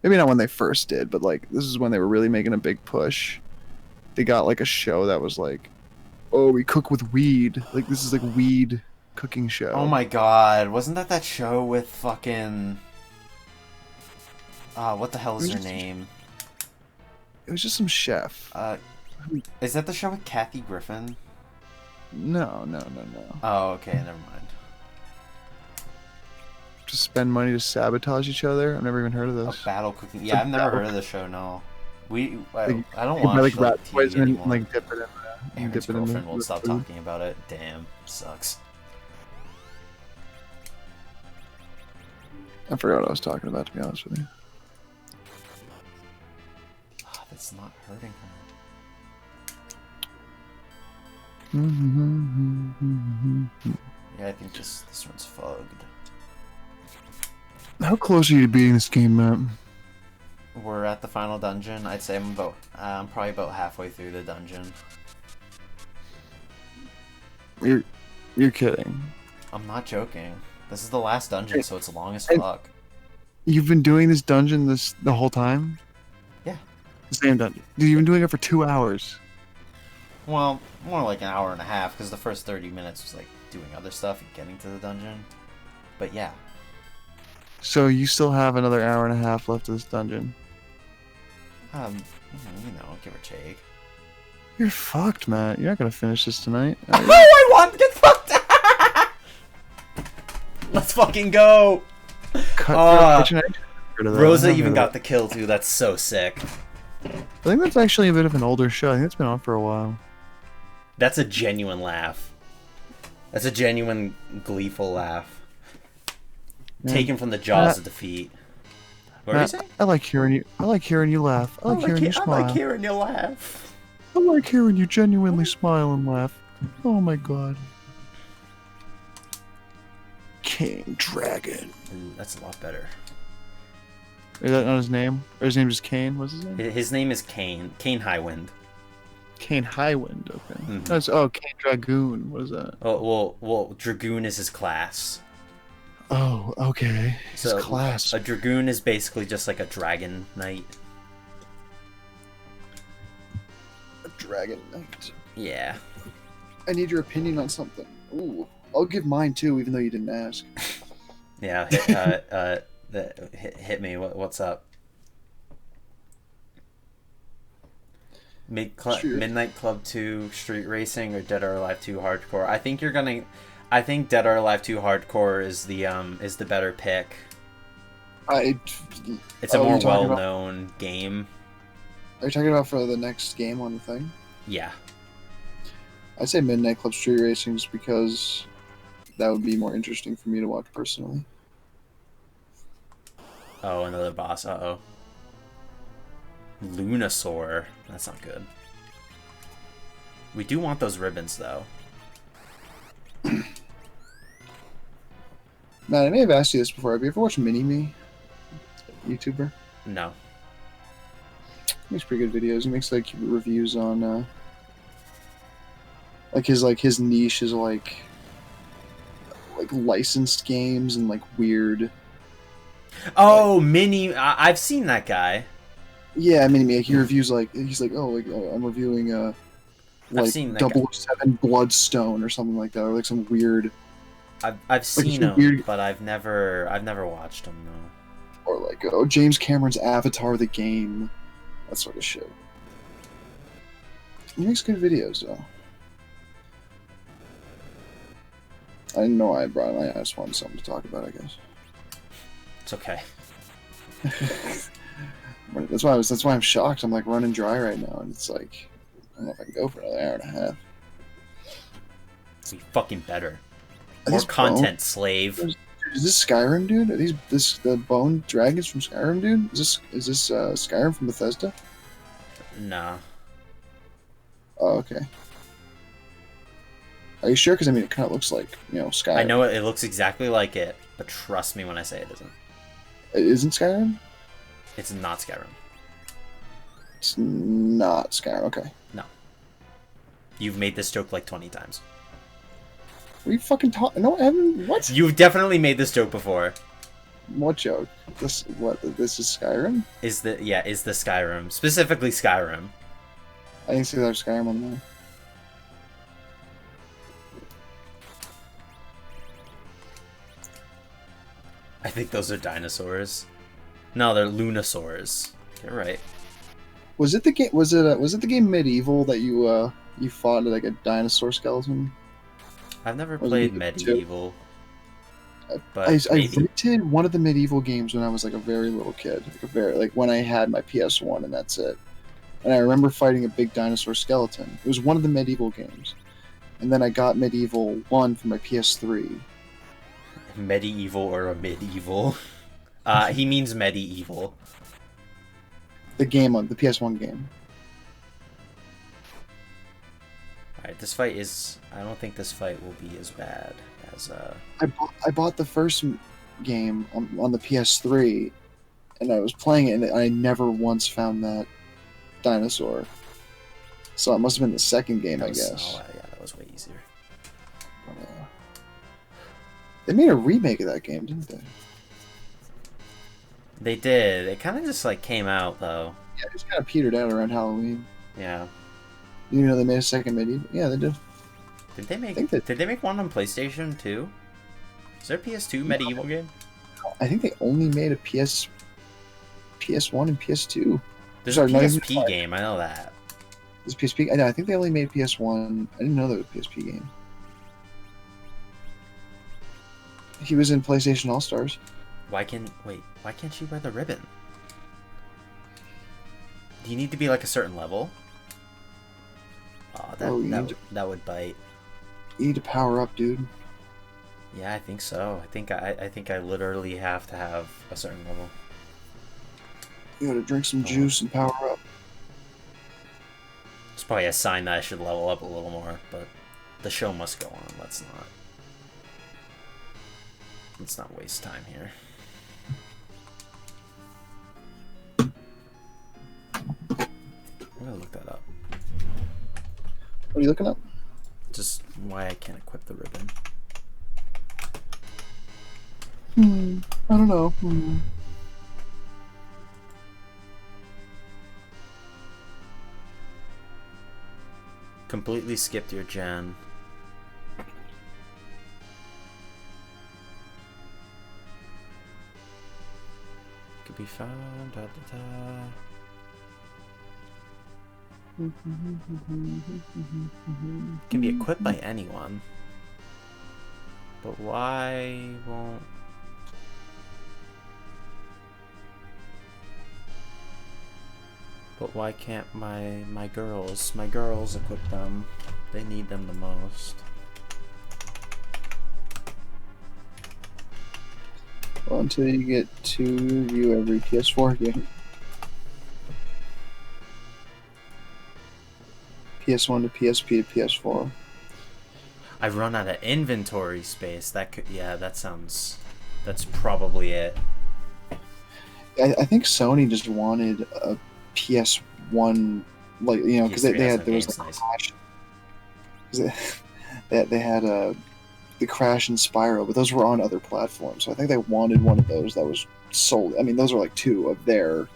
Maybe not when they first did, but like this is when they were really making a big push. They got like a show that was like, oh, we cook with weed. Like this is like weed cooking show. Oh my god, wasn't that show with fucking... what the hell is her name? It was just some chef. Is that the show with Kathy Griffin? No. Oh, okay, never mind. To spend money to sabotage each other. I've never even heard of A this. battle cooking. It's Yeah, a I've never battle- heard of the show, no. I don't You watch buy, like rat TV poison anymore. and like dip it in there. Aaron's Dip it in girlfriend the won't stop food. talking about it. Damn, sucks. I forgot what I was talking about, to be honest with you. That's not hurting her. Yeah, I think this one's fugged. How close are you to beating this game, Matt? We're at the final dungeon. I'd say I'm probably about halfway through the dungeon. You're kidding. I'm not joking. This is the last dungeon, so it's long as fuck. You've been doing this dungeon the whole time? Yeah. The same dungeon. Dude, you've been doing it for 2 hours. Well, more like an hour and a half, because the first 30 minutes was like doing other stuff and getting to the dungeon. But yeah. So you still have another hour and a half left of this dungeon. Give or take. You're fucked, Matt. You're not gonna finish this tonight. Oh, I want to get fucked! Let's fucking go! Rosa even got the kill too. That's so sick. I think that's actually a bit of an older show. I think it's been on for a while. That's a genuine laugh. That's a genuine gleeful laugh. Yeah. Taken from the jaws of defeat. What were you Matt, saying? I like hearing you laugh. I like hearing you smile. I like hearing you laugh. I like hearing you genuinely smile and laugh. Oh my god. King Dragon. Ooh, that's a lot better. Is that not his name? Or his name just Kane? What's his name? His name is Kane. Kane Highwind. Kane Highwind, okay. Mhm. That's Kane Dragoon. What is that? Oh, well, Dragoon is his class. Oh, okay. His So class. a Dragoon is basically just like a dragon knight. A Dragon Knight. Yeah. I need your opinion on something. Ooh. I'll give mine too, even though you didn't ask. Yeah. Hit me. What's up? Midnight Club 2 Street Racing or Dead or Alive 2 Hardcore. I think Dead or Alive 2 Hardcore is the better pick. It's a more well-known game. Are you talking about for the next game on the thing? Yeah. I say Midnight Club Street Racing just because that would be more interesting for me to watch personally. Oh, another boss. Uh-oh. Lunasaur. That's not good. We do want those ribbons, though. Matt, I may have asked you this before. Have you ever watched Mini-Me? YouTuber? No. He makes pretty good videos. He makes like reviews on his niche is like licensed games and like weird. Oh, I've seen that guy. Yeah, I mean, he reviews like he's like, oh, like I'm reviewing like seen that guy. 007 Bloodstone or something like that, or like some weird. I've seen him, weird, but I've never watched him though. Or like James Cameron's Avatar the game, that sort of shit. He makes good videos though. I didn't know I brought him. I just wanted something to talk about, I guess. It's okay. That's why I'm shocked. I'm like running dry right now, and it's like I don't know if I can go for another hour and a half. Be fucking better. More content, slave. Is this Skyrim, dude? Are these the bone dragons from Skyrim, dude? Is this Skyrim from Bethesda? Nah. Oh, okay. Are you sure? Because I mean, it kind of looks like Skyrim. I know it looks exactly like it, but trust me when I say it isn't. It isn't Skyrim? It's not Skyrim. It's not Skyrim. Okay. No. You've made this joke like 20 times. What are you fucking talking? No, I haven't. What? You've definitely made this joke before. What joke? This is Skyrim? Is the Skyrim, specifically Skyrim. I didn't see that Skyrim on there. I think those are dinosaurs. No, they're lunasaurs. You're right. Was it the game? Was it the game Medieval that you fought like a dinosaur skeleton? I've never played Medieval. But I rented one of the Medieval games when I was like a very little kid, like when I had my PS1, and that's it. And I remember fighting a big dinosaur skeleton. It was one of the Medieval games, and then I got Medieval 1 for my PS3. Medieval or a medieval? He means medieval. The game on the PS1 game. Alright, this fight is... I don't think this fight will be as bad as... I bought the first game on the PS3, and I was playing it, and I never once found that dinosaur. So it must have been the second game, I guess. Oh, yeah, that was way easier. They made a remake of that game, didn't they? They did. It kind of just like came out though. Yeah, it just kind of petered out around Halloween. Yeah. You know they made a second Medieval? Yeah, they did. Did they make one on PlayStation too? Is there a PS2 Medieval game? I think they only made a PS1 and PS2. There's a PSP game. I know that. There's PSP. I think they only made PS1. I didn't know there was a PSP game. He was in PlayStation All Stars. Why can't she wear the ribbon? Do you need to be like a certain level? That would bite. You need to power up, dude. Yeah, I think so. I think I literally have to have a certain level. You gotta drink some juice and power up. It's probably a sign that I should level up a little more, but the show must go on. Let's not waste time here. I'm gonna look that up. What are you looking up? Just why I can't equip the ribbon. I don't know. Completely skipped your gen. Could be found. Can be equipped by anyone. But why won't... But why can't my girls equip them? They need them the most. Well, until you get 2 of you every PS4 game. PS1 to PSP to PS4. I've run out of inventory space. That could, yeah, that sounds. That's probably it. I think Sony just wanted a PS1, like, you know, because they had, there was like nice. Crash. They had the Crash and Spyro, but those were on other platforms. So I think they wanted one of those that was sold. I mean, those are like 2 of their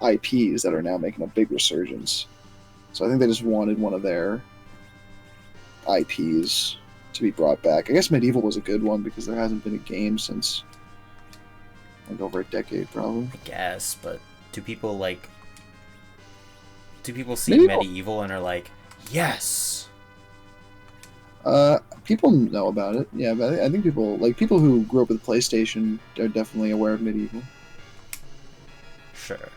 IPs that are now making a big resurgence. So I think they just wanted one of their IPs to be brought back. I guess Medieval was a good one because there hasn't been a game since like over a decade, probably. I guess, but do people see Medieval and are like, yes? People know about it, yeah, but I think people who grew up with PlayStation are definitely aware of Medieval. Sure.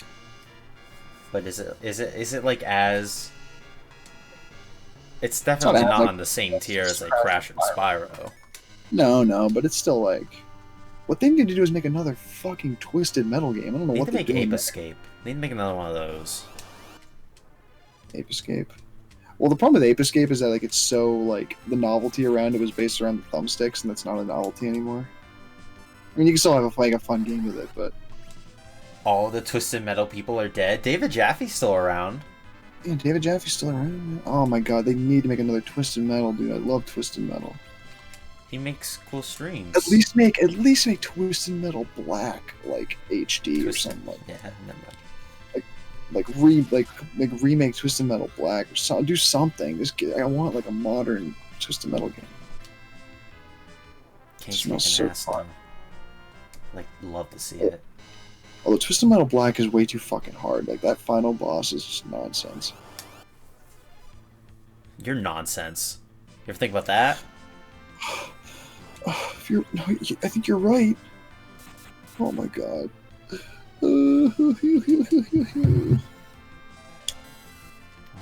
But is it like as? It's definitely not like, on the same tier as like Crash and Spyro. No, but it's still like, what they need to do is make another fucking Twisted Metal game. I don't know They what need they're to make doing. Ape Escape. They need to make another one of those. Ape Escape. Well, the problem with Ape Escape is that like it's so like the novelty around it was based around the thumbsticks, and that's not a novelty anymore. I mean, you can still have a fun game with it, but All the Twisted Metal people are dead. David Jaffe's still around. yeah, David Jaffe's still around. Oh my god, they need to make another Twisted Metal, dude. I love Twisted Metal. He makes cool streams. At least make Twisted Metal Black like HD or something like that. Yeah, never mind. Remake Twisted Metal Black or something. Do something. I want like a modern Twisted Metal game. Can't Smells kick so an ass fun. though. Like, love to see it. Although Twisted Metal Black is way too fucking hard. Like that final boss is just nonsense. You're nonsense. You ever think about that? I think you're right. Oh my god. All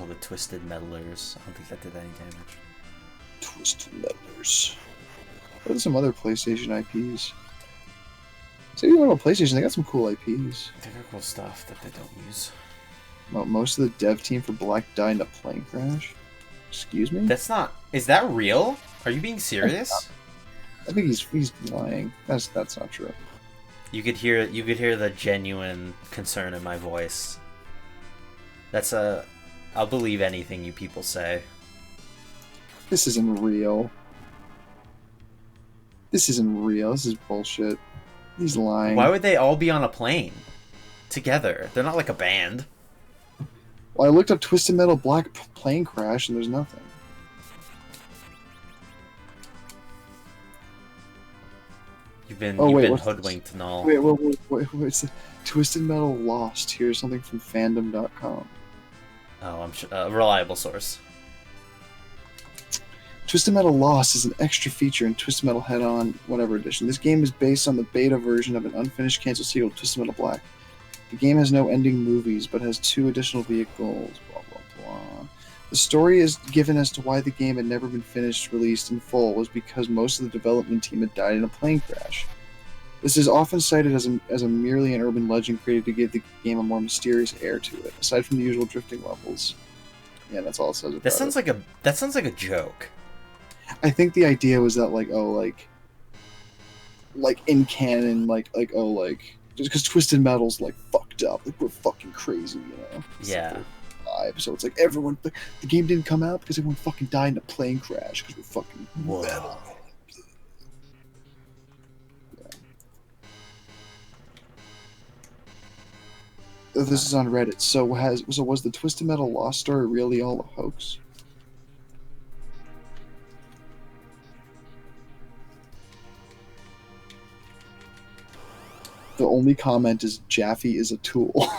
the Twisted Metalers. I don't think that did any damage. Twisted Metalers. What are some other PlayStation IPs? Say you about PlayStation, they got some cool IPs. They got cool stuff that they don't use. Well, most of the dev team for Black died in a plane crash. Excuse me? That's not. Is that real? Are you being serious? I think he's lying. That's not true. You could hear the genuine concern in my voice. I'll believe anything you people say. This isn't real. This isn't real. This is bullshit. He's lying. Why would they all be on a plane together? They're not like a band. Well, I looked up Twisted Metal Black plane crash and there's nothing. You've been what's hoodwinked and all. Wait, it's Twisted Metal Lost. Here's something from fandom.com. Oh, I'm sure a reliable source. Twisted Metal Lost is an extra feature in Twisted Metal Head-On whatever edition. This game is based on the beta version of an unfinished canceled sequel, Twisted Metal Black. The game has no ending movies, but has 2 additional vehicles. Blah blah blah. The story is given as to why the game had never been released in full was because most of the development team had died in a plane crash. This is often cited as a merely an urban legend created to give the game a more mysterious air to it, aside from the usual drifting levels. Yeah, that's all it says about That sounds like a joke. I think the idea was that like in canon just because Twisted Metal's like fucked up, like we're fucking crazy, you know. Yeah. So it's like everyone, the game didn't come out because everyone fucking died in a plane crash because we're fucking metal. Yeah. This is on Reddit. So was the Twisted Metal Lost story really all a hoax? The only comment is Jaffe is a tool.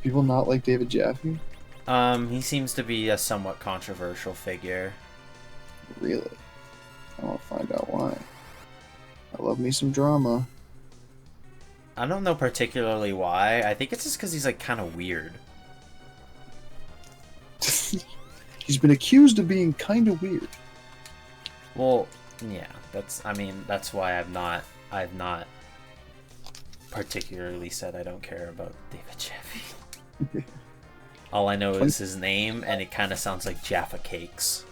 People not like David Jaffe? He seems to be a somewhat controversial figure. Really? I want to find out why. I love me some drama. I don't know particularly why. I think it's just because he's like kind of weird. He's been accused of being kind of weird. Well, yeah, that's why I've not particularly said I don't care about David Jaffe. All I know is his name, and it kind of sounds like Jaffa Cakes.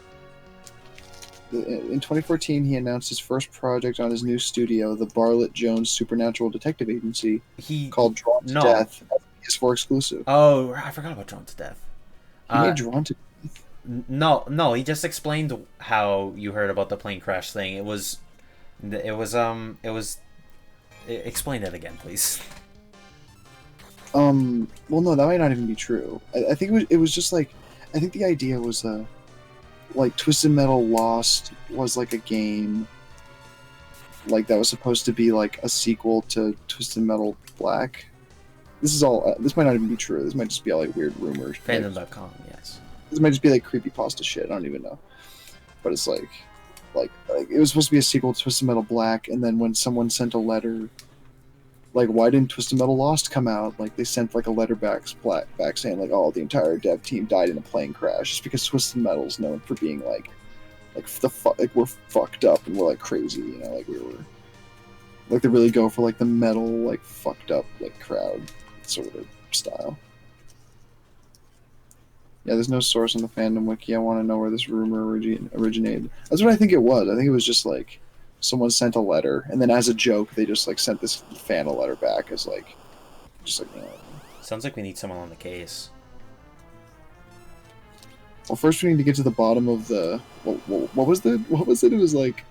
In 2014, he announced his first project on his new studio, the Bartlett Jones Supernatural Detective Agency, called Drawn to Death, as PS4 exclusive. Oh, I forgot about Drawn to Death. He made Drawn to Death. No, he just explained how you heard about the plane crash thing. Explain it again, please. Well, no, that might not even be true. I think it was just like, I think the idea was like Twisted Metal Lost was like a game, like that was supposed to be like a sequel to Twisted Metal Black. This is all. This might not even be true. This might just be all like weird rumors. Fandom.com, yes. This might just be like creepypasta shit. I don't even know. But it's like it was supposed to be a sequel to Twisted Metal Black, and then when someone sent a letter, like, why didn't Twisted Metal Lost come out? Like, they sent like a letter back saying like, oh, the entire dev team died in a plane crash, just because Twisted Metal's known for being like we're fucked up and we're like crazy, you know, like we were like they really go for like the metal like fucked up like crowd sort of style. Yeah, there's no source on the fandom wiki. I want to know where this rumor originated. That's what I think it was. I think it was just like someone sent a letter, and then as a joke, they just like sent this fan a letter back as like, just like. You know. Sounds like we need someone on the case. Well, first we need to get to the bottom of the. What was it? It was like.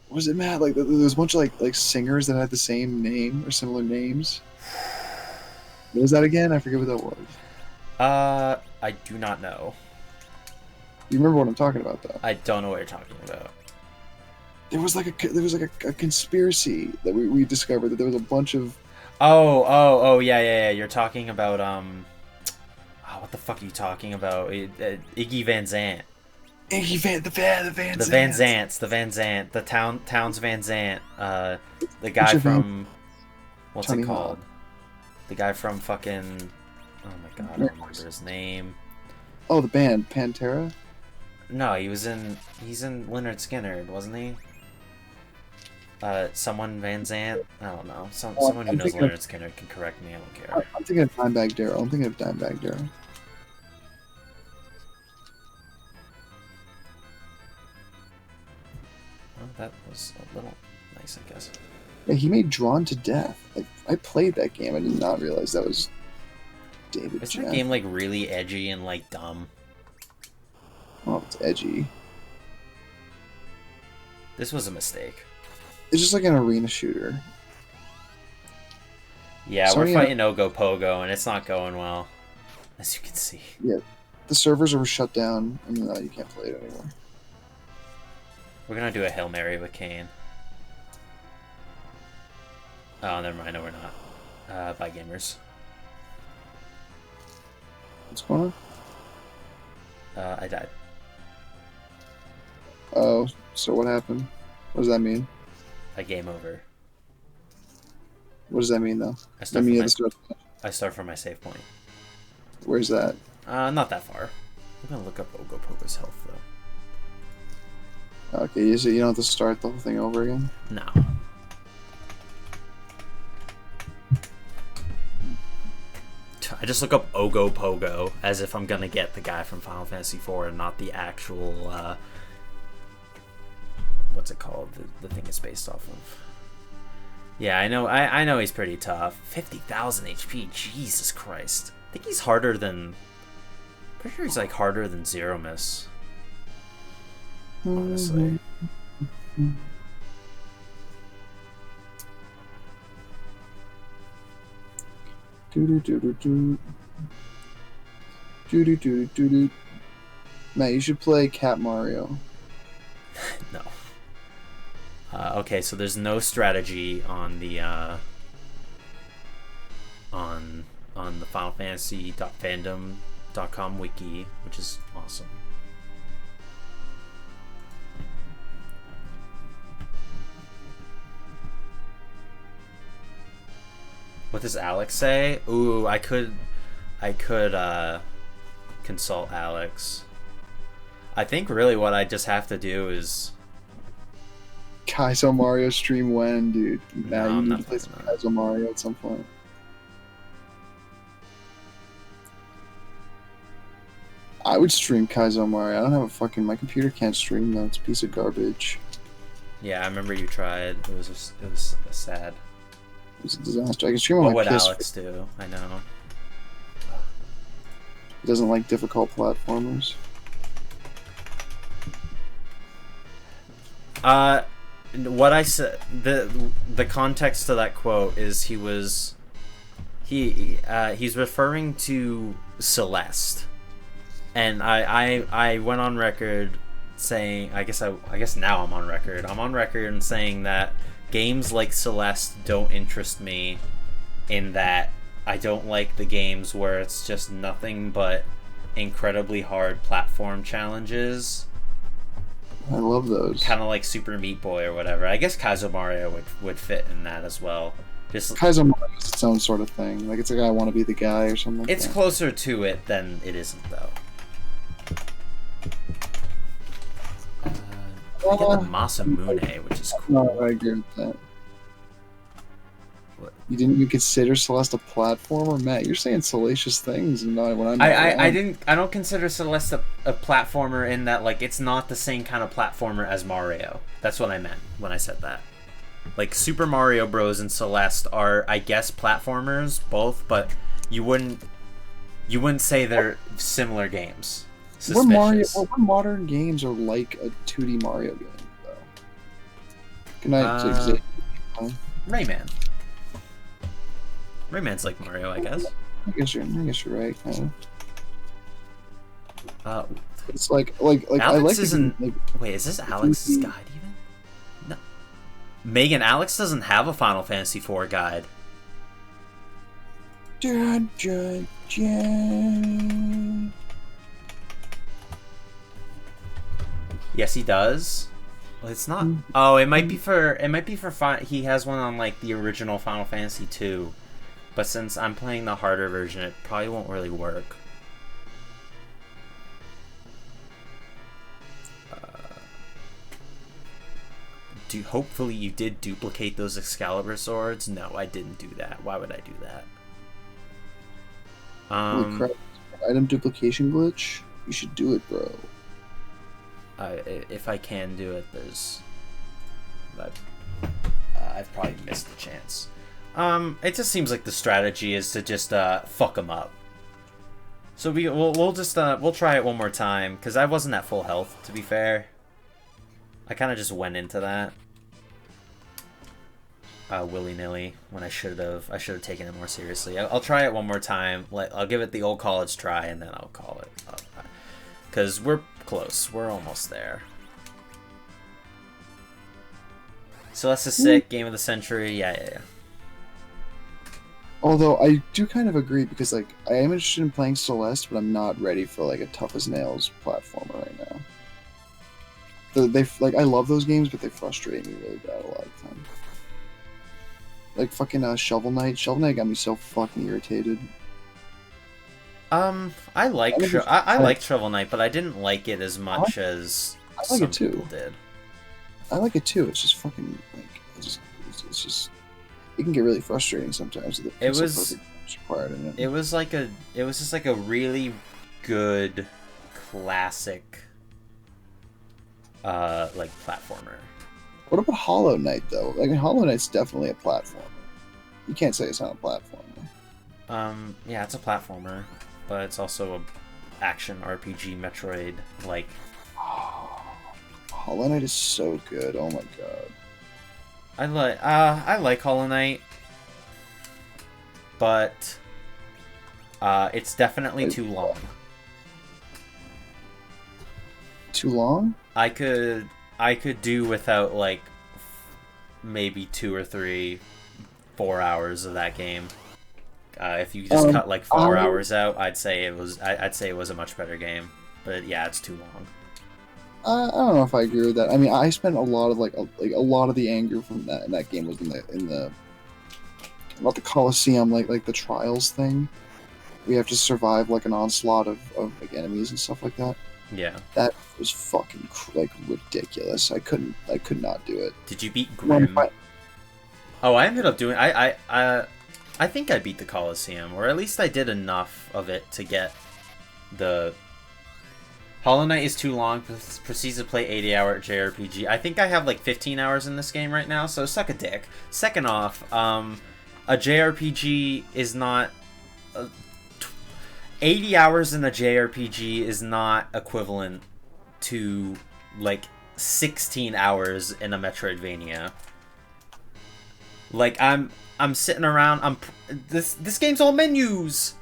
What was it, Matt? Like there was a bunch of like singers that had the same name or similar names. What was that again? I forget what that was. I do not know. You remember what I'm talking about, though? I don't know what you're talking about. There was like a conspiracy that we discovered that there was a bunch of. Oh, yeah. You're talking about what the fuck are you talking about? Iggy Van Zant. The Van Zants, the Towns Van Zant, the guy from what's Tony it called? Hawk. The guy from fucking. Oh my god, I don't remember his name. Oh, the band Pantera. No, he's in Lynyrd Skynyrd, wasn't he? Someone Van Zant. I don't know. Someone who knows Lynyrd Skynyrd can correct me. I don't care. I'm thinking of Dimebag Darrell. Well, that was a little nice, I guess. Yeah, he made Drawn to Death. Like, I played that game. I did not realize that was David. Isn't that game like really edgy and like dumb? Oh, it's edgy. This was a mistake. It's just like an arena shooter. Yeah, we're fighting Ogo Pogo, and it's not going well, as you can see. Yeah, the servers are shut down, and you can't play it anymore. We're gonna do a Hail Mary with Kane. Oh, never mind. No, we're not. Bye, gamers. What's going on? I died. Oh, so what happened? What does that mean? A game over. What does that mean, though? I start from my save point. Where's that? Not that far. I'm gonna look up Ogo Pogo's health, though. Okay, so you don't have to start the whole thing over again? No. I just look up Ogo Pogo as if I'm gonna get the guy from Final Fantasy IV and not the actual, what's it called? The thing it's based off of. Yeah, I know he's pretty tough. 50,000 HP, Jesus Christ. I think he's harder than... Pretty sure he's like harder than Zero Miss. Honestly. Matt, you should play Cat Mario. No. Okay, so there's no strategy on the on the Final Fantasy.fandom.com wiki, which is awesome. What does Alex say? Ooh, I could consult Alex. I think really what I just have to do is... Kaizo Mario stream when, dude? Nah, No, you I'm need not to play some playing that. Kaizo Mario at some point. I would stream Kaizo Mario. I don't have a fucking... My computer can't stream though. It's a piece of garbage. Yeah, I remember you tried. It was sad. It was a disaster. I can stream on What my would PS. Alex do? I know. He doesn't like difficult platformers. What I said, the context to that quote is he's referring to Celeste, and I went on record saying, I guess now I'm on record. I'm on record and saying that games like Celeste don't interest me, in that I don't like the games where it's just nothing but incredibly hard platform challenges. I love those. Kind of like Super Meat Boy or whatever. I guess Kaizo Mario would fit in that as well. Just Kaizo Mario is its own sort of thing. Like, it's like I want to be the guy or something like it's that. closer to it than it isn't, though. We get the Masamune, which is cool. No, I agree with that. What? You didn't even consider Celeste a platformer? Matt, you're saying salacious things and not when I'm I don't consider Celeste a platformer in that, like, it's not the same kind of platformer as Mario. That's what I meant when I said that. Like, Super Mario Bros. And Celeste are, I guess, platformers, both, but you wouldn't say they're similar games. Suspicious. What modern games are like a 2D Mario game, though? Good night, Xavier. Rayman. Rayman's like Mario, I guess. I guess you're right, kind of. Uh, It's like I Alex like isn't. like, Wait, is this Alex's guide even? No. Megan, Alex doesn't have a Final Fantasy IV guide. Dun, dun, dun. Yes, he does. Well, it's not. Oh, it might be for. He has one on like the original Final Fantasy II, but since I'm playing the harder version, it probably won't really work. Hopefully you did duplicate those Excalibur swords. No, I didn't do that. Why would I do that? Holy crap. Item duplication glitch? You should do it, bro. If I can do it, I've probably missed the chance. It just seems like the strategy is to just fuck them up. So we'll try it one more time, because I wasn't at full health, to be fair. I kind of just went into that willy-nilly when I should have taken it more seriously. I'll try it one more time. I'll give it the old college try, and then I'll call it. Because we're close. We're almost there. Celeste is sick. Game of the century. Yeah. Although I do kind of agree, because like I am interested in playing Celeste, but I'm not ready for like a tough as nails platformer right now. They like, I love those games, but they frustrate me really bad a lot of times. Like fucking Shovel Knight. Shovel Knight got me so fucking irritated. I liked Shovel Knight, but I didn't like it as much as like some people did. I like it too. It's just fucking like it's just it can get really frustrating sometimes. It was required in it. It was just like a really good classic like platformer. What about Hollow Knight though? Like Hollow Knight's definitely a platformer. You can't say it's not a platformer. Yeah, it's a platformer, but it's also a action RPG Metroid like. Hollow Knight is so good. Oh my god. I like Hollow Knight, but it's definitely too long. Too long? I could do without like maybe 2 or 3, 4 hours of that game. If you just cut like 4 hours out, I'd say it was a much better game. But yeah, it's too long. I don't know if I agree with that. I mean, I spent a lot of a lot of the anger from that game was in the about the Coliseum, like the Trials thing. we have to survive like an onslaught of like enemies and stuff like that. Yeah. That was fucking like ridiculous. I could not do it. Did you beat Well, Grim? Oh, I ended up doing. I think I beat the Coliseum, or at least I did enough of it to get the. Hollow Knight is too long. Proceeds to play 80-hour JRPG. I think I have like 15 hours in this game right now, so suck a dick. Second off, a JRPG is not. 80 hours in a JRPG is not equivalent to like 16 hours in a Metroidvania. Like I'm sitting around. This game's all menus.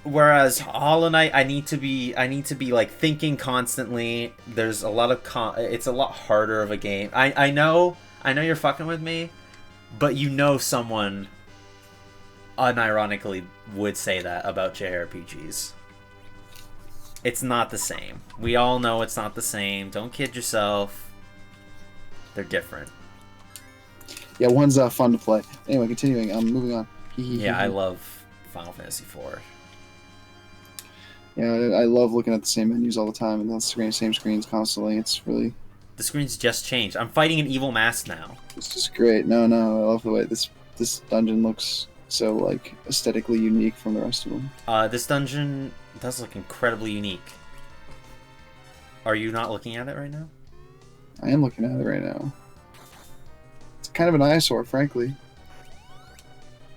Whereas Hollow Knight, I need to be like thinking constantly. There's a lot of it's a lot harder of a game. I know you're fucking with me, but you know someone unironically would say that about JRPGs. It's not the same. We all know it's not the same. Don't kid yourself. They're different. Yeah, one's fun to play. Anyway, continuing. I'm moving on. Yeah, I love Final Fantasy IV. Yeah, I love looking at the same menus all the time and the same screens constantly. It's really... The screens just changed. I'm fighting an evil mask now. It's just great. No, I love the way this dungeon looks so, like, aesthetically unique from the rest of them. This dungeon does look incredibly unique. Are you not looking at it right now? I am looking at it right now. It's kind of an eyesore, frankly.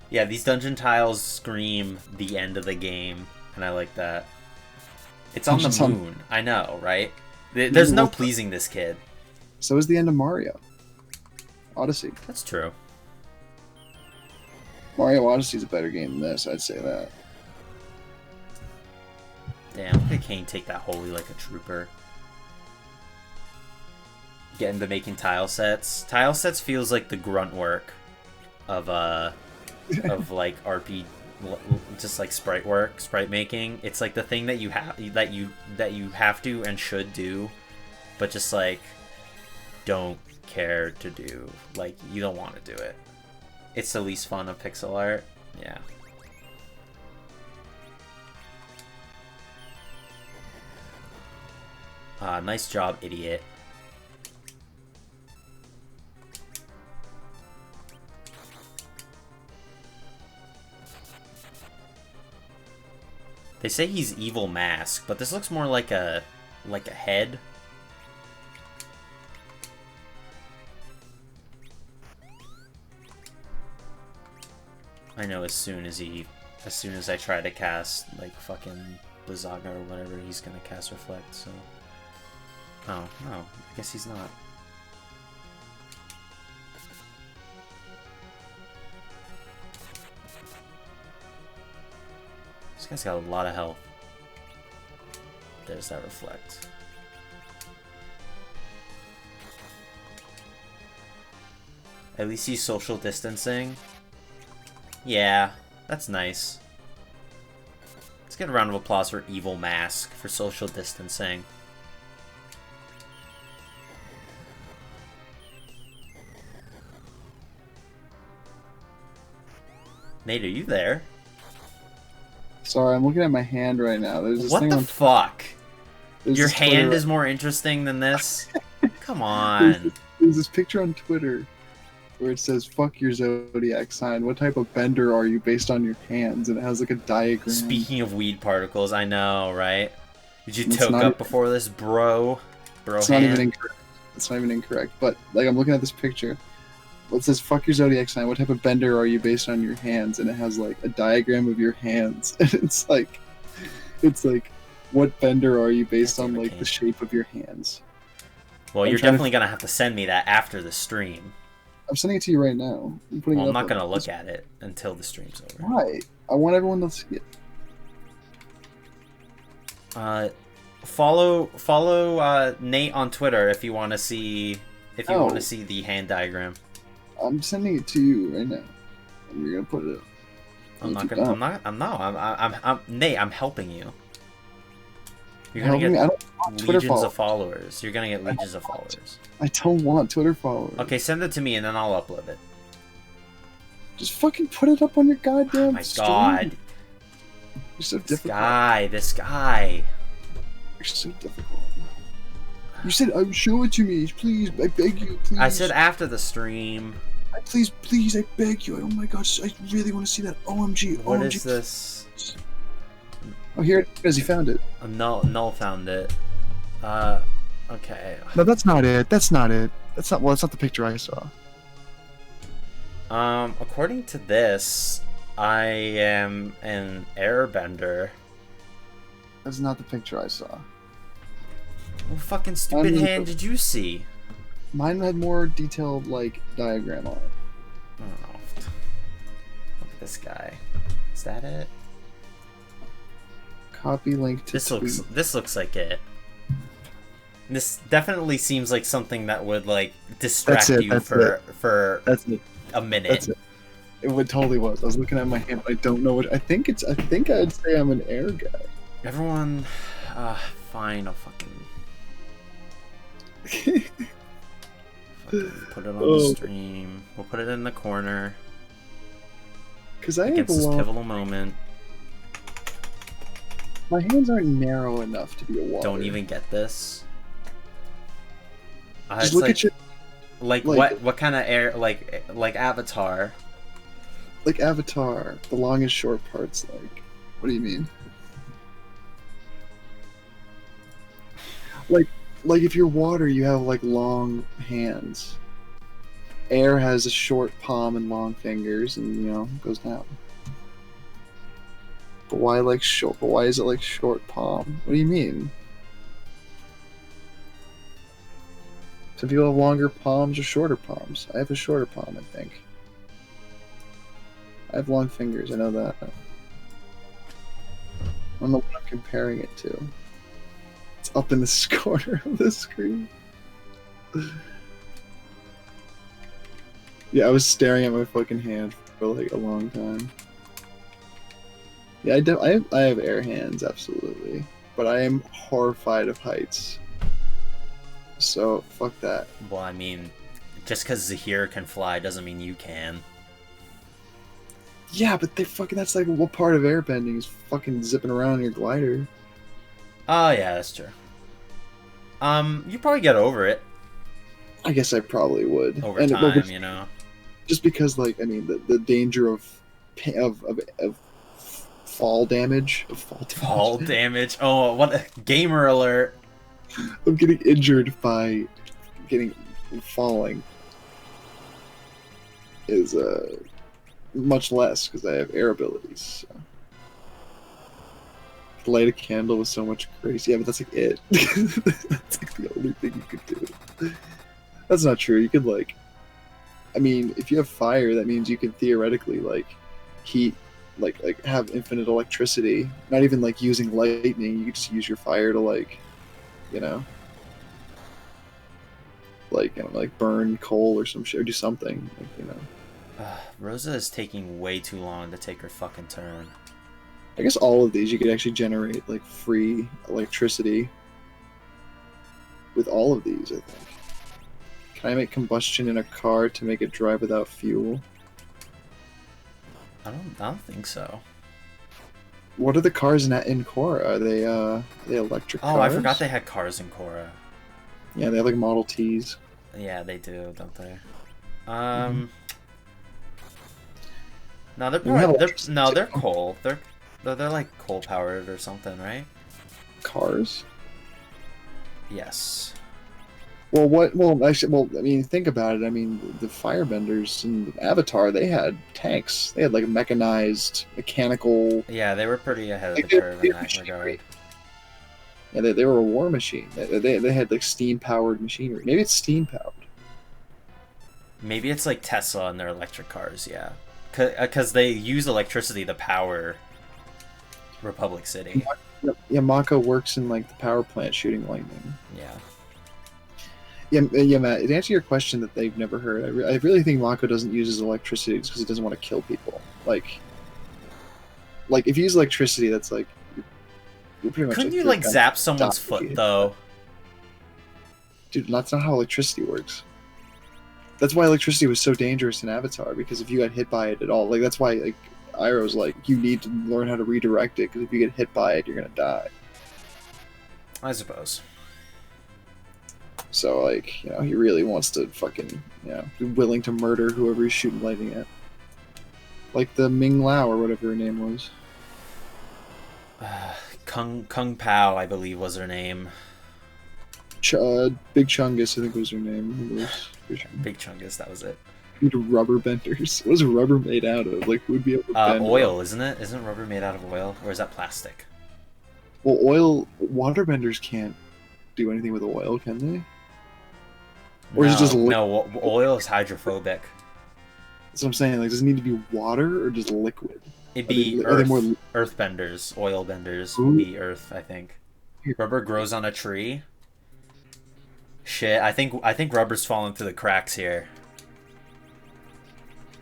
Yeah, these dungeon tiles scream the end of the game, and I like that. It's on the moon. I know, right? There's no pleasing this kid. So is the end of Mario Odyssey. That's true. Mario Odyssey is a better game than this, I'd say that. Damn, look at Kane take that holy like a trooper. Get into making tile sets. Tile sets feels like the grunt work of like RP, just like sprite work, sprite making. It's like the thing that you have to and should do, but just like don't care to do. Like you don't want to do it. It's the least fun of pixel art. Yeah. Nice job, idiot. They say he's evil mask, but this looks more like a head. I know as soon as I try to cast like fucking Blizzaga or whatever, he's gonna cast Reflect, so. Oh, no, I guess he's not. This guy's got a lot of health. There's that Reflect. At least he's social distancing. Yeah, that's nice. Let's get a round of applause for Evil Mask for social distancing. Nate, are you there? Sorry, I'm looking at my hand right now. There's this what thing the on fuck? There's Your this hand Twitter- is more interesting than this? Come on. There's this picture on Twitter where it says, "Fuck your zodiac sign. What type of bender are you based on your hands?" And it has like a diagram. Speaking of weed particles, I know, right? Did you It's toke not up e- before this, bro? It's hand? not even incorrect. It's not even incorrect. But like, I'm looking at this picture. It says, "Fuck your zodiac sign. What type of bender are you based on your hands?" And it has like a diagram of your hands. And it's like, what bender are you based on like the shape of your hands? Well, I'm you're trying to- definitely gonna have to send me that after the stream. I'm sending it to you right now. I'm putting Well, it I'm up not gonna on- look at it until the stream's over. Why? I want everyone to see it. Follow Nate on Twitter if you want to see Oh. the hand diagram. I'm sending it to you right now, and you're gonna put it up. I'm Nate. I'm helping you. You're Help gonna me? I get don't want Twitter legions followers. of followers. You're gonna get legions of followers. I don't want Twitter followers. Okay, send it to me and then I'll upload it. Just fucking put it up on your goddamn Oh my stream. god. You're so This difficult. this guy. You're so difficult. You said, show it to me, please. I beg you, please. I said after the stream. Please, I beg you. Oh my gosh, I really want to see that. OMG, What OMG. is this? Oh, here it is. He found it. Null found it. Okay. No, that's not it. That's not it. That's not the picture I saw. According to this, I am an airbender. That's not the picture I saw. What fucking stupid hand did you see? Mine had more detailed, like, diagram on it. I don't know. Look at this guy. Is that it? Copy link to This tweet. looks like it. This definitely seems like something that would like distract you for That's it. a minute. That's it. It would totally was. I was looking at my hand. I don't know what. I think I'd say I'm an air guy. Everyone, fine. I'll fucking put it on the stream. We'll put it in the corner. Because I have Against this pivotal moment. My hands aren't narrow enough to be a water. Don't even get this. Just look at your. Like what kind of air? Like Avatar. Like Avatar, the long and short parts. Like, what do you mean? Like if you're water, you have like long hands. Air has a short palm and long fingers, and goes down. But why short? But why is it like short palm? What do you mean? Some people have longer palms or shorter palms. I have a shorter palm, I think. I have long fingers. I know that. I don't know what I'm comparing it to. It's up in this corner of the screen. Yeah, I was staring at my fucking hand for like a long time. Yeah, I have air hands, absolutely. But I am horrified of heights. So, fuck that. Well, I mean, just because Zahir can fly doesn't mean you can. Yeah, but that's like what part of airbending is fucking zipping around in your glider? Oh yeah, that's true. You probably get over it I guess I probably would. over time, Just because, like, I mean, the danger of fall damage. Fall damage. Oh, what a gamer alert! I'm getting injured by falling is much less because I have air abilities. So. Light a candle with so much grace. Yeah, but that's like it. That's like the only thing you could do. That's not true. You could I mean, if you have fire, that means you can theoretically heat, have infinite electricity. Not even using lightning. You could just use your fire to burn coal or some shit, or do something. Rosa is taking way too long to take her fucking turn. I guess all of these you could actually generate free electricity with all of these, I think. Can I make combustion in a car to make it drive without fuel? I don't think so. What are the cars in Korra? Are they electric cars? Oh, I forgot they had cars in Korra. Yeah, they have Model Ts. Yeah, they do, don't they? No, they're coal. They're like coal powered or something, right? Cars? Yes. Well, actually, I mean, think about it. I mean, the firebenders in Avatar, they had tanks. They had mechanized, mechanical. Yeah, they were pretty ahead of the curve in that regard. Yeah, they were a war machine. They had steam powered machinery. Maybe it's steam powered. Maybe it's like Tesla and their electric cars. Yeah, because they use electricity to power Republic City. Yeah, Mako works in the power plant shooting lightning. Yeah. Yeah, Matt. To answer your question that they've never heard, I really think Mako doesn't use his electricity just because he doesn't want to kill people. Like if you use electricity, that's you're pretty much. Couldn't you zap someone's foot though? Dude, that's not how electricity works. That's why electricity was so dangerous in Avatar, because if you got hit by it at all, that's why Iroh's like, you need to learn how to redirect it, because if you get hit by it, you're gonna die. I suppose. So, like, he really wants to fucking, be willing to murder whoever he's shooting lightning at. Like the Ming Lao, or whatever her name was. Kung Pao, I believe, was her name. Big Chungus, I think was her name. Big Chungus, that was it. Rubber benders. What is rubber made out of? Like, who would be able to bend oil, isn't it? Isn't rubber made out of oil? Or is that plastic? Well, waterbenders can't do anything with oil, can they? Or is it just no, oil is hydrophobic. That's what I'm saying. Like, does it need to be water or just liquid? It'd be earth benders. Oil benders would be earth, I think. Rubber grows on a tree. Shit, I think rubber's falling through the cracks here.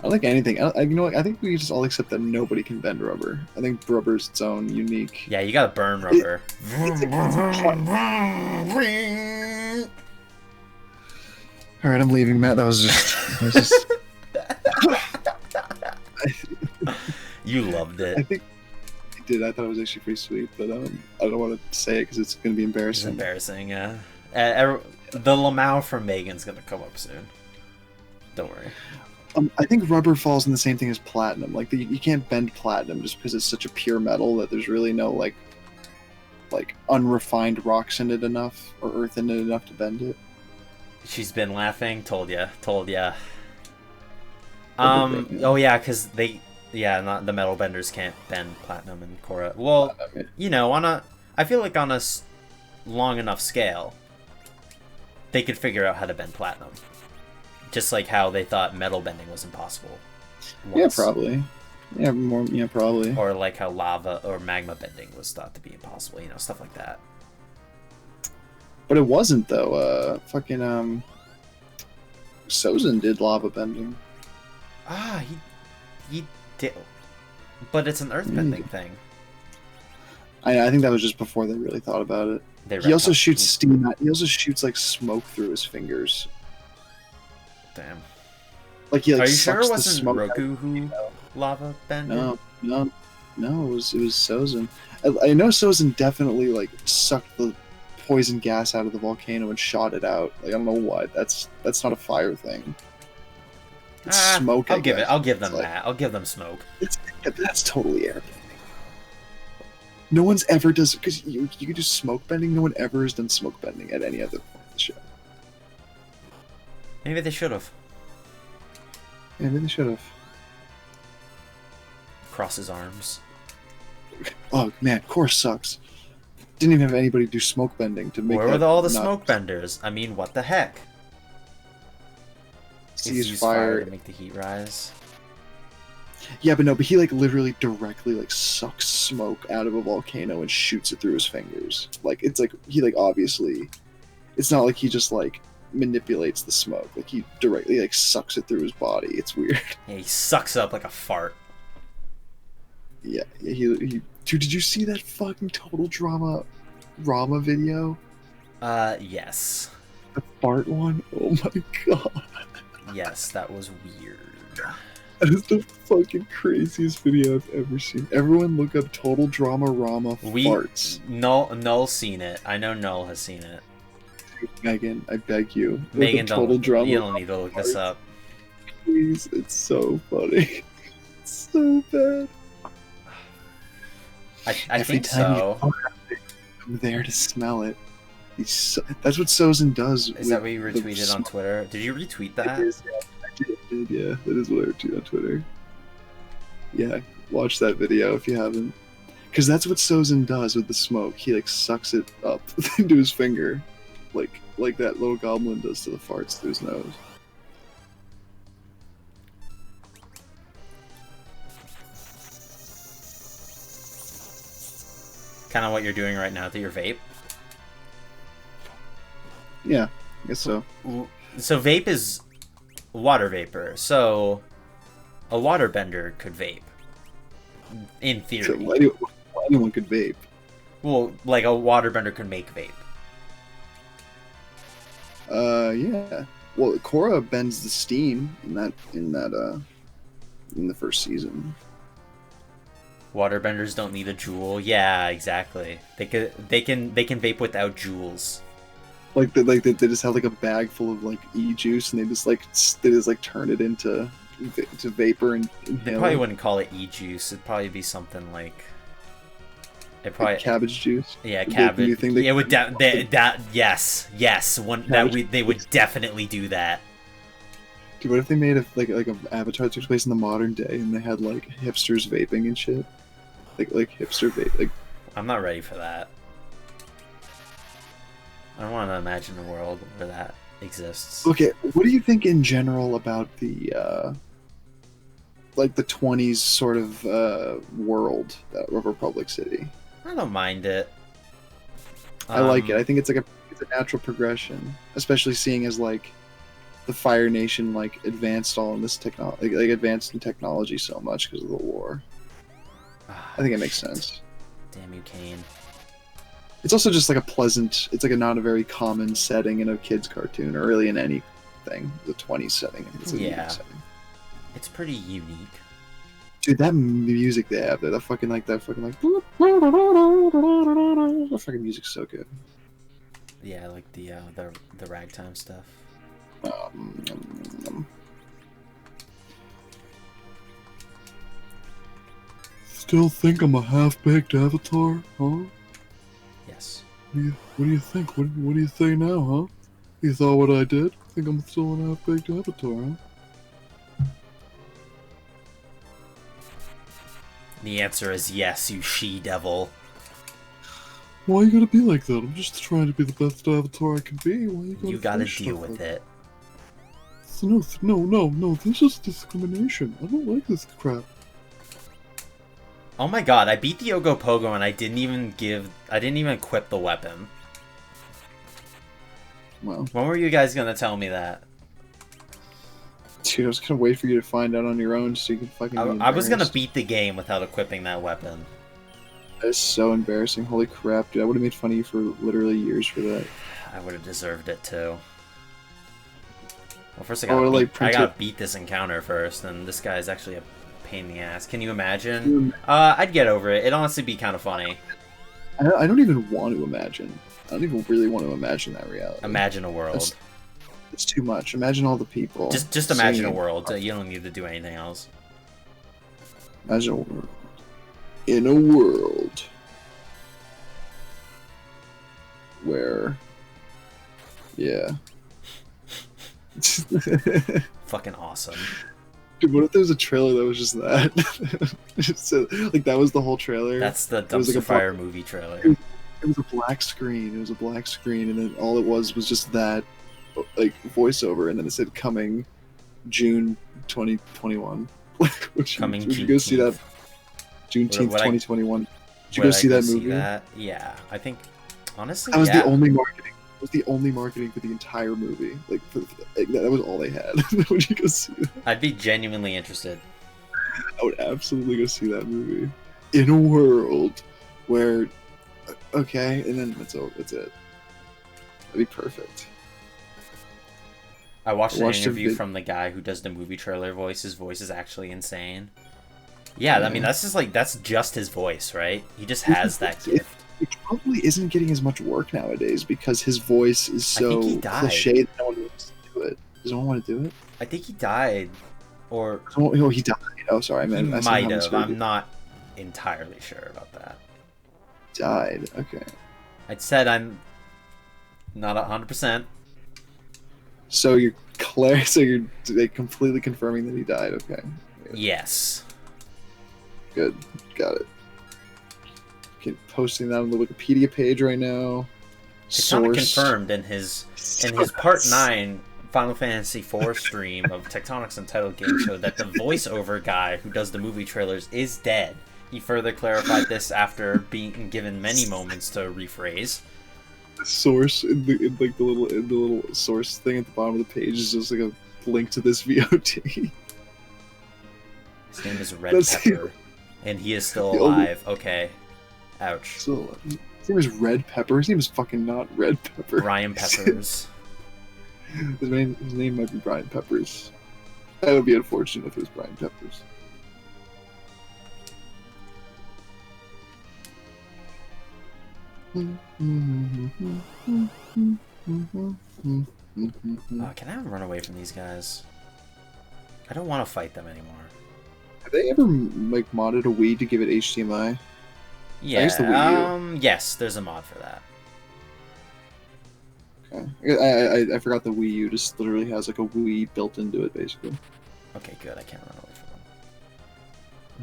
I like anything. You know what? I think we just all accept that nobody can bend rubber. I think rubber's its own unique. Yeah, you gotta burn rubber. All right, I'm leaving, Matt. That was just. You loved it. I think I did. I thought it was actually pretty sweet, but I don't want to say it because it's going to be embarrassing. It's embarrassing, yeah. The Lamau from Megan's going to come up soon. Don't worry. I think rubber falls in the same thing as platinum. Like, you can't bend platinum just because it's such a pure metal that there's really no, like unrefined rocks in it enough, or earth in it enough to bend it. She's been laughing. Told ya. Oh yeah, because not the metal benders can't bend platinum and Korra. Well, I feel like on a long enough scale, they could figure out how to bend platinum. Just like how they thought metal bending was impossible. Once. Yeah, probably. Yeah, probably. Or like how lava or magma bending was thought to be impossible. Stuff like that. But it wasn't though. Fucking Sozin did lava bending. He did, but it's an earthbending thing. I think that was just before they really thought about it. He also shoots steam. He also shoots like smoke through his fingers. Damn. Like he Are you sucks sure it the wasn't smoke Roku who lava bended? No. It was Sozin. I know Sozin definitely like sucked the poison gas out of the volcano and shot it out. Like, I don't know what. That's not a fire thing. It's smoke. I'll give them that. I'll give them smoke. That's totally airbending. No one's ever does, because you can do smoke bending. No one ever has done smoke bending at any other point in the show. Maybe they should have. Yeah, maybe they should have. Cross his arms. Oh man, course sucks. Didn't even have anybody do smoke bending to make. Where were all the smoke benders? I mean, what the heck? Use fire to make the heat rise. Yeah, but he like literally directly like sucks smoke out of a volcano and shoots it through his fingers. Like, it's like he like obviously, it's not like he just like manipulates the smoke. Like, he directly like sucks it through his body. It's weird. Yeah, he sucks up like a fart. Yeah, he dude, did you see that fucking total drama Rama video? Yes. The fart one? Oh my god. Yes, that was weird. That is the fucking craziest video I've ever seen. Everyone look up total drama Rama farts. Null's seen it. I know Null has seen it. Megan, I beg you. Megan, total drama you don't need to look this up. Please, it's so funny. It's so bad. I think so. I'm there to smell it. That's what Sozin does. Is that what you retweeted on Twitter? Did you retweet that? It is, yeah. I did, yeah. That is what I retweeted on Twitter. Yeah, watch that video if you haven't. Because that's what Sozin does with the smoke. He like sucks it up into his finger, like that little goblin does to the farts through his nose. Kind of what you're doing right now to your vape. Yeah, I guess so. So vape is water vapor. So a waterbender could vape. In theory. So anyone could vape. Well, like a waterbender could make vape. Yeah. Well, Korra bends the steam in the first season. Waterbenders don't need a jewel. Yeah, exactly. They can vape without jewels. Like they just have like a bag full of like e-juice, and they just like turn it into vapor and They inhale probably it. wouldn't call it e-juice. It'd probably be something like. It Like probably cabbage juice. Yeah, The cabbage. new thing they- It would yes. They would definitely do that. Dude, what if they made like an avatar that took place in the modern day, and they had like hipsters vaping and shit, like hipster vape, like. I'm not ready for that. I don't want to imagine a world where that exists. Okay, what do you think in general about the like the 20s sort of world of Republic City? I don't mind it. I like it. I think it's a natural progression, especially seeing as like the Fire Nation like advanced all in this technology, like advanced in technology so much because of the war. I think it makes sense. Damn you, Kane. It's also just like a pleasant. It's like a not a very common setting in a kids' cartoon, or really in anything. The 20s setting. I think it's a unique setting. It's pretty unique. Dude, that music they have there, that fucking that fucking music's so good. Yeah, like the ragtime stuff. Still think I'm a half-baked avatar, huh? Yes. What do you think? What do you think now, huh? You thought what I did? Think I'm still an half-baked avatar, huh? The answer is yes, you she-devil. Why you gotta be like that? I'm just trying to be the best avatar I can be. Why You gotta say deal stuff with like it. that? No. This is discrimination. I don't like this crap. Oh my god, I beat the Ogopogo and I didn't even equip the weapon. Wow. When were you guys gonna tell me that? Dude, I was gonna wait for you to find out on your own so you can fucking be I was gonna embarrassed. beat the game without equipping that weapon. That's so embarrassing. Holy crap, dude. I would have made fun of you for literally years for that. I would have deserved it too. Well, first I gotta beat this encounter first, and this guy is actually a pain in the ass. Can you imagine? I'd get over it. It'd honestly be kind of funny. I don't even want to imagine. I don't even really want to imagine that reality. Imagine a world. It's too much. Imagine all the people. Just imagine a world. You don't need to do anything else. Imagine a world. In a world where, yeah. Fucking awesome. Dude, what if there was a trailer that was just that? So, like, that was the whole trailer. That's the was like Dumpster a Fire movie trailer. It was a black screen. It was a black screen, and then all it was just that, like, voiceover, and then it said coming June 2021. Would you go see that? Juneteenth 2021. Did you go see that movie? Yeah, I think honestly that was yeah. the only marketing. It was the only marketing for the entire movie. Like, that was all they had. Would you go see that? I'd be genuinely interested. I would absolutely go see that movie. In a world where, okay, and then that's it. That'd be perfect. I watched an interview from the guy who does the movie trailer voice. His voice is actually insane. Yeah, I mean, that's just his voice, right? He just has that gift. It probably isn't getting as much work nowadays because his voice is so cliche that no one wants to do it. Does no one want to do it? I think he died, or he died. Oh, sorry, man. He might have. I'm not entirely sure about that. Died. Okay. I said I'm not 100%. So you're completely confirming that he died. Okay. Yes. Good. Got it. Okay, posting that on the Wikipedia page right now. Tectonic confirmed in his Part 9 Final Fantasy IV stream of Tectonic's Untitled Game Show that the voiceover guy who does the movie trailers is dead. He further clarified this after being given many moments to rephrase. The source in the little source thing at the bottom of the page is just like a link to this VOD. His name is Red Pepper, and he is still alive. Okay. Ouch. So, his name is Red Pepper. His name is fucking not Red Pepper. Brian Peppers. his name might be Brian Peppers. That would be unfortunate if it was Brian Peppers. Can I run away from these guys? I don't want to fight them anymore. Have they ever like modded a Wii to give it HDMI? Yeah. guess the Wii U. Yes, there's a mod for that. Okay. I forgot the Wii U just literally has like a Wii built into it, basically. Okay, good. I can't run away from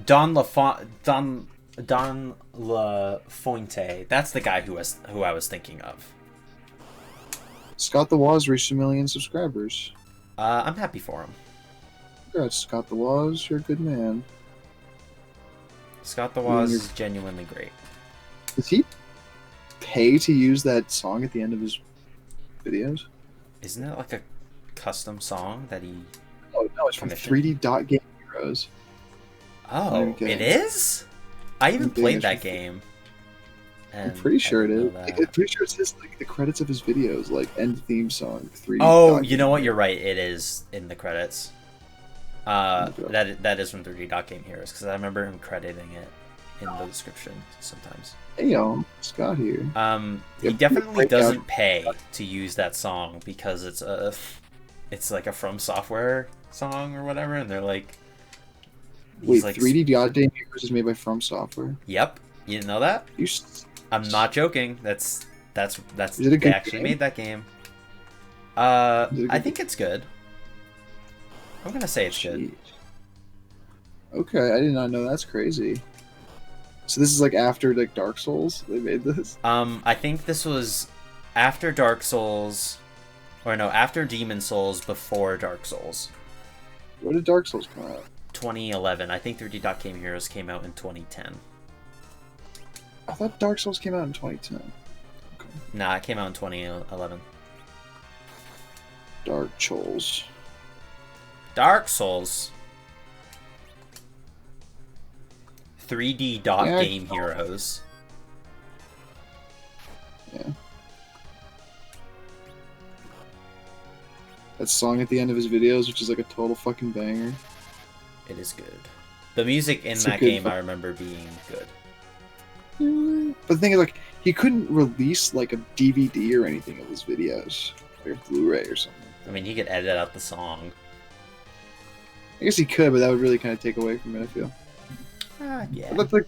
them. Don LaFonte. That's the guy who I was thinking of. Scott the Waz reached 1 million subscribers. I'm happy for him. Congrats, Scott the Waz. You're a good man. Scott the Waz is genuinely great. Does he pay to use that song at the end of his videos? Isn't it like a custom song that he... Oh, no, it's from 3D Dot Game Heroes. Oh, Okay. it is? I even Okay, played that that's- game. I'm And pretty sure I it didn't is. know I'm that. pretty sure it's his, like, the credits of his videos, like, end theme song, 3D Oh, Dot you know Game what? You're right. It is in the credits. Okay. That is from 3D Dot Game Heroes, because I remember him crediting it in the description sometimes. Hey, yo, Scott here. He Yeah, definitely break out- doesn't pay to use that song because it's like a From Software song or whatever, and they're like, Wait, he's like, 3D Dot Game Heroes is made by From Software? Yep, you didn't know that? You I'm not joking. That's Is it a they good actually game? made that game. Is it a good I think it's good. I'm gonna say it's good. Jeez. Okay, I did not know. That's crazy. So this is like after like Dark Souls they made this. I think this was after Dark Souls, or no, after Demon Souls, before Dark Souls. When did Dark Souls come out? 2011. I think 3D Dot Game Heroes came out in 2010. I thought Dark Souls came out in 2010. Okay. Nah, it came out in 2011. Dark Souls. Dark Souls. 3D Dot Yeah, Game Heroes. Yeah. That song at the end of his videos, which is like a total fucking banger. It is good. The music in It's a that good game fu- I remember being good. But the thing is, like, he couldn't release like a DVD or anything of his videos, or Blu-ray or something. I mean, he could edit out the song. I guess he could, but that would really kind of take away from it. I feel. Yeah. But like,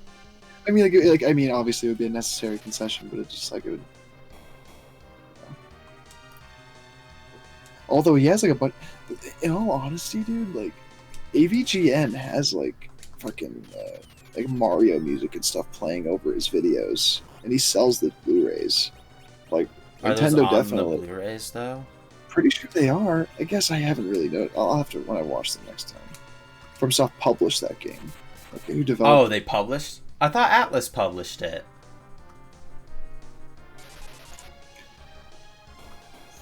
I mean, I mean, obviously it would be a necessary concession, but it's just like it would. Although he has like a bunch. In all honesty, dude, like AVGN has like fucking like Mario music and stuff playing over his videos, and he sells the Blu-rays. Like Are those Nintendo on definitely. the Blu-rays though? Pretty sure they are. I guess I haven't really known. I'll have to when I watch them next time. FromSoft published that game. Okay, who Oh, developed? they published? I thought Atlas published it.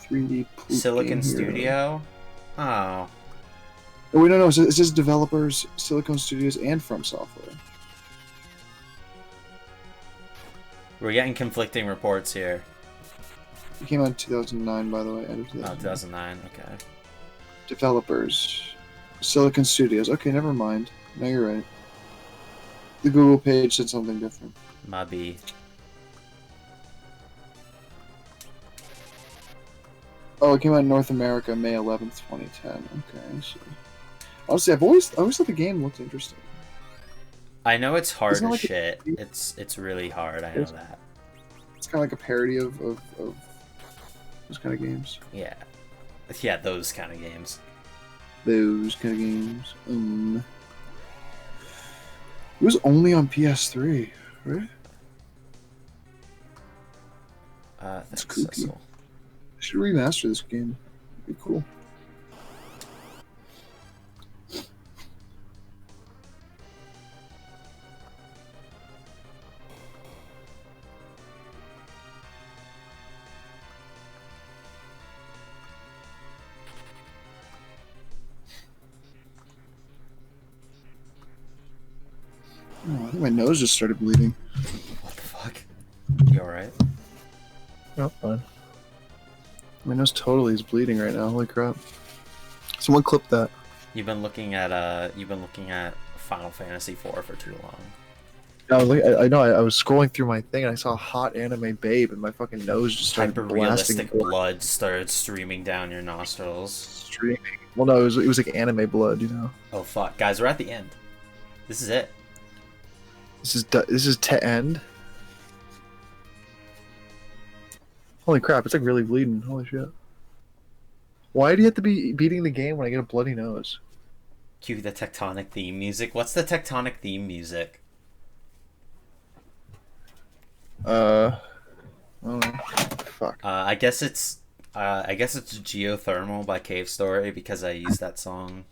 3D Poop Silicon Game Hero. Studio? Oh. Oh, wait, no. It says developers, Silicon Studios, and From Software. We're getting conflicting reports here. It came out in 2009, by the way. End of Oh, 2009. 2009. Okay. Developers, Silicon Studios. Okay, never mind. No, you're right. The Google page said something different. Might be. Oh, it came out in North America May 11th, 2010. Okay, I see. Honestly, I always thought the game looked interesting. I know it's hard Isn't it as like shit. It's really hard. I know that. It's kind of like a parody of those kind of games. Yeah. Yeah, those kind of games. Those kind of games. It was only on PS3, right? Thanks, kooky. Cecil. I should remaster this game. It'd be cool. Oh, I think my nose just started bleeding. What the fuck? You alright? Oh, fine. My nose totally is bleeding right now. Holy crap! Someone clip that. You've been looking at Final Fantasy IV for too long. I know. I was scrolling through my thing and I saw a hot anime babe, and my fucking nose just started Hyper blasting realistic blood started streaming down your nostrils. streaming. Well, no, it was like anime blood, you know. Oh fuck, guys, we're at the end. This is it. This is to end. Holy crap! It's like really bleeding. Holy shit! Why do you have to be beating the game when I get a bloody nose? Cue the Tectonic theme music. What's the Tectonic theme music? I don't know. Fuck. I guess it's Geothermal by Cave Story because I used that song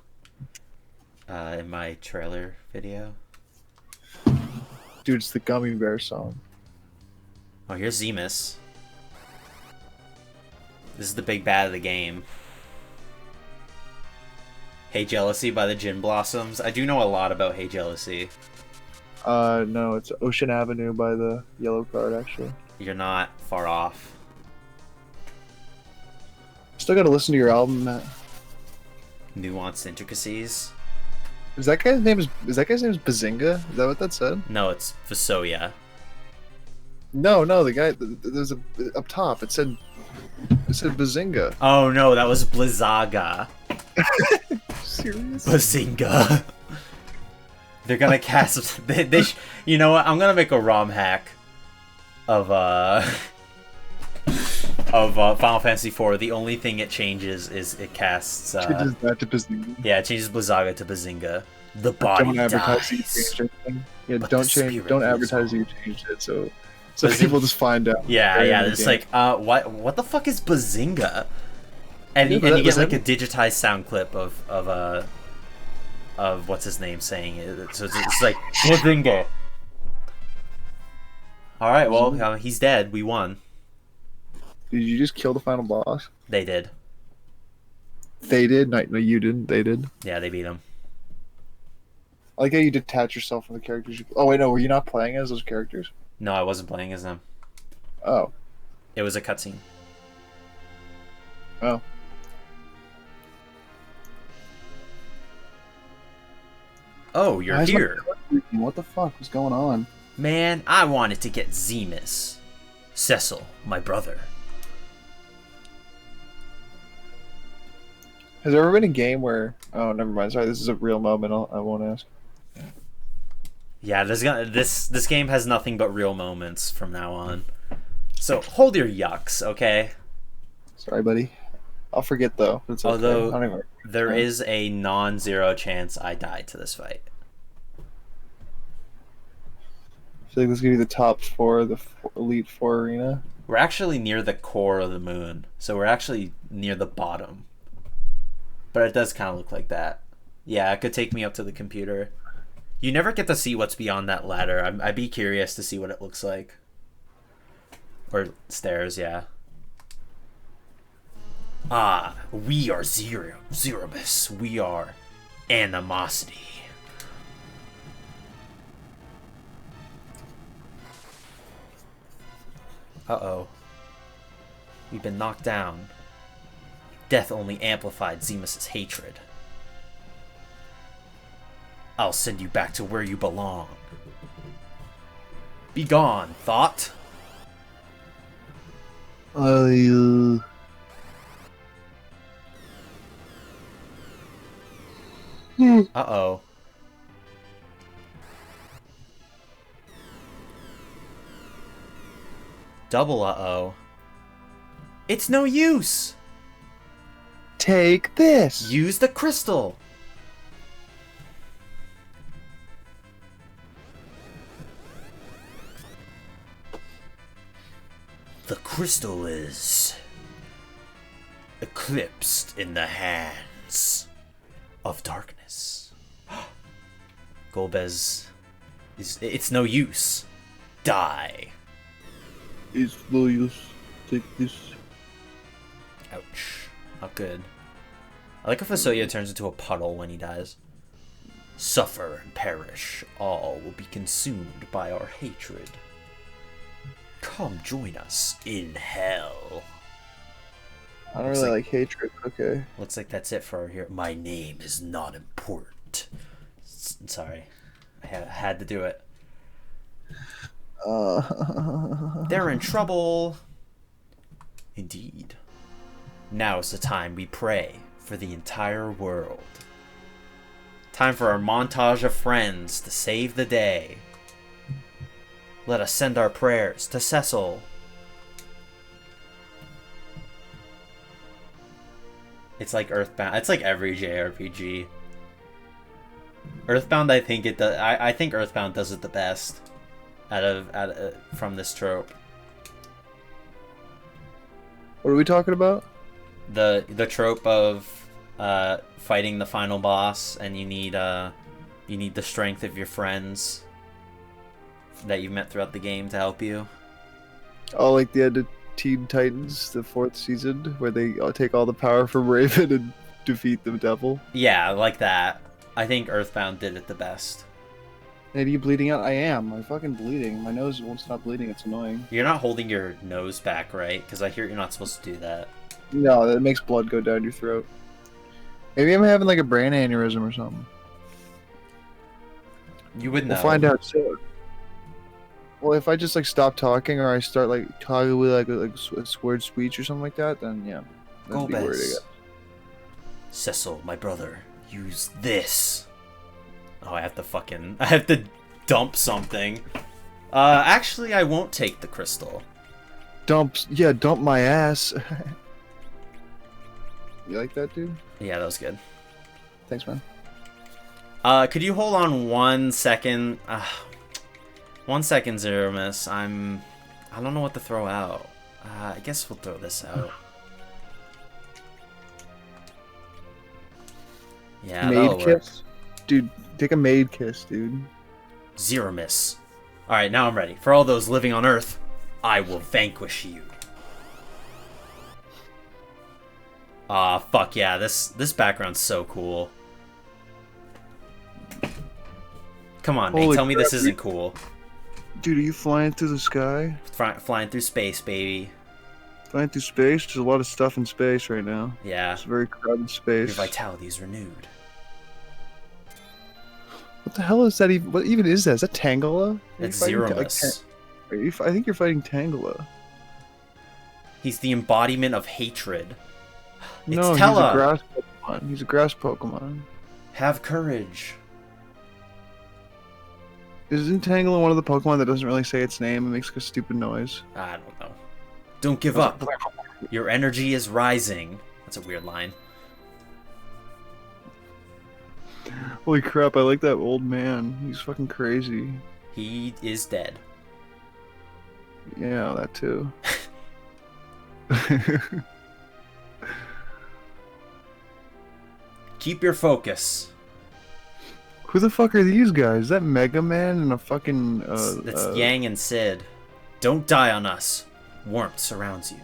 in my trailer video. Dude, it's the Gummy Bear song. Oh, here's Zemus. This is the big bad of the game. Hey Jealousy by the Gin Blossoms. I do know a lot about Hey Jealousy. No, it's Ocean Avenue by the Yellow Card, actually. You're not far off. Still gotta listen to your album, Matt. Nuanced Intricacies. Is that guy's name Bazinga? Is that what that said? No, it's Visoya. No, the guy. There's a up top. It said Bazinga. Oh no, that was Blizzaga. Serious? Bazinga. They're gonna cast. You know what? I'm gonna make a ROM hack of Final Fantasy IV. The only thing it changes is it casts. Changes that to Bazinga. Yeah, it changes Blizzaga to Bazinga. The body Don't advertise that you dies. changed anything. Yeah, but don't the change. spirit Don't lives advertise that on. you changed it. So people just find out. Yeah, Right yeah. in the It's game. like, what the fuck is Bazinga? And Yeah, you but get was like that- a digitized sound clip of what's his name saying it. So it's like Bazinga. All right, well, he's dead. We won. Did you just kill the final boss? They did. They did. No, you didn't. They did. Yeah, they beat him. I like how you detach yourself from the characters. Oh wait, no. Were you not playing as those characters? No, I wasn't playing as them. Oh. It was a cutscene. Oh. Oh, you're Why is my here. card freaking- What the fuck was going on? Man, I wanted to get Zemus. Cecil, my brother. Has there ever been a game where? Oh, never mind. Sorry, this is a real moment. I won't ask. Yeah, this game has nothing but real moments from now on. So hold your yucks, okay? Sorry, buddy. I'll forget though. It's okay. Although I don't even- there is a non-zero chance I die to this fight. I feel like this is gonna be the top four, the Elite Four arena. We're actually near the core of the moon, so we're actually near the bottom. But it does kind of look like that. Yeah, it could take me up to the computer. You never get to see what's beyond that ladder. I'd be curious to see what it looks like. Or stairs, yeah. Ah, we are Zerubus. We are animosity. Uh-oh. We've been knocked down. Death only amplified Zemus's hatred. I'll send you back to where you belong. Be gone, thought. Uh-oh. Double uh-oh. It's no use! Take this. Use the crystal! The crystal is eclipsed in the hands of darkness. Golbez it's no use. Die. It's no use. Take this. Ouch. Not good. I like if Asoya turns into a puddle when he dies. Suffer and perish. All will be consumed by our hatred. Come join us in hell. I don't really like hatred. Okay. Looks like that's it for our hero. My name is not important. Sorry. I had to do it. They're in trouble. Indeed. Now is the time we pray for the entire world. Time for our montage of friends to save the day. Let us send our prayers to Cecil. It's like Earthbound. It's like every JRPG. Earthbound, I think it does. I think Earthbound does it the best from this trope. What are we talking about? The trope of fighting the final boss, and you need the strength of your friends that you've met throughout the game to help you. Oh, like the end of Teen Titans, the 4th season, where they take all the power from Raven and defeat the devil. Yeah, like that. I think Earthbound did it the best. Are you bleeding out? I am. I'm fucking bleeding. My nose won't stop bleeding. It's annoying. You're not holding your nose back, right? Because I hear you're not supposed to do that. No, that makes blood go down your throat. Maybe I'm having like a brain aneurysm or something. You would know. We'll find out soon. Well, if I just like stop talking or I start like talking with like a slurred speech or something like that, then yeah. Go Bez. Cecil, my brother, use this. Oh, I have to dump something. Actually, I won't take the crystal. Dump my ass. You like that, dude? Yeah, that was good. Thanks, man. Could you hold on 1 second? 1 second, Zero Miss. I don't know what to throw out. I guess we'll throw this out. Yeah, maid kiss? Dude, take a maid kiss, dude. Zero Miss. Alright, now I'm ready. For all those living on Earth, I will vanquish you. Fuck yeah, this background's so cool. Come on, Nate, tell me this isn't cool. Dude, are you flying through the sky? Flying through space, baby. Flying through space? There's a lot of stuff in space right now. Yeah. It's a very crowded space. Your vitality is renewed. What the hell is that even? What even is that? Is that Tangela? It's Zeromus. I think you're fighting Tangela. He's the embodiment of hatred. No, it's Tella. He's a grass Pokemon. He's a grass Pokemon. Have courage. Isn't Tangela one of the Pokemon that doesn't really say its name and makes a stupid noise? I don't know. Don't give up. Your energy is rising. That's a weird line. Holy crap, I like that old man. He's fucking crazy. He is dead. Yeah, that too. Keep your focus. Who the fuck are these guys? Is that Mega Man and a fucking That's Yang and Sid. Don't die on us. Warmth surrounds you.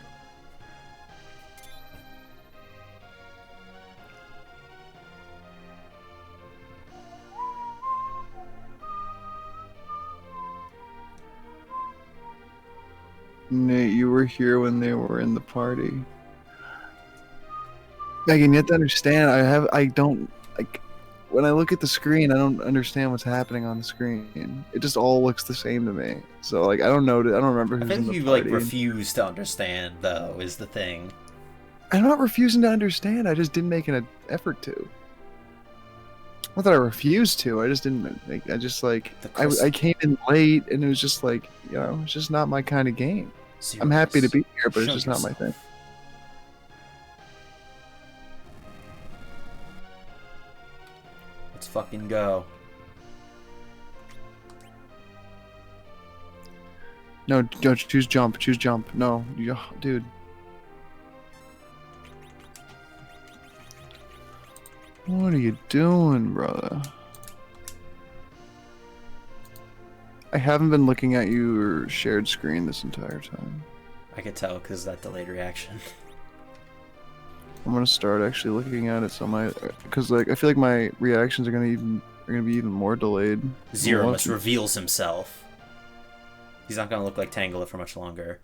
Nate, you were here when they were in the party. Megan, you have to understand, I don't, like, when I look at the screen, I don't understand what's happening on the screen. It just all looks the same to me. So, like, I don't know, I don't remember who's I in think the you, party. like, refuse to understand, though, is the thing. I'm not refusing to understand, I just didn't make an effort to. Not that I refused to, I just didn't, like, I just, like, I came in late, and it was just, like, you know, it's just not my kind of game. I'm happy to be here, but it's just not my thing. Let's fucking go. No, choose jump. Choose jump. No, dude. What are you doing, brother? I haven't been looking at your shared screen this entire time. I could tell because that delayed reaction. I'm gonna start actually looking at it, so because like I feel like my reactions are gonna be even more delayed. Zeromus reveals himself. He's not gonna look like Tangela for much longer.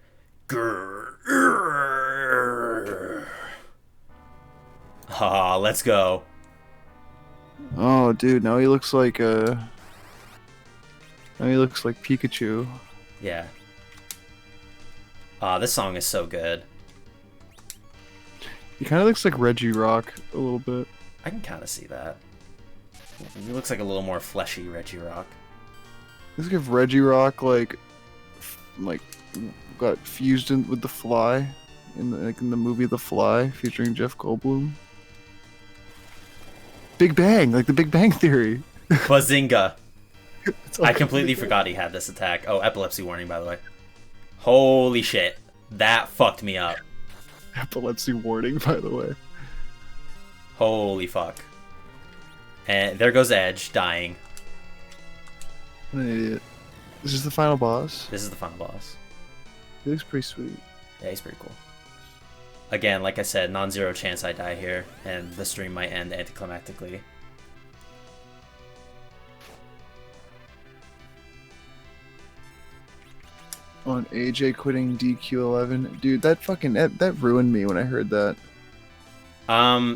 Ah, let's go. Oh, dude, now he looks like Pikachu. Yeah. This song is so good. He kind of looks like Reggie Rock a little bit. I can kind of see that. He looks like a little more fleshy Reggie Rock. Looks like if Reggie Rock like got fused in with the Fly in the movie The Fly featuring Jeff Goldblum. Big Bang, like the Big Bang Theory. Bazinga! It's all I completely forgot he had this attack. Oh, epilepsy warning, by the way. Holy shit. That fucked me up. Epilepsy warning, by the way. Holy fuck. And there goes Edge, dying. What an idiot. This is the final boss. This is the final boss. He looks pretty sweet. Yeah, he's pretty cool. Again, like I said, non-zero chance I die here, and the stream might end anticlimactically. On AJ quitting DQ11. Dude, that ruined me when I heard that.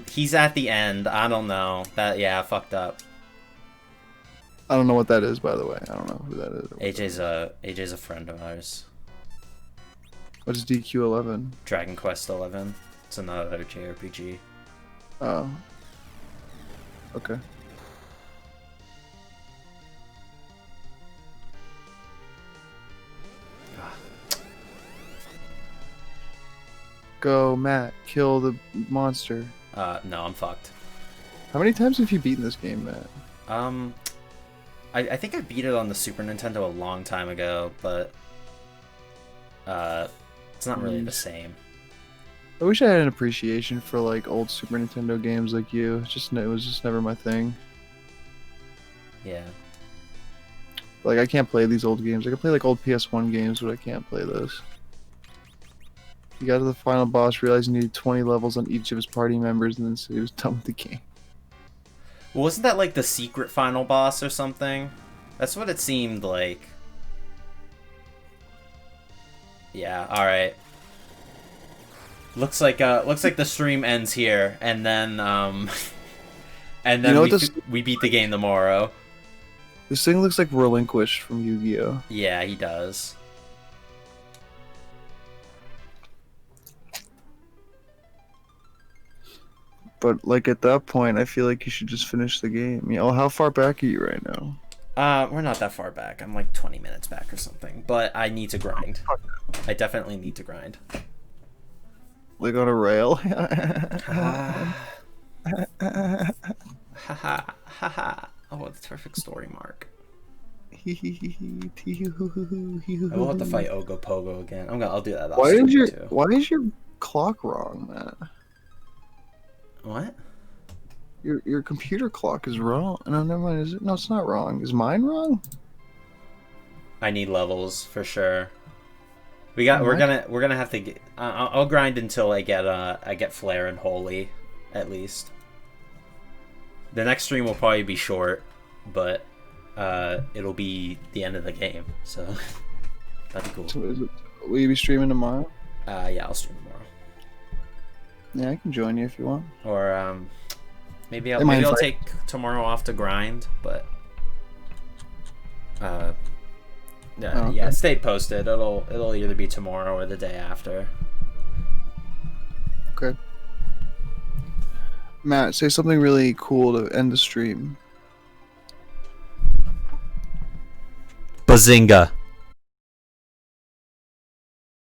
He's at the end. I don't know. Yeah, fucked up. I don't know what that is, by the way. I don't know who that is. AJ's a friend of ours. What is DQ11? Dragon Quest 11. It's another JRPG. Oh. Okay. Go, Matt. Kill the monster. No, I'm fucked. How many times have you beaten this game, Matt? I think I beat it on the Super Nintendo a long time ago, but it's not really the same. I wish I had an appreciation for like old Super Nintendo games like you. It was just never my thing. Yeah. Like I can't play these old games. I can play like old PS1 games, but I can't play this. He got to the final boss, realized he needed 20 levels on each of his party members, and then said he was done with the game. Well, wasn't that like the secret final boss or something? That's what it seemed like. Yeah, alright. Looks like the stream ends here, and then and then we beat the game tomorrow. This thing looks like Relinquished from Yu-Gi-Oh! Yeah, he does. But like at that point, I feel like you should just finish the game. You know, how far back are you right now? We're not that far back. I'm like 20 minutes back or something. But I need to grind. I definitely need to grind. Like on a rail? Haha. Oh, that's perfect story, Mark. I will have to fight Ogo Pogo again. I'll do that. Why is your clock wrong, man? What? Your computer clock is wrong. No, never mind. Is it? No, it's not wrong. Is mine wrong? I need levels for sure. We're gonna have to get. I'll grind until I get Flare and Holy, at least. The next stream will probably be short, but it'll be the end of the game, so that'd be cool. So will you be streaming tomorrow? Yeah, I'll stream tomorrow. Yeah, I can join you if you want. Or maybe I'll take tomorrow off to grind, but okay. Yeah, stay posted. It'll either be tomorrow or the day after. Okay. Matt, say something really cool to end the stream. Bazinga.